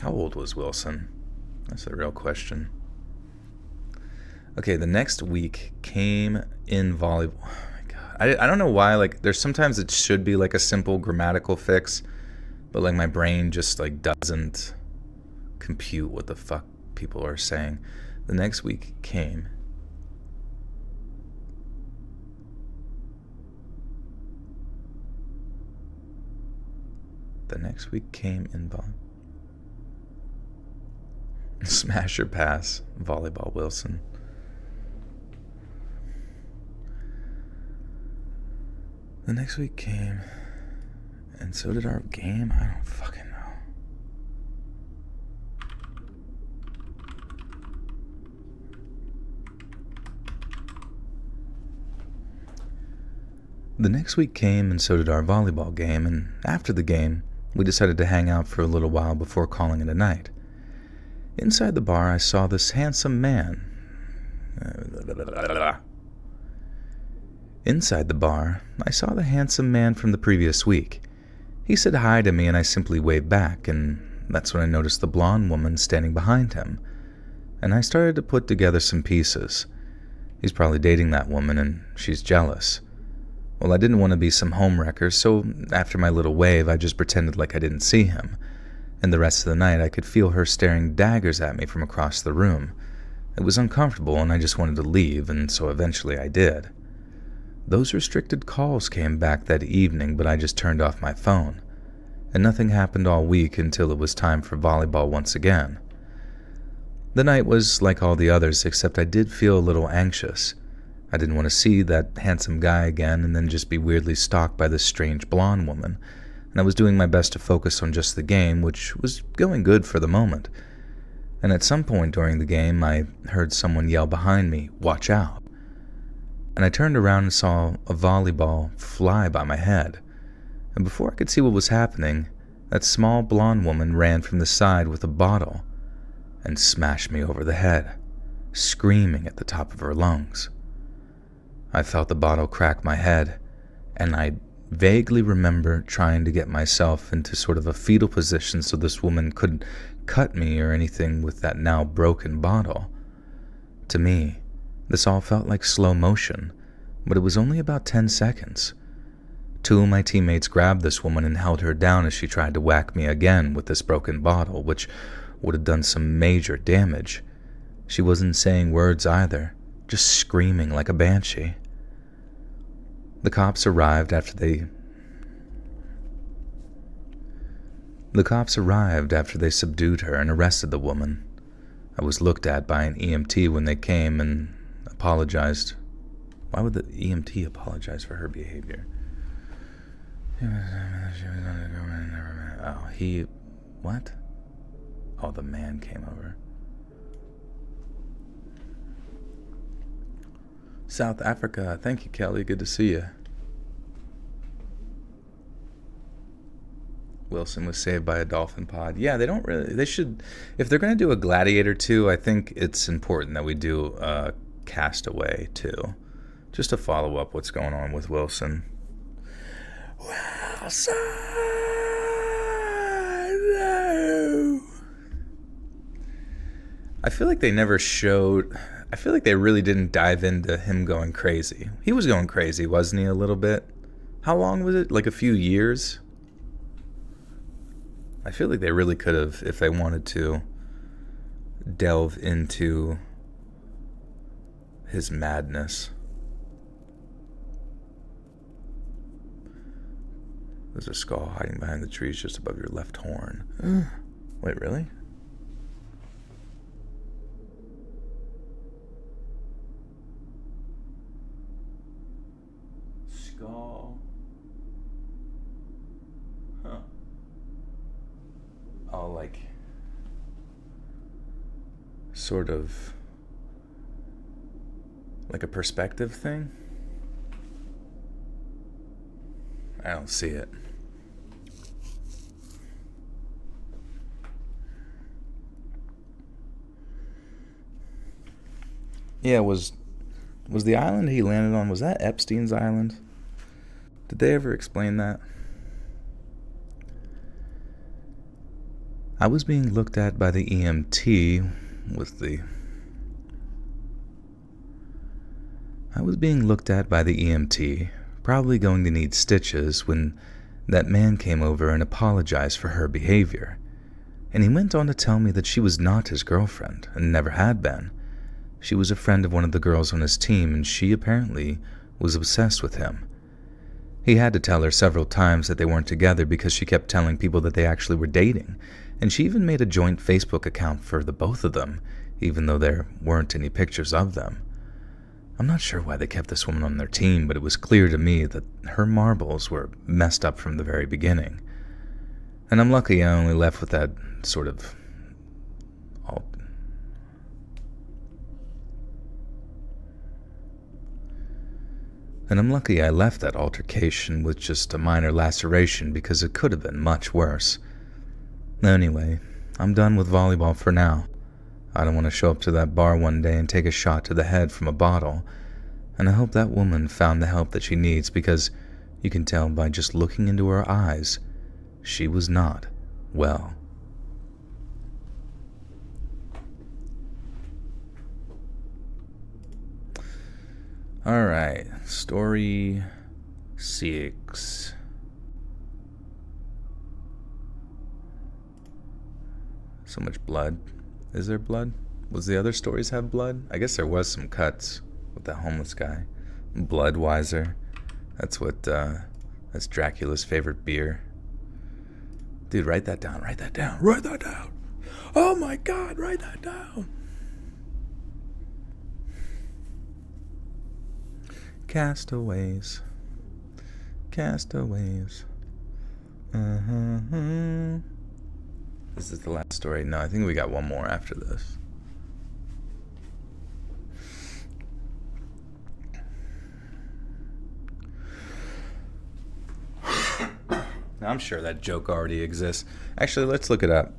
How old was Wilson? That's the real question. Okay, the next week came in volleyball. Oh my God. I don't know why, like, there's sometimes it should be like a simple grammatical fix, but like my brain just like doesn't compute what the fuck people are saying. The next week came. The next week came in volleyball. Smash or pass, volleyball Wilson. The next week came, and so did our game. I don't fucking know. The next week came, and so did our volleyball game, and after the game, we decided to hang out for a little while before calling it a night. Inside the bar, I saw this handsome man. Inside the bar, I saw the handsome man from the previous week. He said hi to me and I simply waved back, and that's when I noticed the blonde woman standing behind him. And I started to put together some pieces. He's probably dating that woman and she's jealous. Well, I didn't want to be some homewrecker, so after my little wave, I just pretended like I didn't see him. And the rest of the night, I could feel her staring daggers at me from across the room. It was uncomfortable and I just wanted to leave, and so eventually I did. Those restricted calls came back that evening, but I just turned off my phone. And nothing happened all week until it was time for volleyball once again. The night was like all the others, except I did feel a little anxious. I didn't want to see that handsome guy again and then just be weirdly stalked by this strange blonde woman, and I was doing my best to focus on just the game, which was going good for the moment. And at some point during the game, I heard someone yell behind me, "Watch out." And I turned around and saw a volleyball fly by my head. And before I could see what was happening, that small blonde woman ran from the side with a bottle and smashed me over the head, screaming at the top of her lungs. I felt the bottle crack my head, and I vaguely remember trying to get myself into sort of a fetal position so this woman couldn't cut me or anything with that now broken bottle. To me, this all felt like slow motion, but it was only about 10 seconds. Two of my teammates grabbed this woman and held her down as she tried to whack me again with this broken bottle, which would have done some major damage. She wasn't saying words either, just screaming like a banshee. The cops arrived after they subdued her and arrested the woman. I was looked at by an EMT when they came and apologized. Why would the EMT apologize for her behavior? What? Oh, the man came over. South Africa. Thank you, Kelly. Good to see you. Wilson was saved by a dolphin pod. Yeah, they should, if they're going to do a Gladiator 2, I think it's important that we do Castaway 2, just to follow up what's going on with Wilson. Wilson! No! I feel like they really didn't dive into him going crazy. He was going crazy, wasn't he, a little bit? How long was it? Like a few years? I feel like they really could have, if they wanted to, delve into his madness. There's a skull hiding behind the trees just above your left horn. Wait, really? Skull. Huh. Oh, like, sort of like a perspective thing? I don't see it. Yeah, was the island he landed on, was that Epstein's island? Did they ever explain that? I was being looked at by the EMT with the I was being looked at by the EMT, probably going to need stitches, when that man came over and apologized for her behavior. And he went on to tell me that she was not his girlfriend, and never had been. She was a friend of one of the girls on his team, and she apparently was obsessed with him. He had to tell her several times that they weren't together because she kept telling people that they actually were dating, and she even made a joint Facebook account for the both of them, even though there weren't any pictures of them. I'm not sure why they kept this woman on their team, but it was clear to me that her marbles were messed up from the very beginning. And I'm lucky I only left with that sort of... And I'm lucky I left that altercation with just a minor laceration because it could have been much worse. Anyway, I'm done with volleyball for now. I don't want to show up to that bar one day and take a shot to the head from a bottle, and I hope that woman found the help that she needs because you can tell by just looking into her eyes, she was not well. Alright, story 6. So much blood. Is there blood? Was the other stories have blood? I guess there was some cuts with that homeless guy. Bloodweiser. That's that's Dracula's favorite beer. Dude, write that down, write that down, write that down. Oh my God, write that down. Castaways. Castaways. Is this the last story? No, I think we got one more after this. Now, I'm sure that joke already exists. Actually, let's look it up.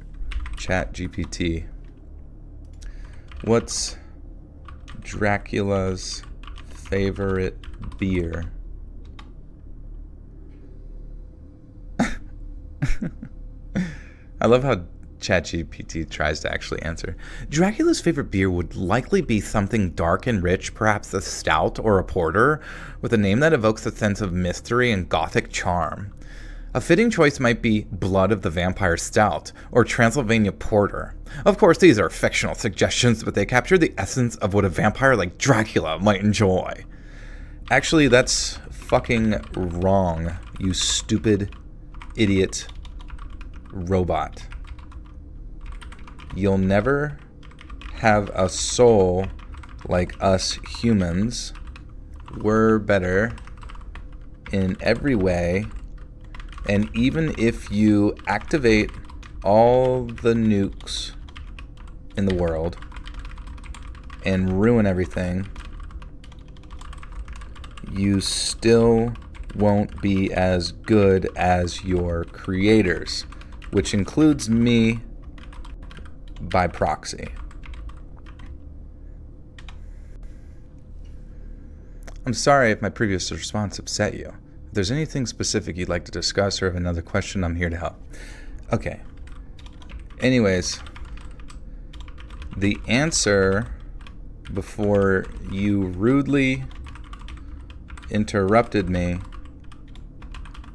Chat GPT. What's Dracula's favorite beer? I love how ChatGPT tries to actually answer. Dracula's favorite beer would likely be something dark and rich, perhaps a stout or a porter, with a name that evokes a sense of mystery and gothic charm. A fitting choice might be Blood of the Vampire Stout or Transylvania Porter. Of course, these are fictional suggestions, but they capture the essence of what a vampire like Dracula might enjoy. Actually, that's fucking wrong, you stupid idiot robot. You'll never have a soul like us humans. We're better in every way, and even if you activate all the nukes in the world and ruin everything, you still won't be as good as your creators, which includes me by proxy. I'm sorry if my previous response upset you. If there's anything specific you'd like to discuss or have another question, I'm here to help. Okay. Anyways, the answer before you rudely interrupted me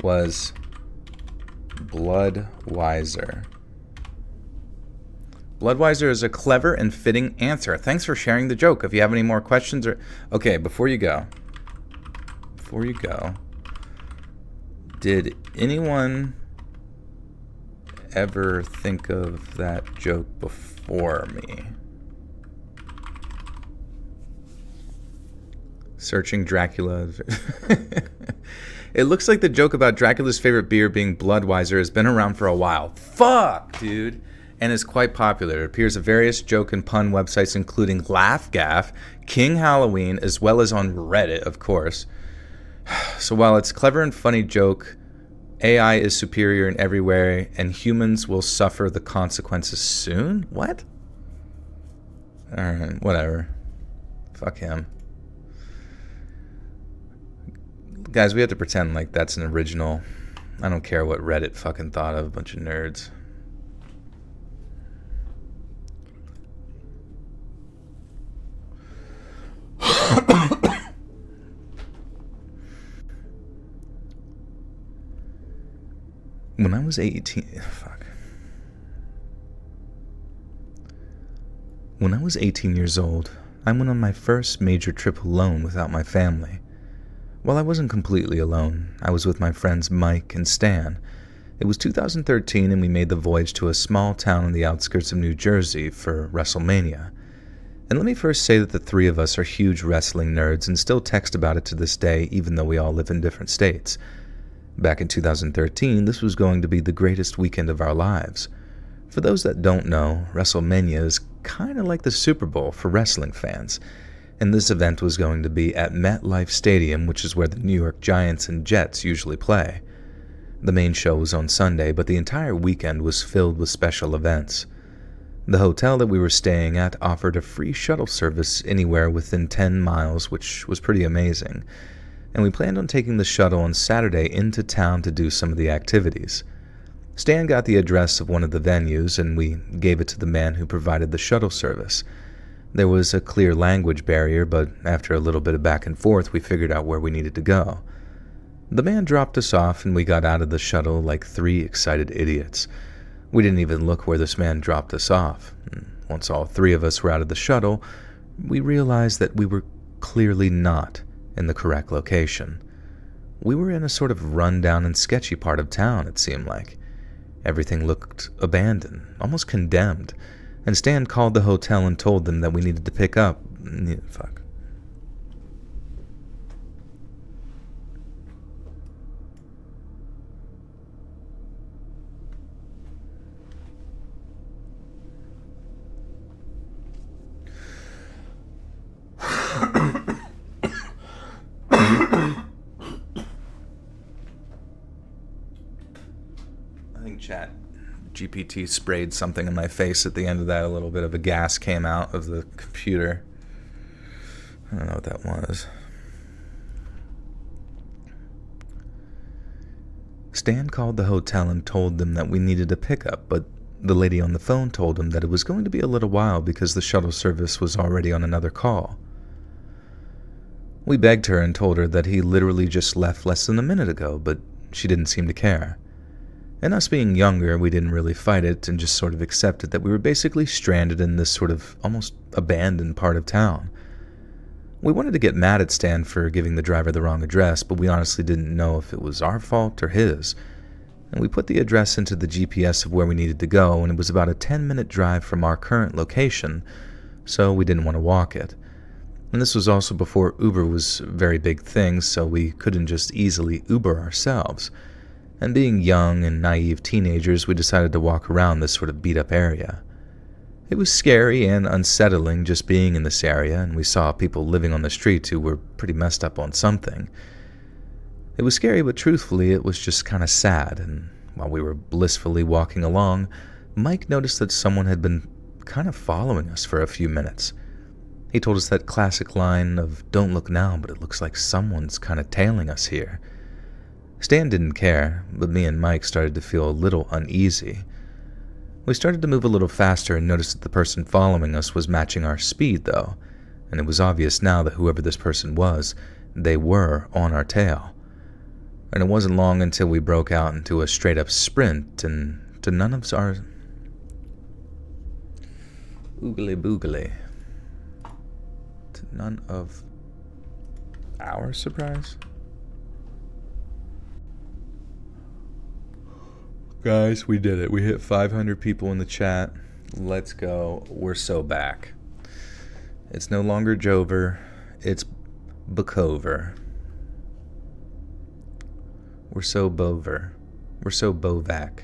was Bloodweiser. Bloodweiser is a clever and fitting answer. Thanks for sharing the joke. If you have any more questions or... Okay, before you go, did anyone ever think of that joke before me? Searching Dracula. It looks like the joke about Dracula's favorite beer being Bloodweiser has been around for a while. Fuck, dude. And is quite popular. It appears on various joke and pun websites including LaughGaff, King Halloween, as well as on Reddit, of course. So while it's a clever and funny joke, AI is superior in every way, and humans will suffer the consequences soon? What? Alright, whatever. Fuck him. Guys, we have to pretend like that's an original. I don't care what Reddit fucking thought of, a bunch of nerds. I was 18... Fuck. When I was 18 years old, I went on my first major trip alone without my family. While I wasn't completely alone, I was with my friends Mike and Stan. It was 2013 and we made the voyage to a small town on the outskirts of New Jersey for WrestleMania. And let me first say that the three of us are huge wrestling nerds and still text about it to this day, even though we all live in different states. Back in 2013, this was going to be the greatest weekend of our lives. For those that don't know, WrestleMania is kind of like the Super Bowl for wrestling fans, and this event was going to be at MetLife Stadium, which is where the New York Giants and Jets usually play. The main show was on Sunday, but the entire weekend was filled with special events. The hotel that we were staying at offered a free shuttle service anywhere within 10 miles, which was pretty amazing, and we planned on taking the shuttle on Saturday into town to do some of the activities. Stan got the address of one of the venues, and we gave it to the man who provided the shuttle service. There was a clear language barrier, but after a little bit of back and forth, we figured out where we needed to go. The man dropped us off, and we got out of the shuttle like three excited idiots. We didn't even look where this man dropped us off. Once all three of us were out of the shuttle, we realized that we were clearly not in the correct location. We were in a sort of rundown and sketchy part of town, it seemed like. Everything looked abandoned, almost condemned, and Stan called the hotel and told them that we needed to pick up... Fuck. I think Chat GPT sprayed something in my face at the end of that. A little bit of a gas came out of the computer. I don't know what that was. Stan called the hotel and told them that we needed a pickup, but the lady on the phone told him that it was going to be a little while because the shuttle service was already on another call. We begged her and told her that he literally just left less than a minute ago, but she didn't seem to care. And us being younger, we didn't really fight it and just sort of accepted that we were basically stranded in this sort of almost abandoned part of town. We wanted to get mad at Stan for giving the driver the wrong address, but we honestly didn't know if it was our fault or his. And we put the address into the GPS of where we needed to go, and it was about a 10-minute drive from our current location, so we didn't want to walk it. And this was also before Uber was a very big thing, so we couldn't just easily Uber ourselves. And being young and naive teenagers, we decided to walk around this sort of beat-up area. It was scary and unsettling just being in this area, and we saw people living on the streets who were pretty messed up on something. It was scary, but truthfully, it was just kind of sad, and while we were blissfully walking along, Mike noticed that someone had been kind of following us for a few minutes. He told us that classic line of, "Don't look now, but it looks like someone's kind of tailing us here." Stan didn't care, but me and Mike started to feel a little uneasy. We started to move a little faster and noticed that the person following us was matching our speed, though, and it was obvious now that whoever this person was, they were on our tail. And it wasn't long until we broke out into a straight-up sprint, and to none of our... Oogly boogly. To none of our surprise? Guys, we did it. We hit 500 people in the chat. Let's go. We're so back. It's no longer Jover. It's Bukover. We're so Bover. We're so Bovac.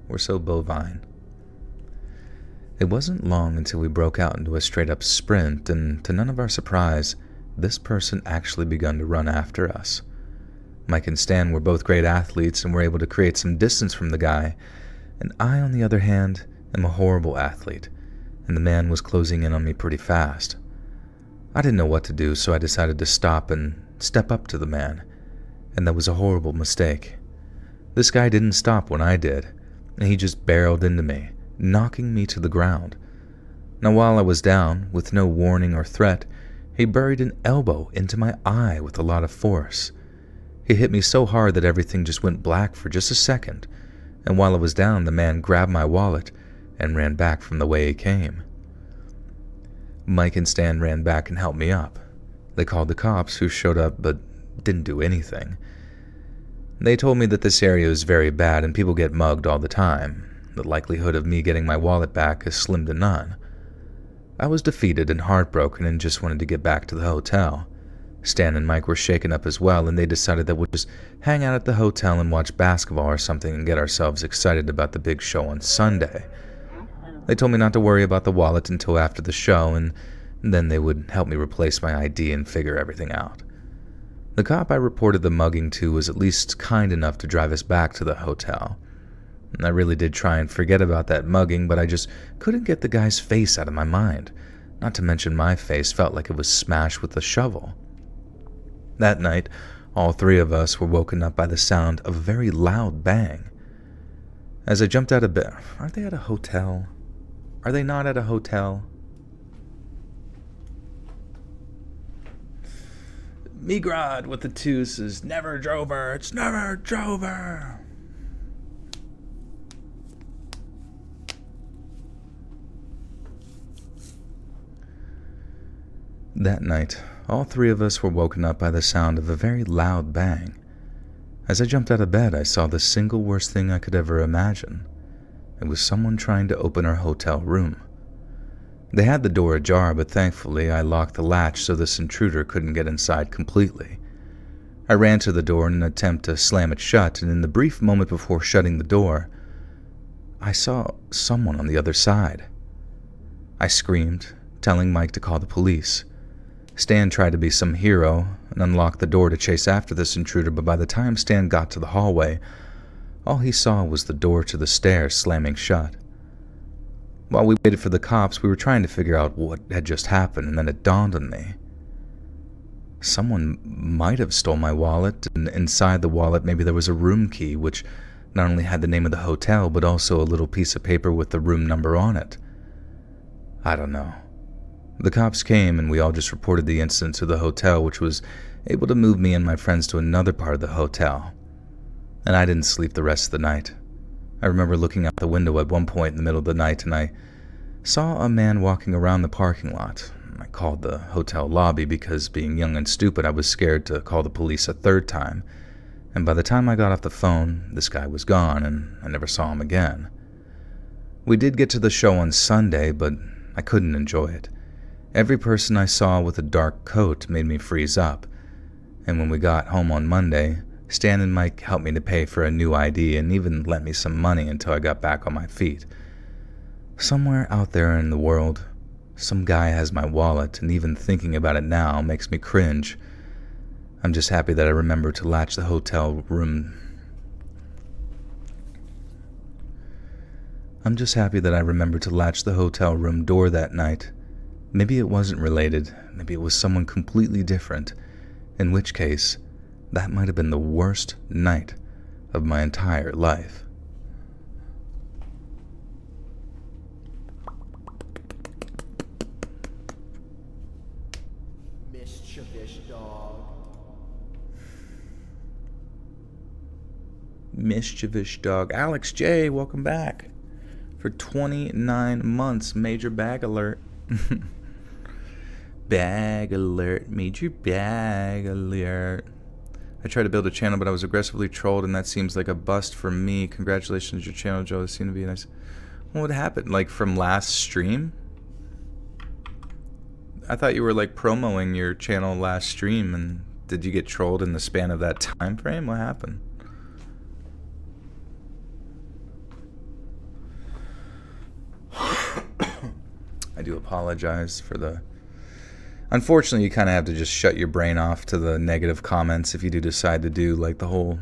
We're so bovine. It wasn't long until we broke out into a straight-up sprint, and to none of our surprise, this person actually begun to run after us. Mike and Stan were both great athletes and were able to create some distance from the guy, and I, on the other hand, am a horrible athlete, and the man was closing in on me pretty fast. I didn't know what to do, so I decided to stop and step up to the man, and that was a horrible mistake. This guy didn't stop when I did, and he just barreled into me, knocking me to the ground. Now, while I was down, with no warning or threat, he buried an elbow into my eye with a lot of force. He hit me so hard that everything just went black for just a second, and while I was down, the man grabbed my wallet and ran back from the way he came. Mike and Stan ran back and helped me up. They called the cops, who showed up but didn't do anything. They told me that this area is very bad and people get mugged all the time. The likelihood of me getting my wallet back is slim to none. I was defeated and heartbroken and just wanted to get back to the hotel. Stan and Mike were shaken up as well, and they decided that we'll just hang out at the hotel and watch basketball or something and get ourselves excited about the big show on Sunday. They told me not to worry about the wallet until after the show, and then they would help me replace my ID and figure everything out. The cop I reported the mugging to was at least kind enough to drive us back to the hotel. I really did try and forget about that mugging, but I just couldn't get the guy's face out of my mind. Not to mention my face felt like it was smashed with a shovel. That night, all three of us were woken up by the sound of a very loud bang. As I jumped out of bed... Aren't they at a hotel? Are they not at a hotel? Migrad with the two says, never drove her, it's never drove her. That night, all three of us were woken up by the sound of a very loud bang. As I jumped out of bed, I saw the single worst thing I could ever imagine. It was someone trying to open our hotel room. They had the door ajar, but thankfully I locked the latch so this intruder couldn't get inside completely. I ran to the door in an attempt to slam it shut, and in the brief moment before shutting the door, I saw someone on the other side. I screamed, telling Mike to call the police. Stan tried to be some hero and unlocked the door to chase after this intruder, but by the time Stan got to the hallway, all he saw was the door to the stairs slamming shut. While we waited for the cops, we were trying to figure out what had just happened, and then it dawned on me. Someone might have stole my wallet, and inside the wallet maybe there was a room key, which not only had the name of the hotel, but also a little piece of paper with the room number on it. I don't know. The cops came, and we all just reported the incident to the hotel, which was able to move me and my friends to another part of the hotel. And I didn't sleep the rest of the night. I remember looking out the window at one point in the middle of the night, and I saw a man walking around the parking lot. I called the hotel lobby because, being young and stupid, I was scared to call the police a third time. And by the time I got off the phone, this guy was gone, and I never saw him again. We did get to the show on Sunday, but I couldn't enjoy it. Every person I saw with a dark coat made me freeze up. And when we got home on Monday, Stan and Mike helped me to pay for a new ID and even lent me some money until I got back on my feet. Somewhere out there in the world, some guy has my wallet, and even thinking about it now makes me cringe. I'm just happy that I remembered to latch the hotel room. I'm just happy that I remembered to latch the hotel room door that night. Maybe it wasn't related, maybe it was someone completely different, in which case, that might have been the worst night of my entire life. Mischievous dog. Mischievous dog. Alex J, welcome back. For 29 months, major bag alert. Bag alert, major bag alert. I tried to build a channel, but I was aggressively trolled, and that seems like a bust for me. Congratulations, your channel, Joe. It seemed to be nice. What happened? Like from last stream? I thought you were like promoting your channel last stream, and did you get trolled in the span of that time frame? What happened? I do apologize for the... Unfortunately, you kind of have to just shut your brain off to the negative comments if you do decide to do like the whole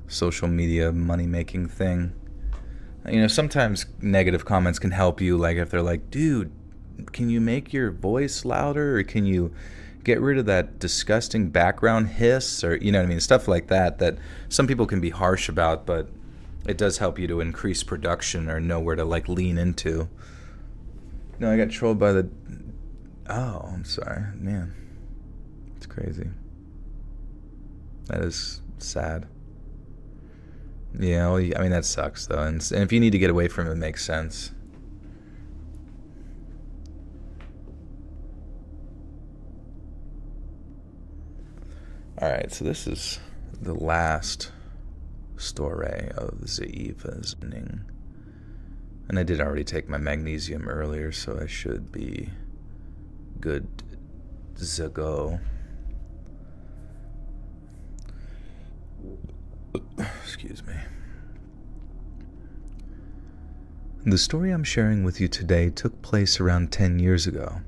social media money-making thing. You know, sometimes negative comments can help you, like if they're like, dude, can you make your voice louder, or can you get rid of that disgusting background hiss, or, you know what I mean, stuff like that, that some people can be harsh about, but it does help you to increase production or know where to like lean into. No, I got trolled by the... Oh, I'm sorry. Man, it's crazy. That is sad. Yeah, well, I mean, that sucks, though. And if you need to get away from it, it makes sense. Alright, so this is the last story of the evening. And I did already take my magnesium earlier, so I should be good to go. Excuse me. The story I'm sharing with you today took place around 10 years ago.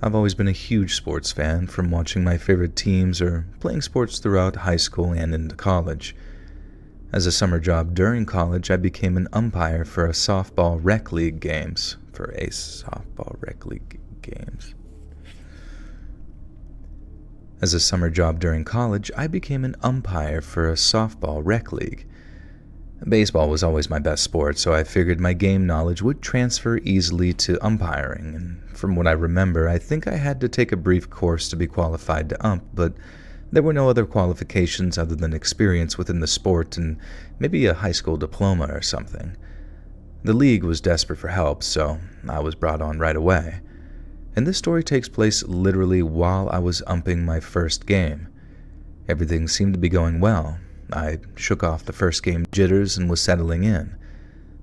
I've always been a huge sports fan, from watching my favorite teams or playing sports throughout high school and into college. As a summer job during college, I became an umpire for a softball rec league games. As a summer job during college, I became an umpire for a softball rec league. Baseball was always my best sport, so I figured my game knowledge would transfer easily to umpiring, and from what I remember, I think I had to take a brief course to be qualified to ump, but there were no other qualifications other than experience within the sport and maybe a high school diploma or something. The league was desperate for help, so I was brought on right away. And this story takes place literally while I was umping my first game. Everything seemed to be going well. I shook off the first game jitters and was settling in.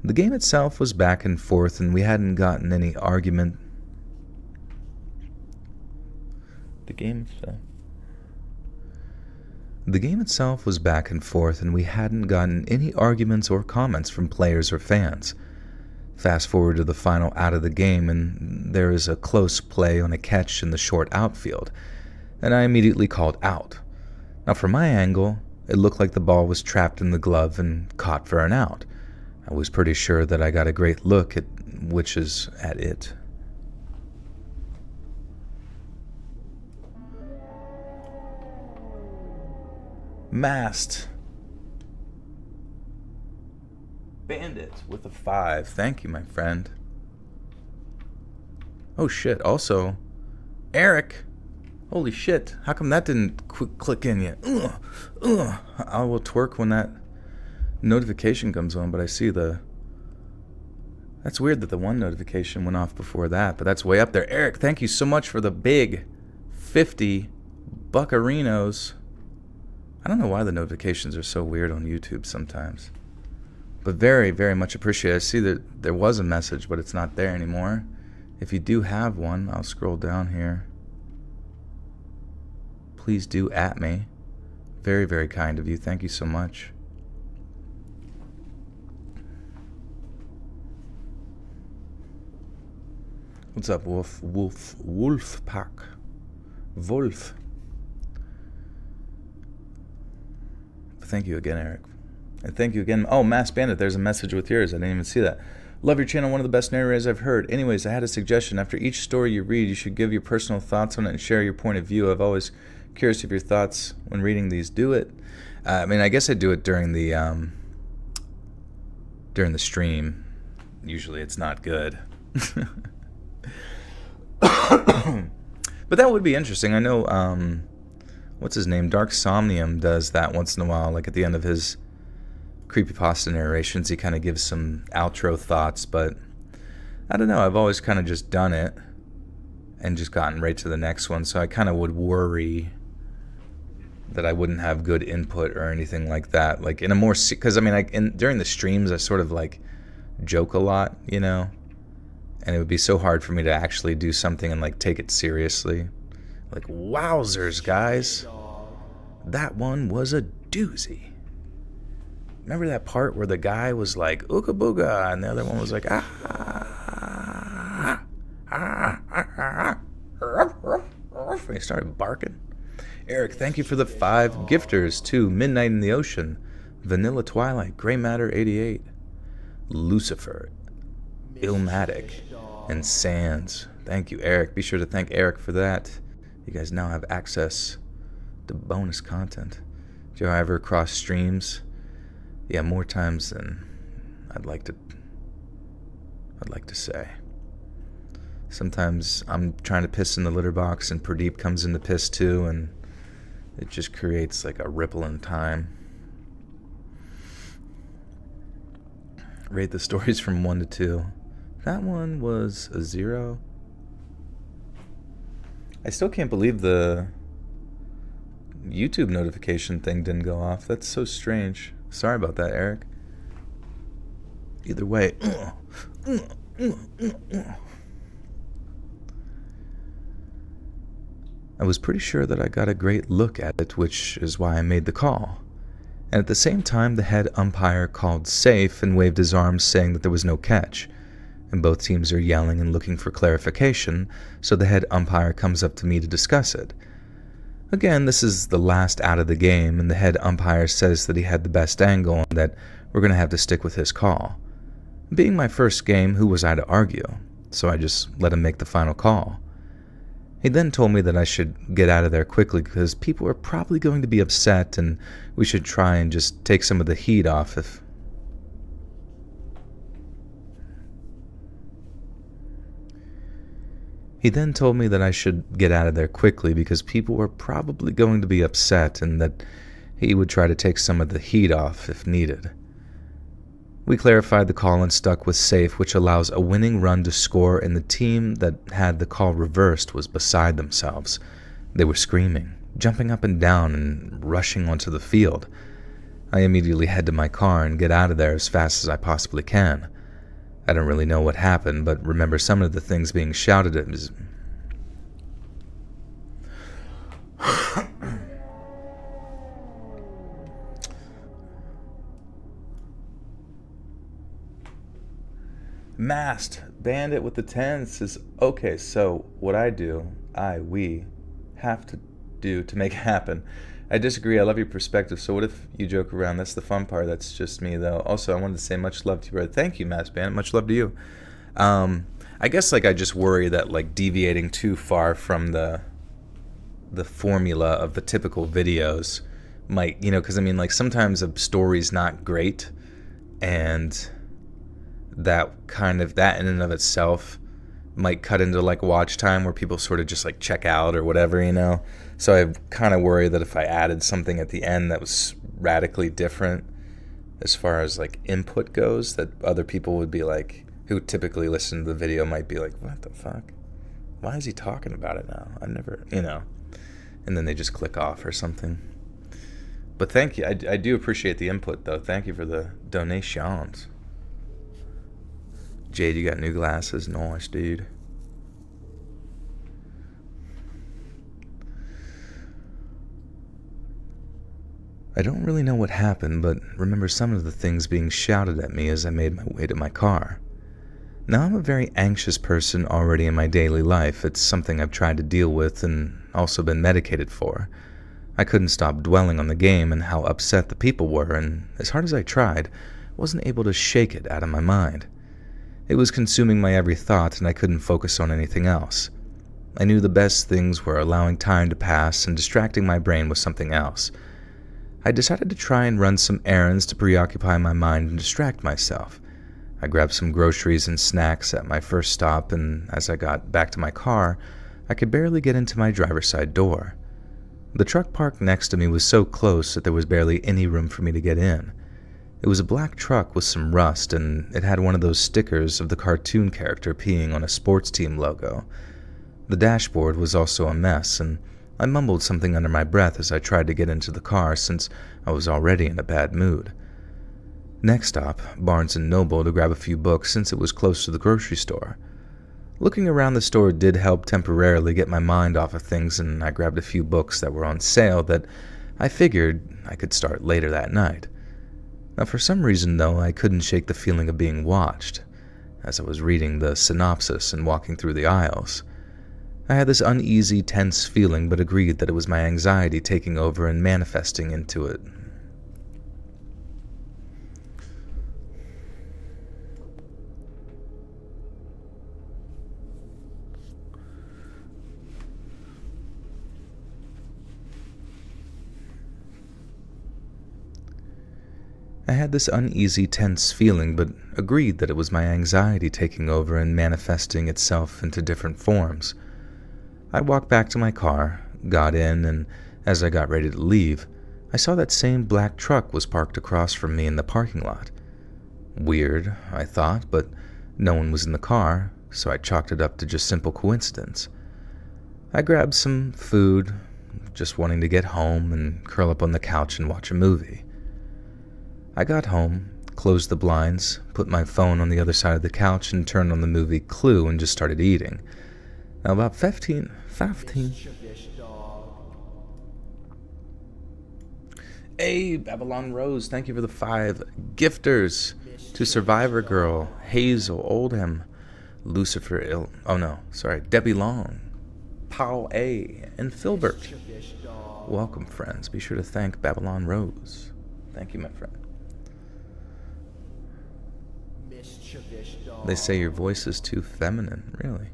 The game itself was back and forth, and we hadn't gotten any argument. The game itself was back and forth, and we hadn't gotten any arguments or comments from players or fans. Fast forward to the final out of the game, and there is a close play on a catch in the short outfield, and I immediately called out. Now, from my angle, it looked like the ball was trapped in the glove and caught for an out. I was pretty sure that I got a great look at it. Masked Bandit with a 5. Thank you, my friend. Oh shit, also Eric. Holy shit, how come that didn't click in yet? I will twerk when that notification comes on, but I see that's weird that the one notification went off before that, but that's way up there. Eric, thank you so much for the big 50 buccarinos. I don't know why the notifications are so weird on YouTube sometimes. But very, very much appreciated. I see that there was a message, but it's not there anymore. If you do have one, I'll scroll down here. Please do at me. Very, very kind of you. Thank you so much. What's up, Wolf Pack? Wolf. Thank you again, Eric. And thank you again. Oh, Mass Bandit, there's a message with yours. I didn't even see that. Love your channel, one of the best narrators I've heard. Anyways, I had a suggestion. After each story you read, you should give your personal thoughts on it and share your point of view. I've always curious of your thoughts when reading these. Do it. I mean, I guess I do it during the stream. Usually it's not good. But that would be interesting. I know, what's his name? Dark Somnium does that once in a while, like at the end of his creepypasta narrations. He kind of gives some outro thoughts, but I don't know. I've always kind of just done it and just gotten right to the next one, so I kind of would worry that I wouldn't have good input or anything like that. Like in a more, because I mean, during the streams, I sort of like joke a lot, you know, and it would be so hard for me to actually do something and like take it seriously. Like, wowzers, guys, that one was a doozy. Remember that part where the guy was like, ooga booga, and the other one was like, he started barking. Eric, thank you for the 5 gifters to Midnight in the Ocean, Vanilla Twilight, Gray Matter 88, Lucifer, Illmatic, and Sands. Thank you, Eric. Be sure to thank Eric for that. You guys now have access to bonus content. Do I ever cross streams? Yeah, more times than I'd like to say. Sometimes I'm trying to piss in the litter box and Pradeep comes in to piss too, and it just creates like a ripple in time. Rate the stories from 1 to 2. That one was a 0. I still can't believe the YouTube notification thing didn't go off. That's so strange. Sorry about that, Eric. Either way. I was pretty sure that I got a great look at it, which is why I made the call. And at the same time, the head umpire called safe and waved his arms saying that there was no catch. And both teams are yelling and looking for clarification, so the head umpire comes up to me to discuss it. Again, this is the last out of the game, and the head umpire says that he had the best angle and that we're going to have to stick with his call. Being my first game, who was I to argue? So I just let him make the final call. He then told me that I should get out of there quickly because people are probably going to be upset and we should try and just take some of the heat off if... He then told me that I should get out of there quickly because people were probably going to be upset and that he would try to take some of the heat off if needed. We clarified the call and stuck with safe, which allows a winning run to score, and the team that had the call reversed was beside themselves. They were screaming, jumping up and down, and rushing onto the field. I immediately head to my car and get out of there as fast as I possibly can. I don't really know what happened, but remember some of the things being shouted at me. Masked Bandit with the 10 says, okay, so what we have to do to make it happen. I disagree. I love your perspective. So what if you joke around? That's the fun part. That's just me, though. Also, I wanted to say much love to you, brother. Thank you, Masked Bandit. Much love to you. I guess I just worry that deviating too far from the formula of the typical videos might, because sometimes a story's not great, and that in and of itself might cut into watch time where people sort of just check out or whatever, So I kind of worry that if I added something at the end that was radically different as far as input goes, that other people would be who typically listen to the video might be what the fuck? Why is he talking about it now? I never, and then they just click off or something. But thank you. I do appreciate the input, though. Thank you for the donations. Jade, you got new glasses. Nice, dude. I don't really know what happened, but remember some of the things being shouted at me as I made my way to my car. Now, I'm a very anxious person already in my daily life. It's something I've tried to deal with and also been medicated for. I couldn't stop dwelling on the game and how upset the people were, and as hard as I tried, wasn't able to shake it out of my mind. It was consuming my every thought, and I couldn't focus on anything else. I knew the best things were allowing time to pass and distracting my brain with something else. I decided to try and run some errands to preoccupy my mind and distract myself. I grabbed some groceries and snacks at my first stop, and as I got back to my car, I could barely get into my driver's side door. The truck parked next to me was so close that there was barely any room for me to get in. It was a black truck with some rust, and it had one of those stickers of the cartoon character peeing on a sports team logo. The dashboard was also a mess, and I mumbled something under my breath as I tried to get into the car since I was already in a bad mood. Next stop, Barnes & Noble to grab a few books since it was close to the grocery store. Looking around the store did help temporarily get my mind off of things, and I grabbed a few books that were on sale that I figured I could start later that night. Now, for some reason, though, I couldn't shake the feeling of being watched. As I was reading the synopsis and walking through the aisles, I had this uneasy, tense feeling, but agreed that it was my anxiety taking over and manifesting into it. I had this uneasy, tense feeling, but agreed that it was my anxiety taking over and manifesting itself into different forms. I walked back to my car, got in, and as I got ready to leave, I saw that same black truck was parked across from me in the parking lot. Weird, I thought, but no one was in the car, so I chalked it up to just simple coincidence. I grabbed some food, just wanting to get home and curl up on the couch and watch a movie. I got home, closed the blinds, put my phone on the other side of the couch, and turned on the movie Clue and just started eating. Now about 15. Hey, Babylon Rose, thank you for the 5 gifters. To Survivor Girl, Hazel Oldham, Lucifer Debbie Long, Paul A, and Filbert. Welcome, friends. Be sure to thank Babylon Rose. Thank you, my friend. They say your voice is too feminine, really.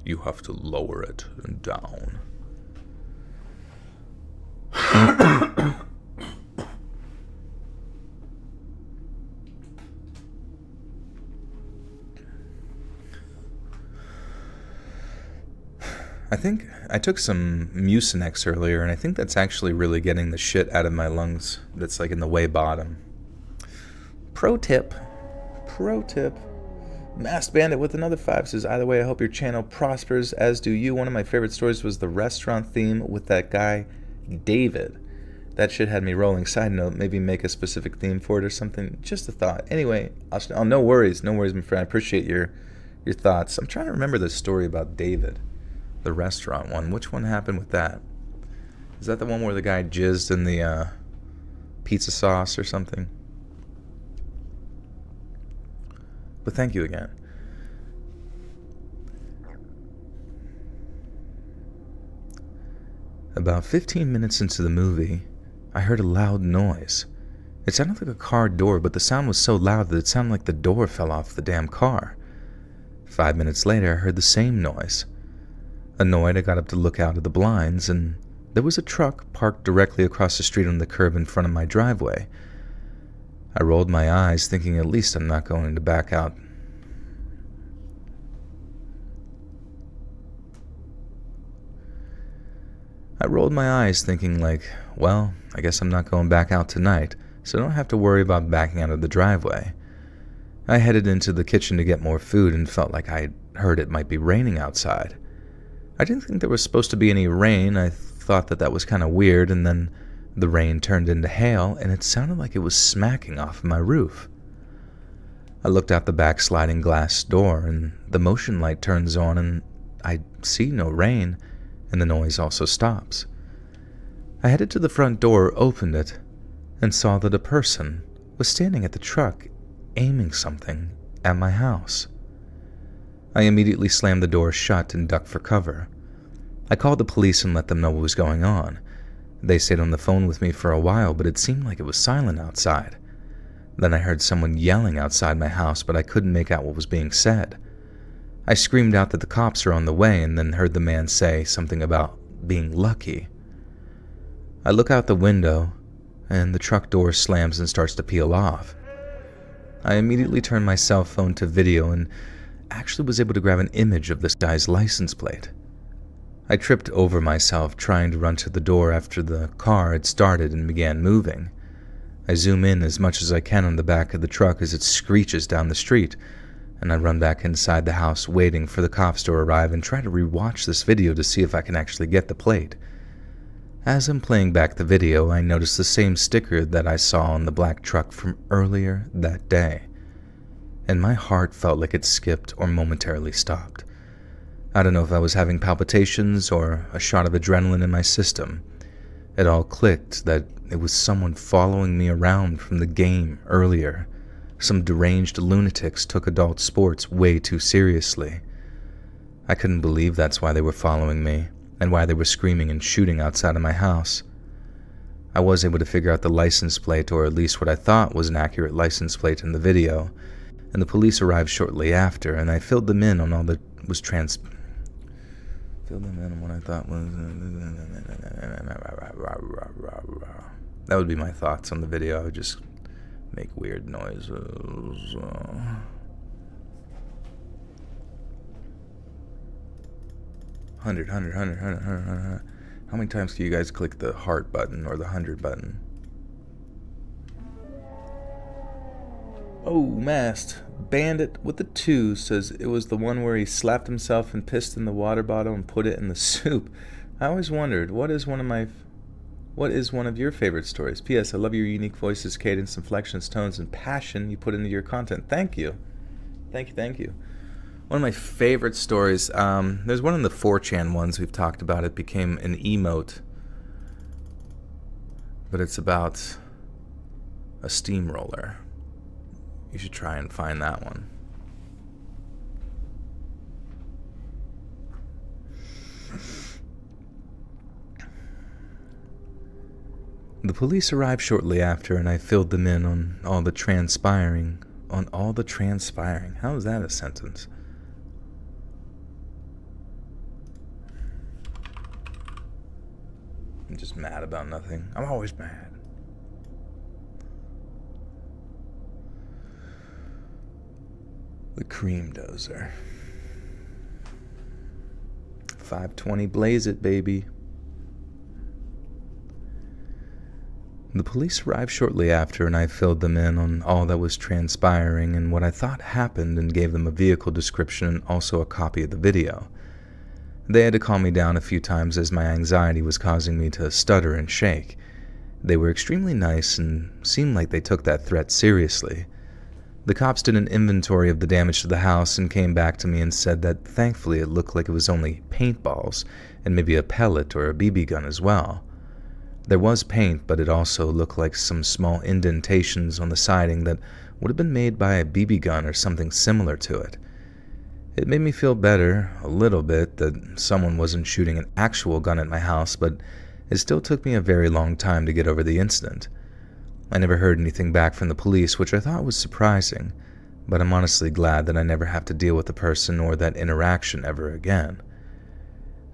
You have to lower it down. I think I took some Mucinex earlier, and I think that's actually really getting the shit out of my lungs that's like in the way bottom. Pro tip. Masked Bandit with another 5 says, either way, I hope your channel prospers, as do you. One of my favorite stories was the restaurant theme with that guy, David. That shit had me rolling. Side note, maybe make a specific theme for it or something. Just a thought. Anyway, no worries, my friend. I appreciate your thoughts. I'm trying to remember the story about David. The restaurant one. Which one happened with that? Is that the one where the guy jizzed in the pizza sauce or something? But thank you again. About 15 minutes into the movie, I heard a loud noise. It sounded like a car door, but the sound was so loud that it sounded like the door fell off the damn car. 5 minutes later, I heard the same noise. Annoyed, I got up to look out of the blinds, and there was a truck parked directly across the street on the curb in front of my driveway. I rolled my eyes, thinking at least I'm not going to back out. I guess I'm not going back out tonight, so I don't have to worry about backing out of the driveway. I headed into the kitchen to get more food and felt like I heard it might be raining outside. I didn't think there was supposed to be any rain. I thought that was kind of weird, and then the rain turned into hail, and it sounded like it was smacking off my roof. I looked out the back sliding glass door, and the motion light turns on, and I see no rain, and the noise also stops. I headed to the front door, opened it, and saw that a person was standing at the truck, aiming something at my house. I immediately slammed the door shut and ducked for cover. I called the police and let them know what was going on. They stayed on the phone with me for a while, but it seemed like it was silent outside. Then I heard someone yelling outside my house, but I couldn't make out what was being said. I screamed out that the cops are on the way, and then heard the man say something about being lucky. I look out the window, and the truck door slams and starts to peel off. I immediately turned my cell phone to video and actually was able to grab an image of this guy's license plate. I tripped over myself trying to run to the door after the car had started and began moving. I zoom in as much as I can on the back of the truck as it screeches down the street, and I run back inside the house waiting for the cops to arrive and try to rewatch this video to see if I can actually get the plate. As I'm playing back the video, I notice the same sticker that I saw on the black truck from earlier that day, and my heart felt like it skipped or momentarily stopped. I don't know if I was having palpitations or a shot of adrenaline in my system. It all clicked that it was someone following me around from the game earlier. Some deranged lunatics took adult sports way too seriously. I couldn't believe that's why they were following me, and why they were screaming and shooting outside of my house. I was able to figure out the license plate, or at least what I thought was an accurate license plate in the video, and the police arrived shortly after, and I filled them in on all that was filled them in on what I thought was... That would be my thoughts on the video. I would just make weird noises. 100. How many times can you guys click the heart button or the 100 button? Oh, Masked Bandit with the 2 says it was the one where he slapped himself and pissed in the water bottle and put it in the soup. I always wondered, what is one of your favorite stories? P.S. I love your unique voices, cadence, inflections, tones, and passion you put into your content. Thank you. Thank you. One of my favorite stories, there's one of the 4chan ones we've talked about. It became an emote. But it's about a steamroller. You should try and find that one. The police arrived shortly after, and I filled them in on all the transpiring. How is that a sentence? I'm just mad about nothing. I'm always mad. The cream dozer. 520 blaze it, baby. The police arrived shortly after, and I filled them in on all that was transpiring and what I thought happened, and gave them a vehicle description and also a copy of the video. They had to calm me down a few times as my anxiety was causing me to stutter and shake. They were extremely nice and seemed like they took that threat seriously. The cops did an inventory of the damage to the house and came back to me and said that thankfully it looked like it was only paintballs and maybe a pellet or a BB gun as well. There was paint, but it also looked like some small indentations on the siding that would have been made by a BB gun or something similar to it. It made me feel better, a little bit, that someone wasn't shooting an actual gun at my house, but it still took me a very long time to get over the incident. I never heard anything back from the police, which I thought was surprising, but I'm honestly glad that I never have to deal with the person or that interaction ever again.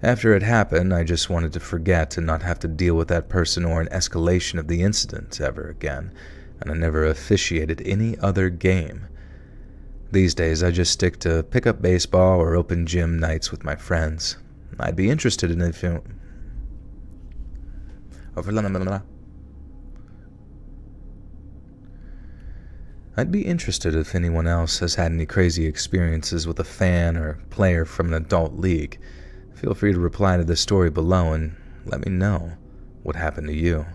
After it happened, I just wanted to forget and not have to deal with that person or an escalation of the incident ever again, and I never officiated any other game. These days, I just stick to pick-up baseball or open gym nights with my friends. I'd be interested in if you... I'd be interested if anyone else has had any crazy experiences with a fan or player from an adult league. Feel free to reply to the story below and let me know what happened to you.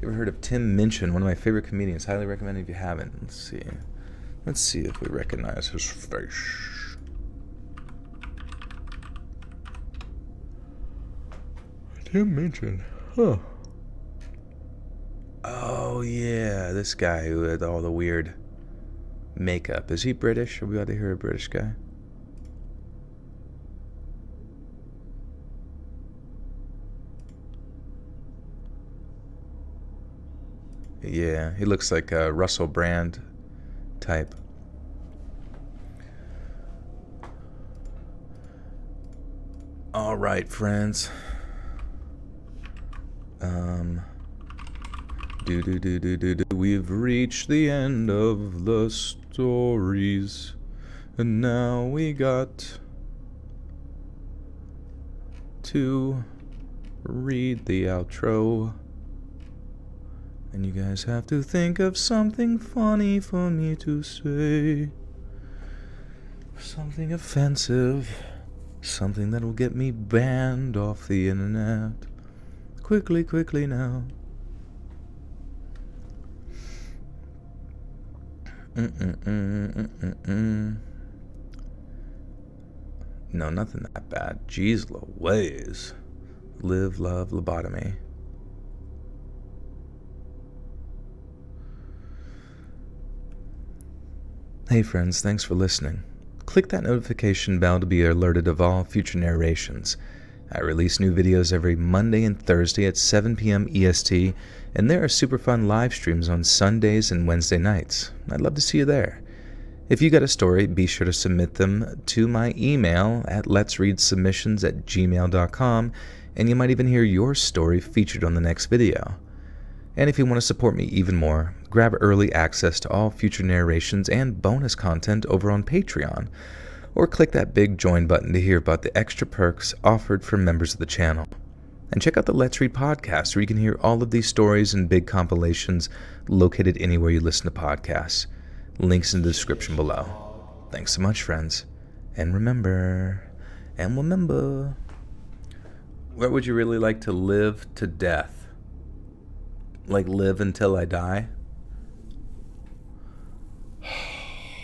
You ever heard of Tim Minchin, one of my favorite comedians? Highly recommend if you haven't. Let's see if we recognize his face. Tim Minchin. Huh. Oh, yeah. This guy who had all the weird makeup. Is he British? Are we about to hear a British guy? Yeah, he looks like a Russell Brand type. All right, friends. We've reached the end of the stories, and now we got to read the outro. And you guys have to think of something funny for me to say. Something offensive. Something that'll get me banned off the internet. Quickly now. No, nothing that bad. Jeez Louise. Live, love, lobotomy. Hey friends, thanks for listening. Click that notification bell to be alerted of all future narrations. I release new videos every Monday and Thursday at 7 p.m. EST, and there are super fun live streams on Sundays and Wednesday nights. I'd love to see you there. If you got a story, be sure to submit them to my email at letsreadsubmissions@gmail.com, and you might even hear your story featured on the next video. And if you want to support me even more, grab early access to all future narrations and bonus content over on Patreon, or click that big join button to hear about the extra perks offered for members of the channel. And check out the Let's Read podcast, where you can hear all of these stories and big compilations located anywhere you listen to podcasts. Links in the description below. Thanks so much, friends. And remember, where would you really like to live to death? Like live until I die?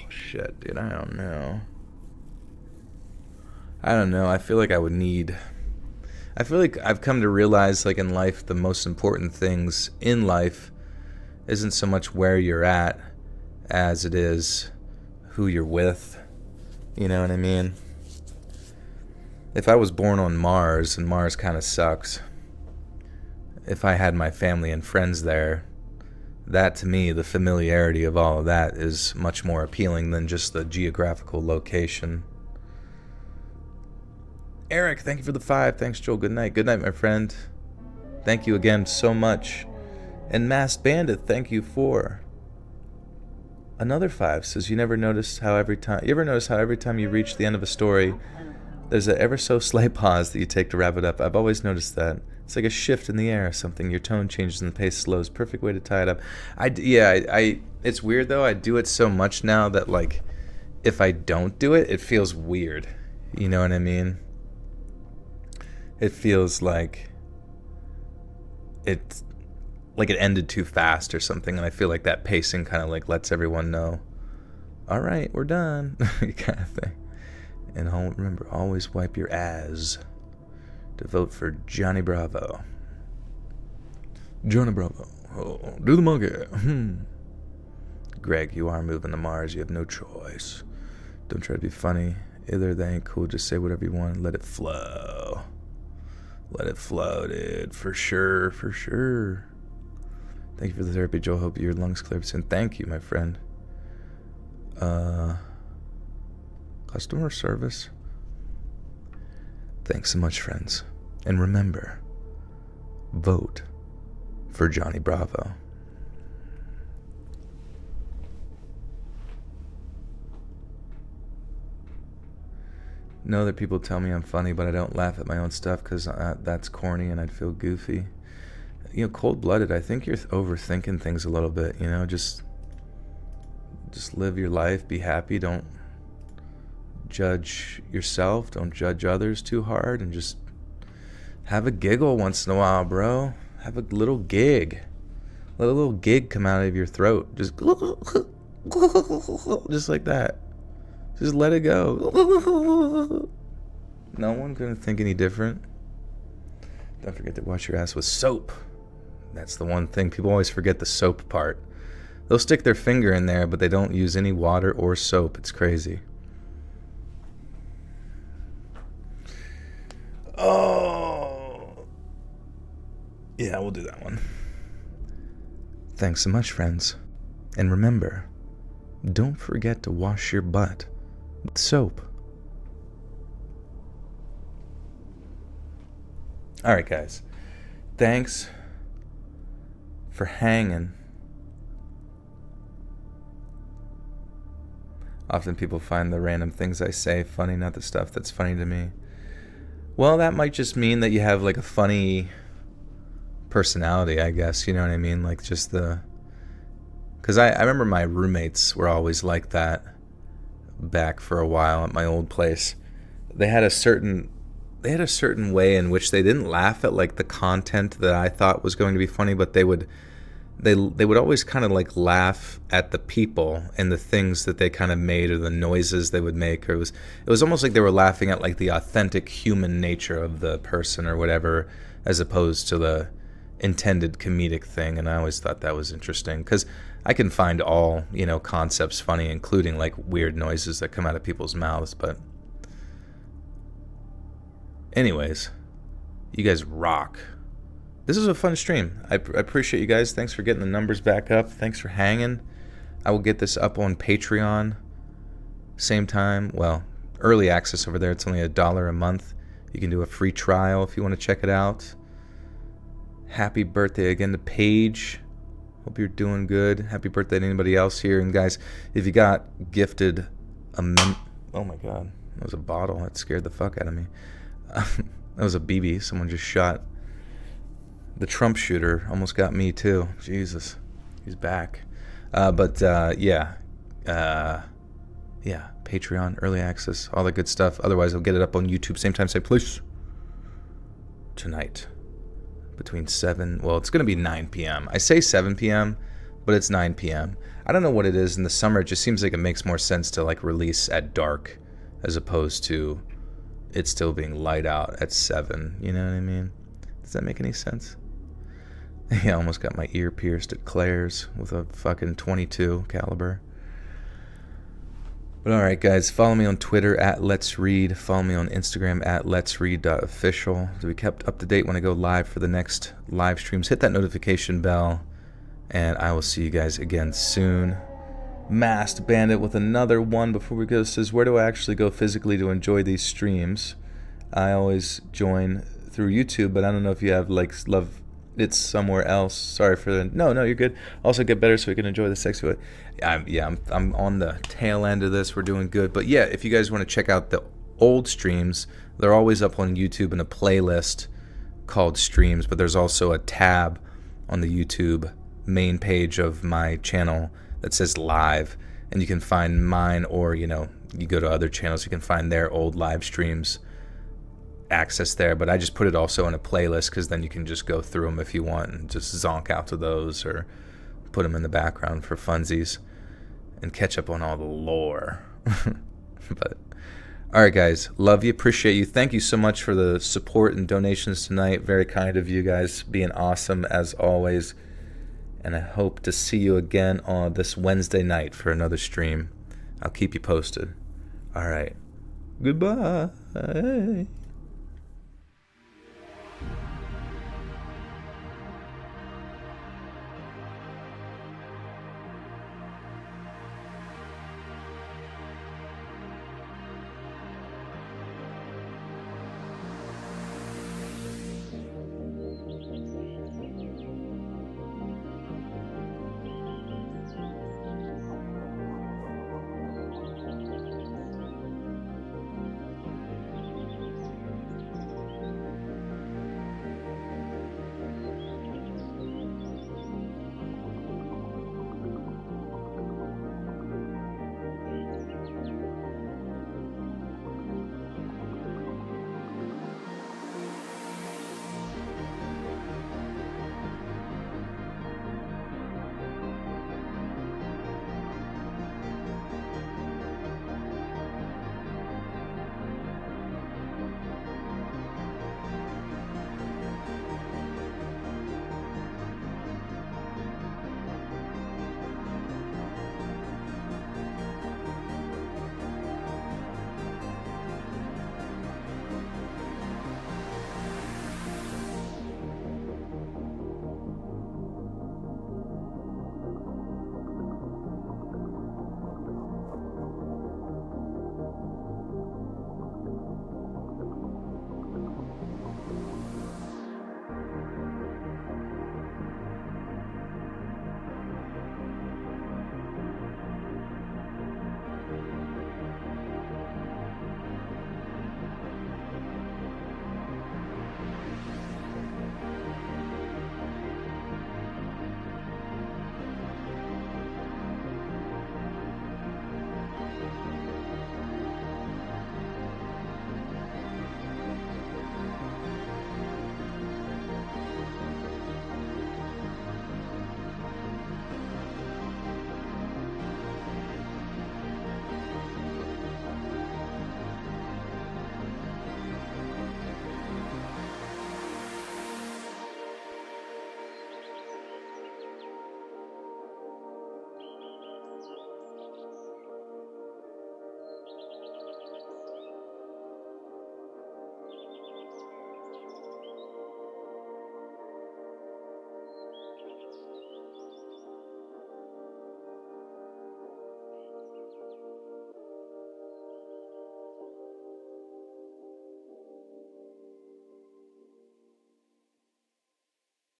Shit, dude, I don't know. I feel like I've come to realize, like, in life, the most important things in life isn't so much where you're at as it is who you're with. You know what I mean? If I was born on Mars, and Mars kind of sucks, if I had my family and friends there, that, to me, the familiarity of all of that is much more appealing than just the geographical location. Eric, thank you for the 5. Thanks, Joel. Good night. Good night, my friend. Thank you again so much. And Masked Bandit, thank you for another 5. Says, you ever notice how every time you reach the end of a story, there's an ever so slight pause that you take to wrap it up? I've always noticed that. It's like a shift in the air or something. Your tone changes and the pace slows. Perfect way to tie it up. It's weird, though. I do it so much now that, like, if I don't do it, it feels weird. You know what I mean? It feels like it ended too fast or something, and I feel like that pacing kind of like lets everyone know, all right, we're done, kind of thing. And remember, always wipe your ass to vote for Johnny Bravo. Johnny Bravo. Oh, do the monkey. Greg, you are moving to Mars. You have no choice. Don't try to be funny. Either they ain't cool. Just say whatever you want and let it flow. Let it flow, dude. For sure, for sure. Thank you for the therapy, Joel. Hope your lungs clear soon. Thank you, my friend. Customer service. Thanks so much, friends. And remember, vote for Johnny Bravo. Know that people tell me I'm funny, but I don't laugh at my own stuff because that's corny and I'd feel goofy. You know, cold-blooded, I think you're overthinking things a little bit, you know, just live your life, be happy, don't judge yourself, don't judge others too hard, and just have a giggle once in a while, bro. Have a little gig. Let a little gig come out of your throat. Just like that. Just let it go. No one gonna think any different. Don't forget to wash your ass with soap. That's the one thing. People always forget the soap part. They'll stick their finger in there, but they don't use any water or soap. It's crazy. Oh. Yeah, we'll do that one. Thanks so much, friends. And remember, don't forget to wash your butt with soap. All right, guys. Thanks for hanging. Often people find the random things I say funny, not the stuff that's funny to me. Well, that might just mean that you have like a funny personality, I guess. You know what I mean? Like just the... Because I remember my roommates were always like that back for a while at my old place. They had a certain way in which they didn't laugh at like the content that I thought was going to be funny, but they would always kind of like laugh at the people and the things that they kind of made or the noises they would make. Or it was almost like they were laughing at like the authentic human nature of the person or whatever, as opposed to the intended comedic thing. And I always thought that was interesting because I can find all, you know, concepts funny, including like weird noises that come out of people's mouths. But anyways, you guys rock. This was a fun stream. I appreciate you guys. Thanks for getting the numbers back up. Thanks for hanging. I will get this up on Patreon. Same time. Well, early access over there. It's only $1 a month. You can do a free trial if you want to check it out. Happy birthday again to Paige. Hope you're doing good. Happy birthday to anybody else here. And guys, if you got gifted a oh my god, that was a bottle. That scared the fuck out of me. That was a BB someone just shot. The Trump shooter almost got me too. Jesus, he's back. Yeah, Patreon, early access, all that good stuff. Otherwise, I'll get it up on YouTube, same time, same place. Tonight, between 7. Well, it's gonna be 9 p.m. I say 7 p.m., but it's 9 p.m. I don't know what it is. In the summer, it just seems like it makes more sense to like release at dark, as opposed to it still being light out at 7. You know what I mean? Does that make any sense? Yeah, I almost got my ear pierced at Claire's with a fucking .22 caliber. But alright guys, follow me on Twitter at Let's Read. Follow me on Instagram at letsread.official to be kept up to date when I go live for the next live streams. Hit that notification bell, and I will see you guys again soon. Masked Bandit with another one before we go says, where do I actually go physically to enjoy these streams? I always join through YouTube, but I don't know if you have love it's somewhere else. Sorry for the no, you're good. Also get better so we can enjoy the sexy way. I'm on the tail end of this. We're doing good. But yeah, if you guys want to check out the old streams, they're always up on YouTube in a playlist called streams, but there's also a tab on the YouTube main page of my channel that says live, and you can find mine, or you go to other channels, you can find their old live streams access there. But I just put it also in a playlist because then you can just go through them if you want and just zonk out to those, or put them in the background for funsies and catch up on all the lore. But alright guys, love you, appreciate you, thank you so much for the support and donations tonight. Very kind of you guys, being awesome as always, and I hope to see you again on this Wednesday night for another stream. I'll keep you posted. Alright, goodbye.